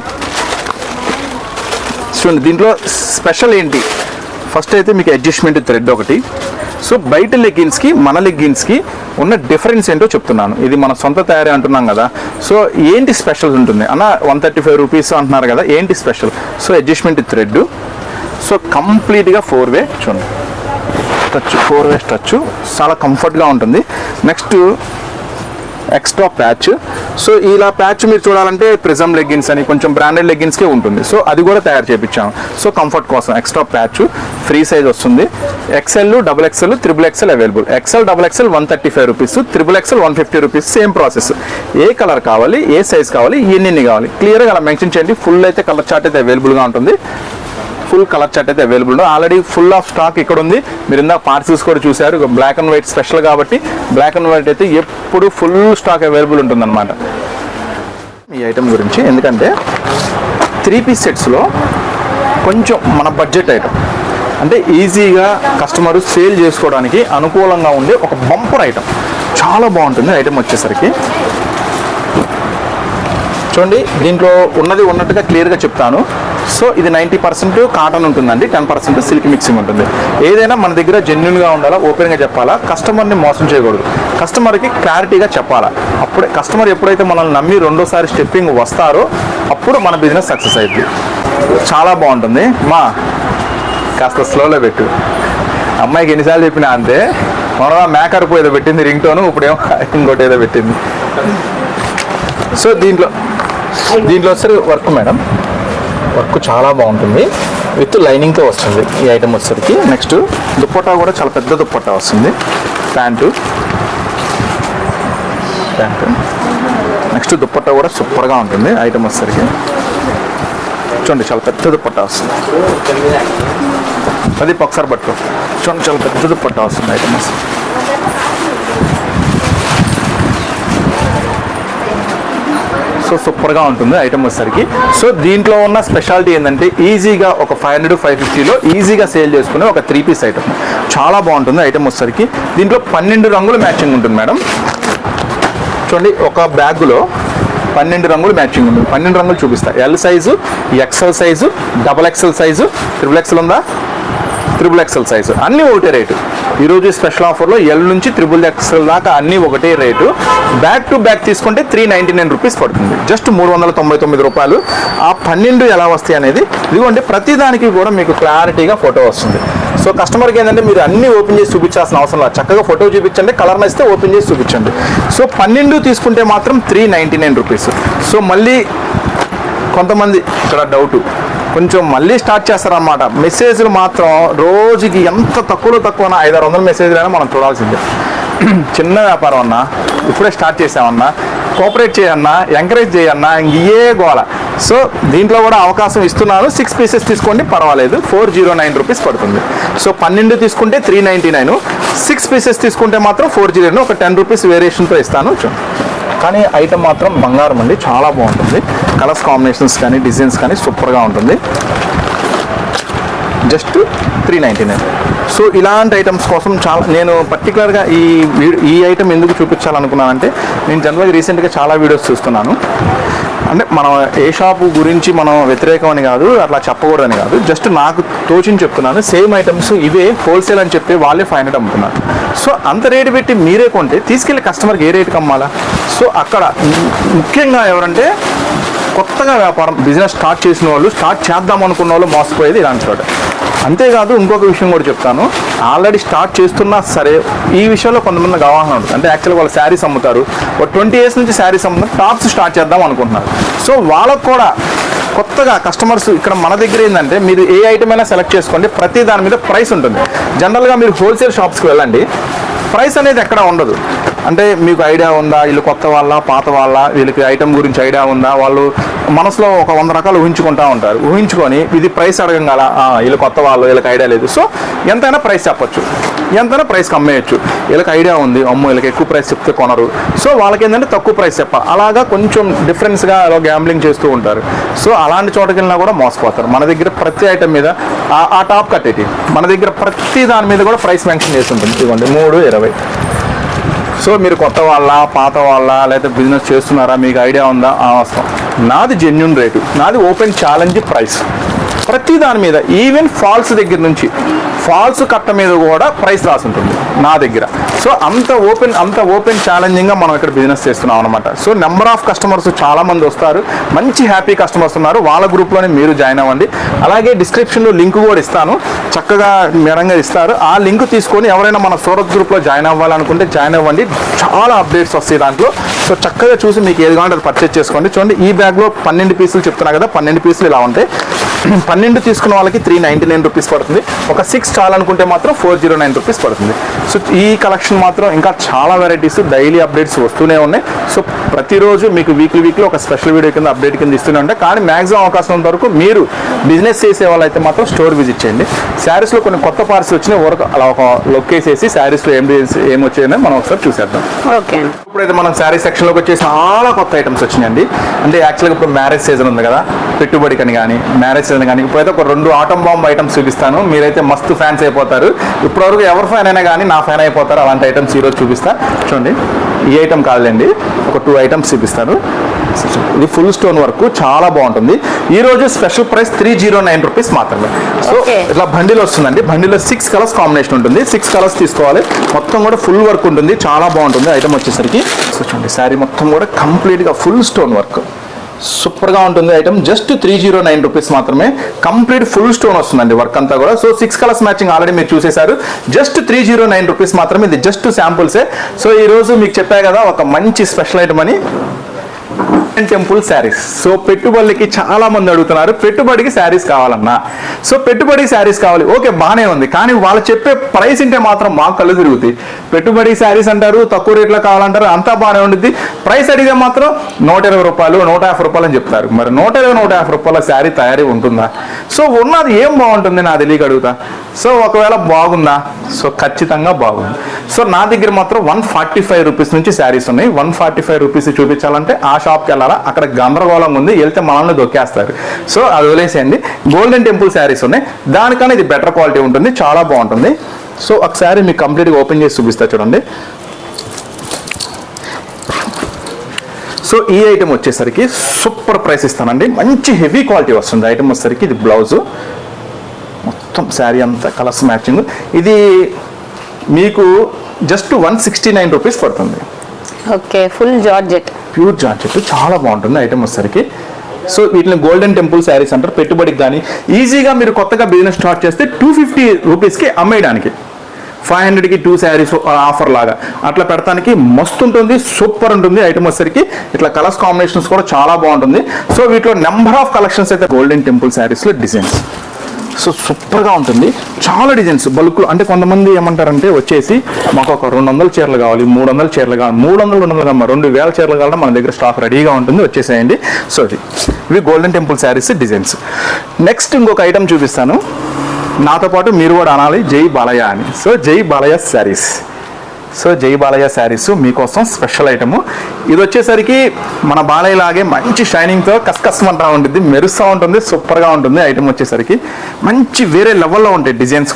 చూడండి దీంట్లో స్పెషల్ ఏంటి, ఫస్ట్ అయితే మీకు అడ్జస్ట్మెంట్ థ్రెడ్ ఒకటి. సో బయట లెగ్గిన్స్కి మన లెగ్గిన్స్కి ఉన్న డిఫరెన్స్ ఏంటో చెప్తున్నాను. ఇది మన సొంత తయారీ అంటున్నాం కదా, సో ఏంటి స్పెషల్ ఉంటుంది అన్న, 135 రూపీస్ అంటున్నారు కదా, ఏంటి special? So adjustment thread, so కంప్లీట్గా 4-వే చూడండి, టచ్ 4-వే టచ్, చాలా కంఫర్ట్గా ఉంటుంది. Next extra patch. సో ఇలా ప్యాచ్ మీరు చూడాలంటే ప్రిజమ్ లెగ్గిన్స్ అని కొంచెం బ్రాండెడ్ లెగ్గిన్స్కే ఉంటుంది. సో అది కూడా తయారు చేయించాము. సో కంఫర్ట్ కోసం ఎక్స్ట్రా ప్యాచ్, ఫ్రీ సైజ్ వస్తుంది. XL, XXL, XXL available. XL XXL 135 rupees, XXL 150 rupees. Same process, ఏ కలర్ కావాలి, ఏ సైజ్ కావాలి, ఎన్ని కావాలి క్లియర్గా అలా మెన్షన్ చేయండి. ఫుల్ అయితే కలర్ చార్ట్ అయితే అవైలబుల్గా ఉంటుంది. ఫుల్ కలర్ చార్ట్ అయితే అవైలబుల్ ఉంది. ఆల్రెడీ ఫుల్ ఆఫ్ స్టాక్ ఇక్కడ ఉంది. మీరు ఇందాక పార్సిల్స్ కూడా చూశారు, బ్లాక్ అండ్ వైట్ స్పెషల్ కాబట్టి బ్లాక్ అండ్ వైట్ అయితే ఎప్పుడు ఫుల్ స్టాక్ అవైలబుల్ ఉంటుందన్నమాట ఈ ఐటమ్ గురించి. ఎందుకంటే 3-piece సెట్స్లో కొంచెం మన బడ్జెట్ ఐటమ్, అంటే ఈజీగా కస్టమర్ సేల్ చేసుకోవడానికి అనుకూలంగా ఉండే ఒక బంపర్ ఐటమ్, చాలా బాగుంటుంది ఐటమ్ వచ్చేసరికి. చూడండి దీంట్లో ఉన్నది ఉన్నట్టుగా క్లియర్గా చెప్తాను. సో ఇది 90% కాటన్ ఉంటుందండి, 10% సిల్క్ మిక్సింగ్ ఉంటుంది. ఏదైనా మన దగ్గర జెన్యున్గా ఉండాలా, ఓపెన్గా చెప్పాలా, కస్టమర్ని మోసం చేయకూడదు, కస్టమర్కి క్లారిటీగా చెప్పాలా. అప్పుడే కస్టమర్ ఎప్పుడైతే మనల్ని నమ్మి రెండోసారి స్టెప్పింగ్ వస్తారో అప్పుడు మన బిజినెస్ సక్సెస్ అవుతుంది. చాలా బాగుంటుంది. మా కాస్త స్లోలో పెట్టు, అమ్మాయికి ఎన్నిసార్లు చెప్పినా అంతే. మనం మేకర్పు ఏదో పెట్టింది రింగ్ టోను, ఇప్పుడేమో ఇంకోటి ఏదో పెట్టింది. సో దీంట్లో వచ్చేసరికి వర్క్ మేడం, వర్క్ చాలా బాగుంటుంది, విత్ లైనింగ్తో వస్తుంది ఈ ఐటమ్ వచ్చేసరికి. నెక్స్ట్ దుప్పట్టా కూడా చాలా పెద్ద దుప్పట్టా వస్తుంది, ప్యాంటు. నెక్స్ట్ దుప్పట్టా కూడా సూపర్గా ఉంటుంది ఐటమ్ వచ్చేసరికి. చూడండి చాలా పెద్ద దుప్పట్టా వస్తుంది, అది ఒకసారి పట్టు. చూడండి చాలా పెద్ద దుప్పట్టా వస్తుంది ఐటమ్ వస్తుంది. సో సూపర్గా ఉంటుంది ఐటమ్ వచ్చేసరికి. సో దీంట్లో ఉన్న స్పెషాలిటీ ఏంటంటే ఈజీగా ఒక 500-550లో ఈజీగా సేల్ చేసుకునే ఒక 3-piece ఐటమ్, చాలా బాగుంటుంది ఐటమ్ వచ్చేసరికి. దీంట్లో 12 రంగులు మ్యాచింగ్ ఉంటుంది మేడం. చూడండి ఒక బ్యాగ్లో 12 రంగులు మ్యాచింగ్ ఉంటుంది. 12 రంగులు చూపిస్తా. L size, XL size, XXL size, XXL ఉందా, XXL సైజు అన్నీ ఒకటే రేటు. ఈరోజు స్పెషల్ ఆఫర్లో L నుంచి XXL దాకా అన్నీ ఒకటే రేటు. బ్యాక్ టు బ్యాక్ తీసుకుంటే 399 రూపీస్ పడుతుంది, జస్ట్ 399 రూపాయలు. ఆ 12 ఎలా వస్తాయి అనేది ఇదిగోండి, ప్రతిదానికి కూడా మీకు క్లారిటీగా ఫోటో వస్తుంది. సో కస్టమర్కి ఏంటంటే మీరు అన్నీ ఓపెన్ చేసి చూపించాల్సిన అవసరం లేదు, చక్కగా ఫోటో చూపించండి, కలర్ నచ్చితే ఓపెన్ చేసి చూపించండి. సో 12 తీసుకుంటే మాత్రం 399 రూపీస్. సో మళ్ళీ కొంతమంది ఇక్కడ డౌటు కొంచెం మళ్ళీ స్టార్ట్ చేస్తారన్నమాట. మెసేజ్లు మాత్రం రోజుకి ఎంత తక్కువలో తక్కువ 500-600 మెసేజ్లు అయినా మనం చూడాల్సిందే. చిన్న వ్యాపారం అన్నా, ఇప్పుడే స్టార్ట్ చేసామన్నా, కోఆపరేట్ చేయన్నా, ఎంకరేజ్ చేయన్నా, ఇంకే గోల. సో దీంట్లో కూడా అవకాశం ఇస్తున్నాను. 6 పీసెస్ తీసుకోండి పర్వాలేదు, 409 రూపీస్ పడుతుంది. సో 12 తీసుకుంటే 399, 6 పీసెస్ తీసుకుంటే మాత్రం 409, ఒక 10 రూపీస్ వేరియేషన్తో ఇస్తాను. కానీ ఐటమ్ మాత్రం బంగారం అండి, చాలా బాగుంటుంది. కలర్స్ కాంబినేషన్స్ కానీ డిజైన్స్ కానీ సూపర్గా ఉంటుంది. జస్ట్ 399. సో ఇలాంటి ఐటమ్స్ కోసం చాలా నేను పర్టికులర్గా ఈ ఐటమ్ ఎందుకు చూపించాలనుకున్నానంటే, నేను జనరల్గా రీసెంట్గా చాలా వీడియోస్ చూస్తున్నాను. అంటే మనం ఏ షాపు గురించి మనం వ్యతిరేకం అని కాదు, అట్లా చెప్పకూడదని కాదు, జస్ట్ నాకు తోచించి చెప్తున్నాను. సేమ్ ఐటమ్స్ ఇవే హోల్సేల్ అని చెప్పి వాళ్ళే 500 అమ్ముతున్నారు. సో అంత రేటు పెట్టి మీరే కొంటే తీసుకెళ్ళి కస్టమర్కి ఏ రేటుకి అమ్మాలా? సో అక్కడ ముఖ్యంగా ఎవరంటే కొత్తగా వ్యాపారం బిజినెస్ స్టార్ట్ చేసిన వాళ్ళు, స్టార్ట్ చేద్దాం అనుకున్న వాళ్ళు మోసపోయేది ఇలాంటి చోట. అంతేకాదు ఇంకొక విషయం కూడా చెప్తాను, ఆల్రెడీ స్టార్ట్ చేస్తున్నా సరే ఈ విషయంలో కొంతమంది అవగాహన ఉంటుంది. అంటే యాక్చువల్గా వాళ్ళు శారీస్ అమ్ముతారు, ఒక 20 years నుంచి శారీస్ అమ్ముతారు, టాప్స్ స్టార్ట్ చేద్దాం అనుకుంటున్నారు. సో వాళ్ళకు కూడా కొత్తగా కస్టమర్స్ ఇక్కడ మన దగ్గర ఏంటంటే, మీరు ఏ ఐటమ్ అయినా సెలెక్ట్ చేసుకోండి, ప్రతి దాని మీద ప్రైస్ ఉంటుంది. జనరల్గా మీరు హోల్సేల్ షాప్స్కి వెళ్ళండి, ప్రైస్ అనేది ఎక్కడ ఉండదు. అంటే మీకు ఐడియా ఉందా, వీళ్ళు కొత్త వాళ్ళ పాత వాళ్ళ, వీళ్ళకి ఐటమ్ గురించి ఐడియా ఉందా, వాళ్ళు మనసులో ఒక 100 రకాలు ఊహించుకుంటూ ఉంటారు. ఊహించుకొని ఇది ప్రైస్ అడగంగాల వీళ్ళు కొత్త వాళ్ళు, వీళ్ళకి ఐడియా లేదు, సో ఎంతైనా ప్రైస్ చెప్పొచ్చు, ఎంతైనా ప్రైస్కి అమ్మేయచ్చు. వీళ్ళకి ఐడియా ఉంది, అమ్మో వీళ్ళకి ఎక్కువ ప్రైస్ చెప్తే కొనరు, సో వాళ్ళకి ఏంటంటే తక్కువ ప్రైస్ చెప్పాలి. అలాగా కొంచెం డిఫరెన్స్గా అలా గ్యాంబ్లింగ్ చేస్తూ ఉంటారు. సో అలాంటి చోటకి వెళ్ళినా కూడా మోసపోతారు. మన దగ్గర ప్రతి ఐటమ్ మీద ఆ టాప్ కట్టేటి, మన దగ్గర ప్రతి దాని మీద కూడా ప్రైస్ మెన్షన్ చేసి ఉంటుంది. ఇదిగోండి 3.20. సో మీరు కొత్త వాళ్ళ పాత వాళ్ళ లేకపోతే బిజినెస్ చేస్తున్నారా, మీకు ఐడియా ఉందా, అవసరం. నాది జెన్యూన్ రేటు, నాది ఓపెన్ ఛాలెంజ్ ప్రైస్. ప్రతి దాని మీద ఈవెన్ ఫాల్స్ దగ్గర నుంచి ఫాల్స్ కట్ట మీద కూడా ప్రైస్ రాసి ఉంటుంది నా దగ్గర. సో అంత ఓపెన్ ఛాలెంజింగ్గా మనం ఇక్కడ బిజినెస్ చేస్తున్నాం అనమాట. సో నెంబర్ ఆఫ్ కస్టమర్స్ చాలామంది వస్తారు, మంచి హ్యాపీ కస్టమర్స్ ఉన్నారు. వాళ్ళ గ్రూప్లోనే మీరు జాయిన్ అవ్వండి. అలాగే డిస్క్రిప్షన్లో లింక్ కూడా ఇస్తాను, చక్కగా మెరంగా ఇస్తారు. ఆ లింక్ తీసుకొని ఎవరైనా మన సూరత్ గ్రూప్లో జాయిన్ అవ్వాలనుకుంటే జాయిన్ అవ్వండి. చాలా అప్డేట్స్ వస్తాయి దాంట్లో. సో చక్కగా చూసి మీకు ఏది కావాలంటే అది పర్చేజ్ చేసుకోండి. చూడండి ఈ బ్యాగ్లో 12 పీసులు చెప్తున్నా కదా, 12 పీసులు ఇలా ఉంటాయి. 12 తీసుకున్న వాళ్ళకి 399 రూపీస్ పడుతుంది. ఒక 6 చాలనుకుంటే మాత్రం 409 రూపీస్ పడుతుంది. సో ఈ కలెక్షన్ మాత్రం ఇంకా చాలా వెరైటీస్ డైలీ అప్డేట్స్ వస్తూనే ఉన్నాయి. సో ప్రతిరోజు మీకు వీక్లీ ఒక స్పెషల్ వీడియో కింద అప్డేట్ కింద ఇస్తూనే ఉంటాయి. కానీ మ్యాక్సిమం అవకాశం ఉన్నంత వరకు మీరు బిజినెస్ చేసే వాళ్ళైతే మాత్రం స్టోర్ విజిట్ చేయండి. శారీస్లో కొన్ని కొత్త పార్ట్స్ వచ్చినాయి, వరకు అలా ఒక లుక్ వేసేసి శారీస్లో ఏం వచ్చాయో మనం ఒకసారి చూసేద్దాం. ఓకే. ఇప్పుడైతే మనం శారీ సెక్షన్లోకి వచ్చి చాలా కొత్త ఐటమ్స్ వచ్చినాయండి. అంటే యాక్చువల్గా ఇప్పుడు మ్యారేజ్ సీజన్ ఉంది కదా, పెట్టుబడికని కానీ మ్యారేజ్ సీజన్ కానీ ఇప్పుడైతే ఒక 2 ఆటం బాంబ్ ఐటమ్స్ చూపిస్తాను. మీరైతే మస్తు ఫ్యాన్స్ అయిపోతారు. ఇప్పటివరకు ఎవరు ఫ్యాన్ అయినా కానీ నా ఫ్యాన్ అయిపోతారు. అలాంటి ఐటమ్స్ ఈరోజు చూపిస్తా. చూడండి ఈ ఐటమ్ కాదులేండి, ఒక 2 ఐటమ్స్ చూపిస్తాను. ఇది ఫుల్ స్టోన్ వర్క్, చాలా బాగుంటుంది. ఈ రోజు స్పెషల్ ప్రైస్ 309 రూపీస్ మాత్రమే. సో ఇట్లా బండిల్ వస్తుందండి. బండిలో 6 కలర్స్ కాంబినేషన్ ఉంటుంది. 6 కలర్స్ తీసుకోవాలి. మొత్తం కూడా ఫుల్ వర్క్ ఉంటుంది, చాలా బాగుంటుంది ఐటమ్ వచ్చేసరికి. సో చూడండి శారీ మొత్తం కూడా కంప్లీట్గా ఫుల్ స్టోన్ వర్క్, సూపర్గా ఉంటుంది ఐటమ్. జస్ట్ 309 రూపీస్ మాత్రమే. కంప్లీట్ ఫుల్ స్టోన్ వస్తుందండి వర్క్ అంతా కూడా. సో 6 కలర్స్ మ్యాచింగ్ ఆల్రెడీ మీరు చూసేశారు. జస్ట్ 309 రూపీస్ మాత్రమే. ఇది జస్ట్ శాంపుల్సే. సో ఈరోజు మీకు చెప్పా కదా ఒక మంచి స్పెషల్ ఐటమ్ అని, టెంపుల్ శారీస్. సో పెట్టుబడికి చాలా మంది అడుగుతున్నారు, పెట్టుబడికి శారీస్ కావాలన్నా. సో పెట్టుబడికి శారీస్ కావాలి, ఓకే బాగానే ఉంది. కానీ వాళ్ళు చెప్పే ప్రైస్ ఉంటే మాత్రం మాకు కళ్ళు తిరుగుతాయి. పెట్టుబడి శారీస్ అంటారు, తక్కువ రేట్లో కావాలంటారు, అంతా బాగానే ఉంటుంది. ప్రైస్ అడిగితే మాత్రం 120 రూపాయలు 150 రూపాయలు అని చెప్తారు. మరి 120-150 రూపాయల శారీ తయారీ ఉంటుందా? సో ఉన్నది ఏం బాగుంటుంది నా తెలియక అడుగుతా. సో ఒకవేళ బాగుందా? సో ఖచ్చితంగా బాగుంది. సో నా దగ్గర మాత్రం 145 రూపీస్ నుంచి శారీస్ ఉన్నాయి. 145 రూపీస్ చూపించాలంటే ఆ షాప్కి వెళ్ళాలా, అక్కడ గందరగోళంగా ఉంది, వెళ్తే మనల్ని దొక్కేస్తారు. సో అది వదిలేసేయండి. గోల్డెన్ టెంపుల్ శారీస్ ఉన్నాయి, దానికన్నా ఇది బెటర్ క్వాలిటీ ఉంటుంది, చాలా బాగుంటుంది. సో ఒకసారి మీకు కంప్లీట్గా ఓపెన్ చేసి చూపిస్తా చూడండి. సో ఈ ఐటమ్ వచ్చేసరికి సూపర్ ప్రైస్ ఇస్తానండి. మంచి హెవీ క్వాలిటీ వస్తుంది ఐటమ్ వచ్చేసరికి. ఇది బ్లౌజు, మొత్తం శారీ అంతా కలర్స్ మ్యాచింగ్. ఇది మీకు జస్ట్ 169 రూపీస్ పడుతుంది. Okay. Full georgette, pure georgette, చాలా బాగుంటుంది ఐటమ్ వచ్చేసరికి. సో వీటిని గోల్డెన్ టెంపుల్ శారీస్ అంటారు. పెట్టుబడికి కానీ ఈజీగా మీరు కొత్తగా బిజినెస్ స్టార్ట్ చేస్తే 250 రూపీస్కి అమ్మేయడానికి, 500కి 2 శారీస్ ఆఫర్ లాగా అట్లా పెడతానికి మస్తు ఉంటుంది, సూపర్ ఉంటుంది ఐటమ్ వచ్చేసరికి. ఇట్లా కలర్స్ కాంబినేషన్స్ కూడా చాలా బాగుంటుంది. సో వీటిలో నెంబర్ ఆఫ్ కలెక్షన్స్ అయితే గోల్డెన్ టెంపుల్ శారీస్లో డిజైన్స్. సో సూపర్గా ఉంటుంది, చాలా డిజైన్స్ బల్క్లో. అంటే కొంతమంది ఏమంటారంటే వచ్చేసి మాకు ఒక 200 చీరలు కావాలి, 300 చీరలు కావాలి, 300 కమ్మా 2000 చీరలు కావాలంటే మన దగ్గర స్టాక్ రెడీగా ఉంటుంది, వచ్చేసేయండి. సో ఇవి golden temple saris designs. Next ఇంకొక ఐటమ్ చూపిస్తాను, నాతో పాటు మీరు కూడా అనాలి జై బాలయ్య అని. సో జై బాలయ్య శారీస్. సో జై బాలయ్య శారీస్ మీకోసం స్పెషల్ ఐటము. ఇది వచ్చేసరికి మన బాలయ్య లాగే మంచి షైనింగ్తో కస్కస్మంటా ఉంటుంది, మెరుస్తూ ఉంటుంది, సూపర్గా ఉంటుంది ఐటమ్ వచ్చేసరికి. మంచి వేరే లెవెల్లో ఉంటాయి డిజైన్స్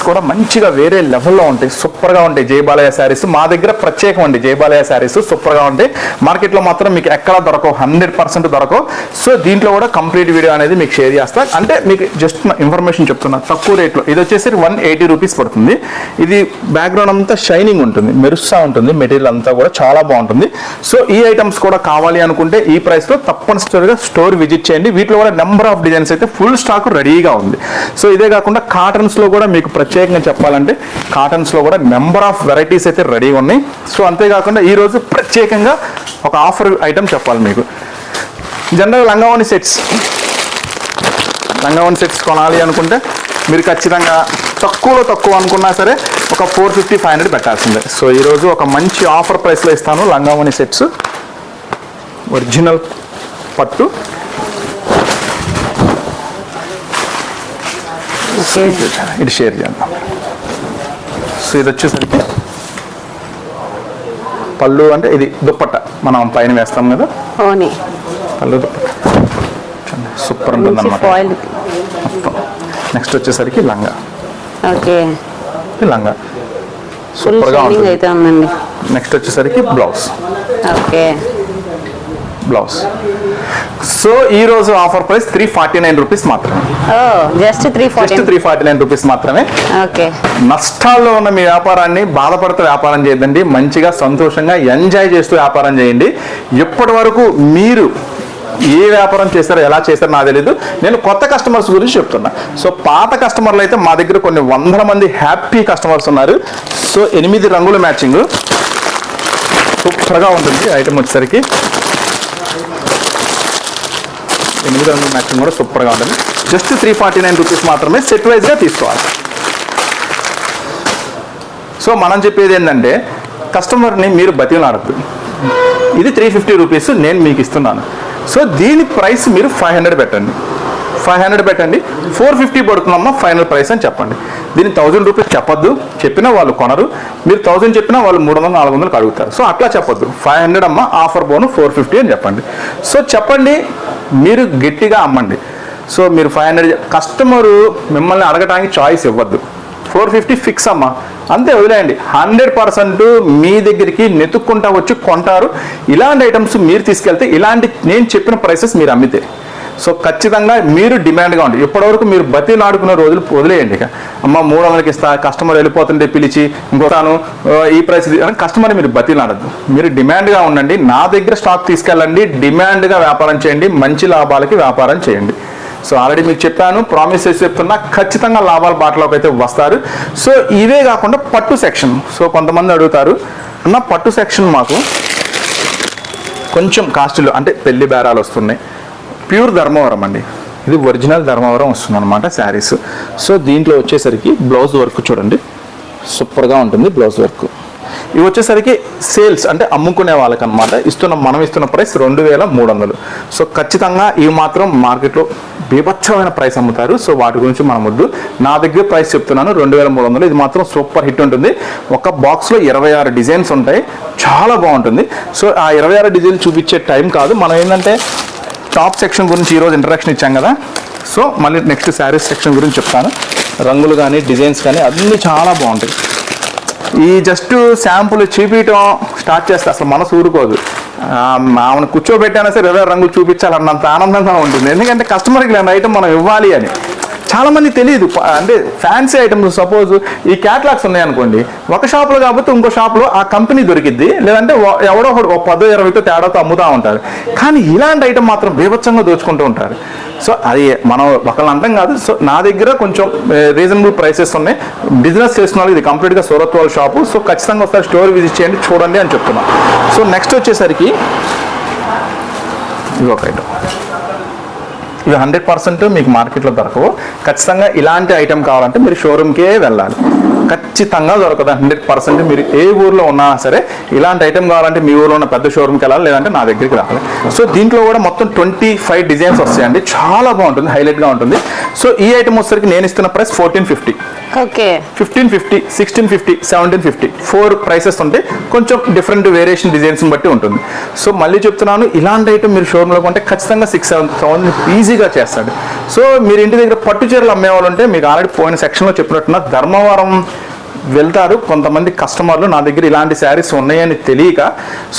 కూడా మంచిగా వేరే లెవెల్లో ఉంటాయి, సూపర్గా ఉంటాయి జై బాలయ్య శారీస్. మా దగ్గర ప్రత్యేకం అండి జై బాలయ్య శారీస్, సూపర్గా ఉంటాయి. మార్కెట్లో మాత్రం మీకు ఎక్కడ దొరకవు, 100% దొరకవు. సో దీంట్లో కూడా కంప్లీట్ వీడియో అనేది మీకు షేర్ చేస్తా. అంటే మీకు జస్ట్ ఇన్ఫర్మేషన్ చెప్తున్నా, తక్కువ రేట్లో. ఇది వచ్చేసి 180 రూపీస్ పడుతుంది. ఇది బ్యాక్గ్రౌండ్ అంతా షైనింగ్ ఉంటుంది, మెరుస్తూ ఉంటుంది, మెటీరియల్ అంతా కూడా చాలా బాగుంటుంది. సో ఈ ఐటమ్స్ కూడా కావాలి అనుకుంటే ఈ ప్రైస్లో తప్పనిసరిగా స్టోర్ విజిట్ చేయండి. వీటిలో కూడా నెంబర్ ఆఫ్ డిజైన్స్ అయితే ఫుల్ స్టాక్ రెడీగా ఉంది. సో ఇదే కాకుండా కాటన్స్లో కూడా మీకు ప్రత్యేకంగా చెప్పాలంటే కాటన్స్లో కూడా నెంబర్ ఆఫ్ వెరైటీస్ అయితే రెడీగా ఉన్నాయి. సో అంతేకాకుండా ఈరోజు ప్రత్యేకంగా ఒక ఆఫర్ ఐటమ్ చెప్పాలి మీకు. జనరల్ లంగావోణి సెట్స్ కొనాలి అనుకుంటే మీరు ఖచ్చితంగా తక్కువలో తక్కువ అనుకున్నా సరే ఒక 450-500 పెట్టాల్సిందే. సో ఈరోజు ఒక మంచి ఆఫర్ ప్రైస్లో ఇస్తాను లంగావోని సెట్స్, ఒరిజినల్ పట్టు. ఇది షేర్ చేద్దాం. సో ఇది వచ్చేసరికి పళ్ళు అంటే ఇది దుప్పట్ట మనం పైన వేస్తాం కదా, ఓని పళ్ళు దుప్పట్ట సూపర్ ఉంటుంది అనమాట. మొత్తం నెక్స్ట్ వచ్చేసరికి లంగా. ఓకే, లంగా ఫుల్ సూపర్గా షైనింగ్ ఉంటుంది. అయితే ఉందండి. నెక్స్ట్ వచ్చేసరికి బ్లౌజ్. Okay, blouse. సో ఈ రోజు ఆఫర్ ప్రైస్ 349 రూపీస్ మాత్రమే. ఓ జస్ట్ 349 రూపీస్ మాత్రమే. ఓకే, నష్టాల్లో ఉన్న మీ వ్యాపారాన్ని బాధపడుతూ వ్యాపారం చేయదండి, మంచిగా సంతోషంగా ఎంజాయ్ చేస్తూ వ్యాపారం చేయండి. ఎప్పటి వరకు మీరు ఏ వ్యాపారం చేస్తారో ఎలా చేస్తారో నాకు తెలీదు, నేను కొత్త కస్టమర్స్ గురించి చెప్తున్నా. సో పాత కస్టమర్లు అయితే మా దగ్గర కొన్ని వందల మంది హ్యాపీ కస్టమర్స్ ఉన్నారు. సో 8 రంగుల మ్యాచింగ్ సూపర్గా ఉంటుంది. ఐటమ్ వచ్చేసరికి 8 రంగుల మ్యాచింగ్ కూడా సూపర్గా ఉంటుంది. జస్ట్ 349 రూపీస్ మాత్రమే, సెట్ వైజ్గా తీసుకోవాలి. సో మనం చెప్పేది ఏంటంటే కస్టమర్ని మీరు బతిలాడద్దు. ఇది 350 రూపీస్ నేను మీకు ఇస్తున్నాను. సో దీని ప్రైస్ మీరు 500 పెట్టండి, 500 పెట్టండి. 450 పడుతుందమ్మా ఫైనల్ ప్రైస్ అని చెప్పండి. దీన్ని 1000 రూపీస్ చెప్పొద్దు, చెప్పినా వాళ్ళు కొనరు. మీరు 1000 చెప్పినా వాళ్ళు 300-400 అడుగుతారు. సో అట్లా చెప్పొద్దు. 500 అమ్మ, ఆఫర్ బోను 450 అని చెప్పండి. సో చెప్పండి, మీరు గట్టిగా అమ్మండి. సో మీరు 500 కస్టమరు మిమ్మల్ని అడగడానికి చాయిస్ ఇవ్వద్దు. 450 ఫిక్స్ అమ్మా, అంతే వదిలేయండి. 100% మీ దగ్గరికి నెతుక్కుంటా వచ్చి కొంటారు. ఇలాంటి ఐటమ్స్ మీరు తీసుకెళ్తే ఇలాంటి నేను చెప్పిన ప్రైసెస్ మీరు అమ్మితే సో ఖచ్చితంగా మీరు డిమాండ్గా ఉండి ఇప్పటివరకు మీరు బతిలాడుకునే రోజులు వదిలేయండి. ఇక అమ్మ 300కి ఇస్తా, కస్టమర్ వెళ్ళిపోతుంటే పిలిచి ఇంకోతాను ఈ ప్రైస్ కస్టమర్ మీరు బతిలాడద్దు. మీరు డిమాండ్గా ఉండండి, నా దగ్గర స్టాక్ తీసుకెళ్ళండి, డిమాండ్గా వ్యాపారం చేయండి, మంచి లాభాలకి వ్యాపారం చేయండి. సో ఆల్రెడీ మీకు చెప్పాను, ప్రామిస్ చేసి చెప్తున్నా, ఖచ్చితంగా లాభాల బాటలోకి అయితే వస్తారు. సో ఇవే కాకుండా పట్టు సెక్షన్. సో కొంతమంది అడుగుతారు అన్న పట్టు సెక్షన్ మాకు కొంచెం కాస్ట్లో అంటే పెళ్లి బేరాలు వస్తున్నాయి. ప్యూర్ ధర్మవరం అండి, ఇది ఒరిజినల్ ధర్మవరం వస్తుంది అనమాట శారీస్. సో దీంట్లో వచ్చేసరికి బ్లౌజ్ వర్క్ చూడండి సూపర్గా ఉంటుంది. బ్లౌజ్ వర్క్ ఇవి వచ్చేసరికి సేల్స్ అంటే అమ్ముకునే వాళ్ళకి అనమాట. మనం ఇస్తున్న ప్రైస్ 2300. సో ఖచ్చితంగా ఇవి మాత్రం మార్కెట్లో బీభత్సమైన ప్రైస్ అమ్ముతారు. సో వాటి గురించి మనం వద్దు, నా దగ్గర ప్రైస్ చెప్తున్నాను 2300. ఇది మాత్రం సూపర్ హిట్ ఉంటుంది. ఒక బాక్స్లో 26 డిజైన్స్ ఉంటాయి, చాలా బాగుంటుంది. సో ఆ 26 డిజైన్లు చూపించే టైం కాదు, మనం ఏంటంటే టాప్ సెక్షన్ గురించి ఈరోజు ఇంట్రడక్షన్ ఇచ్చాం కదా. సో మళ్ళీ నెక్స్ట్ శారీస్ సెక్షన్ గురించి చెప్తాను. రంగులు కానీ డిజైన్స్ కానీ అన్నీ చాలా బాగుంటాయి. ఈ జస్ట్ శాంపుల్ చూపించడం స్టార్ట్ చేస్తే అసలు మనసు ఊరుకోదు. ఆమెను కూర్చోబెట్టానా సరే 20 రంగులు చూపించాలన్నంత ఆనందంగా ఉంటుంది. ఎందుకంటే కస్టమర్కి లేని ఐటమ్ మనం ఇవ్వాలి అని చాలామంది తెలియదు. అంటే ఫ్యాన్సీ ఐటమ్స్ సపోజ్ ఈ క్యాటలాగ్స్ ఉన్నాయనుకోండి, ఒక షాప్లో కాకపోతే ఇంకో షాప్లో ఆ కంపెనీ దొరికిద్ది, లేదంటే ఎవడో ఒకటి 10-20తో తేడాతో అమ్ముతూ ఉంటారు. కానీ ఇలాంటి ఐటమ్ మాత్రం బీభత్సంగా దోచుకుంటూ ఉంటారు. సో అది మనం ఒకళ్ళని అంటాం కాదు. సో నా దగ్గర కొంచెం రీజనబుల్ ప్రైసెస్ ఉన్నాయి. బిజినెస్ చేసిన వాళ్ళు ఇది కంప్లీట్గా సూరత్ వాళ్ళ షాపు. సో ఖచ్చితంగా ఒకసారి స్టోర్ విజిట్ చేయండి, చూడండి అని చెప్తున్నాను. సో నెక్స్ట్ వచ్చేసరికి ఇది ఒక ఐటమ్, ఇవి 100% మీకు మార్కెట్లో దొరకవు. ఖచ్చితంగా ఇలాంటి ఐటమ్ కావాలంటే మీరు షోరూమ్కే వెళ్ళాలి, ఖచ్చితంగా దొరకదు 100%. మీరు ఏ ఊర్లో ఉన్నా సరే ఇలాంటి ఐటమ్ కావాలంటే మీ ఊర్లో ఉన్న పెద్ద షోరూమ్కి వెళ్ళాలి, లేదంటే నా దగ్గరికి రావాలి. సో దీంట్లో కూడా మొత్తం 25 డిజైన్స్ వస్తాయండి, చాలా బాగుంటుంది, హైలైట్గా ఉంటుంది. సో ఈ ఐటమ్ వచ్చేసరికి నేను ఇస్తున్న ప్రైస్ 1450. ఓకే, 1550, 1650, 1750 4 ప్రైసెస్ ఉంటాయి. కొంచెం డిఫరెంట్ వేరియేషన్ డిజైన్స్ బట్టి ఉంటుంది. సో మళ్ళీ చెప్తున్నాను, ఇలాంటి ఐటమ్ మీరు షోరూంలో కొంటే ఖచ్చితంగా 6-7,000 ఈజీగా చేస్తాడు. సో మీరు ఇంటి దగ్గర పట్టు చీరలు అమ్మేవాళ్ళు ఉంటే మీకు ఆల్రెడీ పోయిన సెక్షన్లో చెప్పినట్టున్న ధర్మవరం వెళ్తారు కొంతమంది కస్టమర్లు, నా దగ్గర ఇలాంటి శారీస్ ఉన్నాయని తెలియక.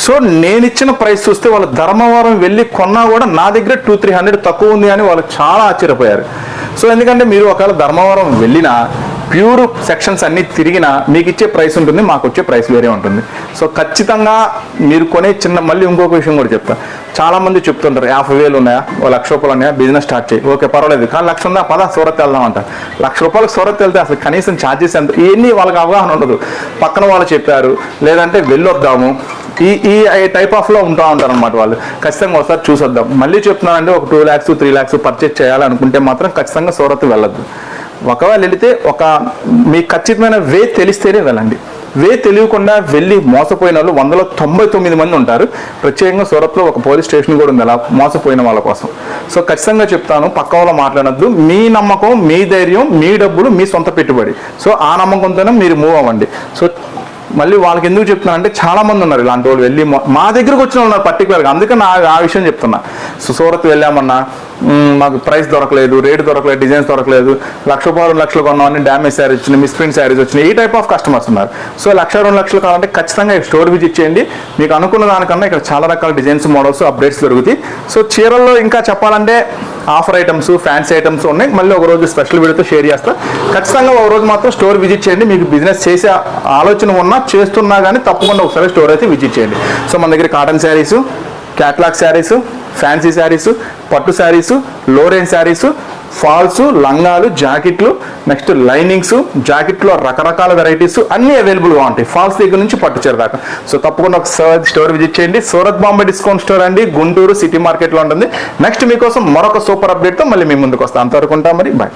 సో నేను ఇచ్చిన ప్రైస్ చూస్తే వాళ్ళు ధర్మవరం వెళ్ళి కొన్నా కూడా నా దగ్గర 200-300 తక్కువ ఉంది అని వాళ్ళు చాలా ఆశ్చర్యపోయారు. సో ఎందుకంటే మీరు ఒకవేళ ధర్మవరం వెళ్ళినా ప్యూర్ సెక్షన్స్ అన్నీ తిరిగినా మీకు ఇచ్చే ప్రైస్ ఉంటుంది, మాకు వచ్చే ప్రైస్ వేరే ఉంటుంది. సో ఖచ్చితంగా మీరు కొనే మళ్ళీ ఇంకొక విషయం కూడా చెప్తా. చాలామంది చెప్తుంటారు 50,000 ఉన్నాయా, ఓ 1,00,000 రూపాయలు ఉన్నాయా, బిజినెస్ స్టార్ట్ చేయి, ఓకే పర్వాలేదు, కానీ 1,00,000 ఉందా, పదా సూరత్ వెళ్దాం అంట. 1,00,000 రూపాయలకు సూరత్ వెళ్తే అసలు కనీసం ఛార్జెస్ ఎంత, ఇవన్నీ వాళ్ళకి అవగాహన ఉండదు. పక్కన వాళ్ళు చెప్పారు, లేదంటే వెళ్ళొద్దాము, ఈ టైప్ ఆఫ్లో ఉంటా ఉంటారు అనమాట వాళ్ళు. ఖచ్చితంగా ఒకసారి చూసొద్దాం. మళ్ళీ చెప్తున్నానంటే ఒక 2 lakhs 3 lakhs పర్చేజ్ చేయాలనుకుంటే మాత్రం ఖచ్చితంగా సూరత్ వెళ్ళొద్దు. ఒకవేళ వెళితే మీకు ఖచ్చితమైన వే తెలిస్తేనే వెళ్ళండి. వే తెలియకుండా వెళ్ళి మోసపోయిన వాళ్ళు 199 మంది ఉంటారు. ప్రత్యేకంగా సూరత్లో ఒక పోలీస్ స్టేషన్ కూడా ఉంది అలా మోసపోయిన వాళ్ళ కోసం. సో ఖచ్చితంగా చెప్తాను, పక్క వాళ్ళు మాట్లాడద్దు. మీ నమ్మకం, మీ ధైర్యం, మీ డబ్బులు, మీ సొంత పెట్టుబడి. సో ఆ నమ్మకంతోనే మీరు మూవ్ అవ్వండి. సో మళ్ళీ వాళ్ళకి ఎందుకు చెప్తున్నా అంటే చాలా మంది ఉన్నారు ఇలాంటి వాళ్ళు వెళ్ళి మా దగ్గరకు వచ్చిన వాళ్ళు ఉన్నారు పర్టికులర్గా. అందుకని ఆ విషయం చెప్తున్నా. సో సూరత్ వెళ్ళామన్నా మాకు ప్రైస్ దొరకలేదు, రేట్ దొరకలేదు, డిజైన్స్ దొరకలేదు, ₹1,00,000 2,00,000 కొన్నామని డ్యామేజ్ శారీస్ వచ్చినాయి, మిస్ప్రింట్ శారీస్ వచ్చినాయి, ఈ టైప్ ఆఫ్ కస్టమర్స్ ఉన్నారు. సో ₹1,00,000 2,00,000 కావాలంటే ఖచ్చితంగా స్టోర్ విజిట్ చేయండి. మీకు అనుకున్న దానికన్నా ఇక్కడ చాలా రకాల డిజైన్స్, మోడల్స్, అప్డేట్స్ దొరుకుతాయి. సో చీరల్లో ఇంకా చెప్పాలంటే ఆఫర్ ఐటమ్స్, ఫ్యాన్సీ ఐటమ్స్ ఉన్నాయి. మళ్ళీ ఒక రోజు స్పెషల్ వీడియోతో షేర్ చేస్తా. ఖచ్చితంగా ఒక రోజు మాత్రం స్టోర్ విజిట్ చేయండి. మీకు బిజినెస్ చేసే ఆలోచన ఉన్నా, చేస్తున్నా కానీ తప్పకుండా ఒకసారి స్టోర్ అయితే విజిట్ చేయండి. సో మన దగ్గర cotton saris, catalogue saris, fancy saris, పట్టు శారీస్, లో రేంజ్ శారీస్, ఫాల్స్, లంగాలు, జాకెట్లు, నెక్స్ట్ లైనింగ్స్, జాకెట్లో రకరకాల వెరైటీస్ అన్నీ అవైలబుల్గా ఉంటాయి. ఫాల్స్ దగ్గర నుంచి పట్టు చీర దాకా. సో తప్పకుండా ఒకసారి స్టోర్ విజిట్ చేయండి. సూరత్ బాంబే డిస్కౌంట్ స్టోర్ అండి, గుంటూరు సిటీ మార్కెట్లో ఉంటుంది. నెక్స్ట్ మీకోసం మరొక సూపర్ అప్డేట్తో మళ్ళీ మీ ముందుకు వస్తాను. అంతవరకు ఉంటాం మరి, బాయ్.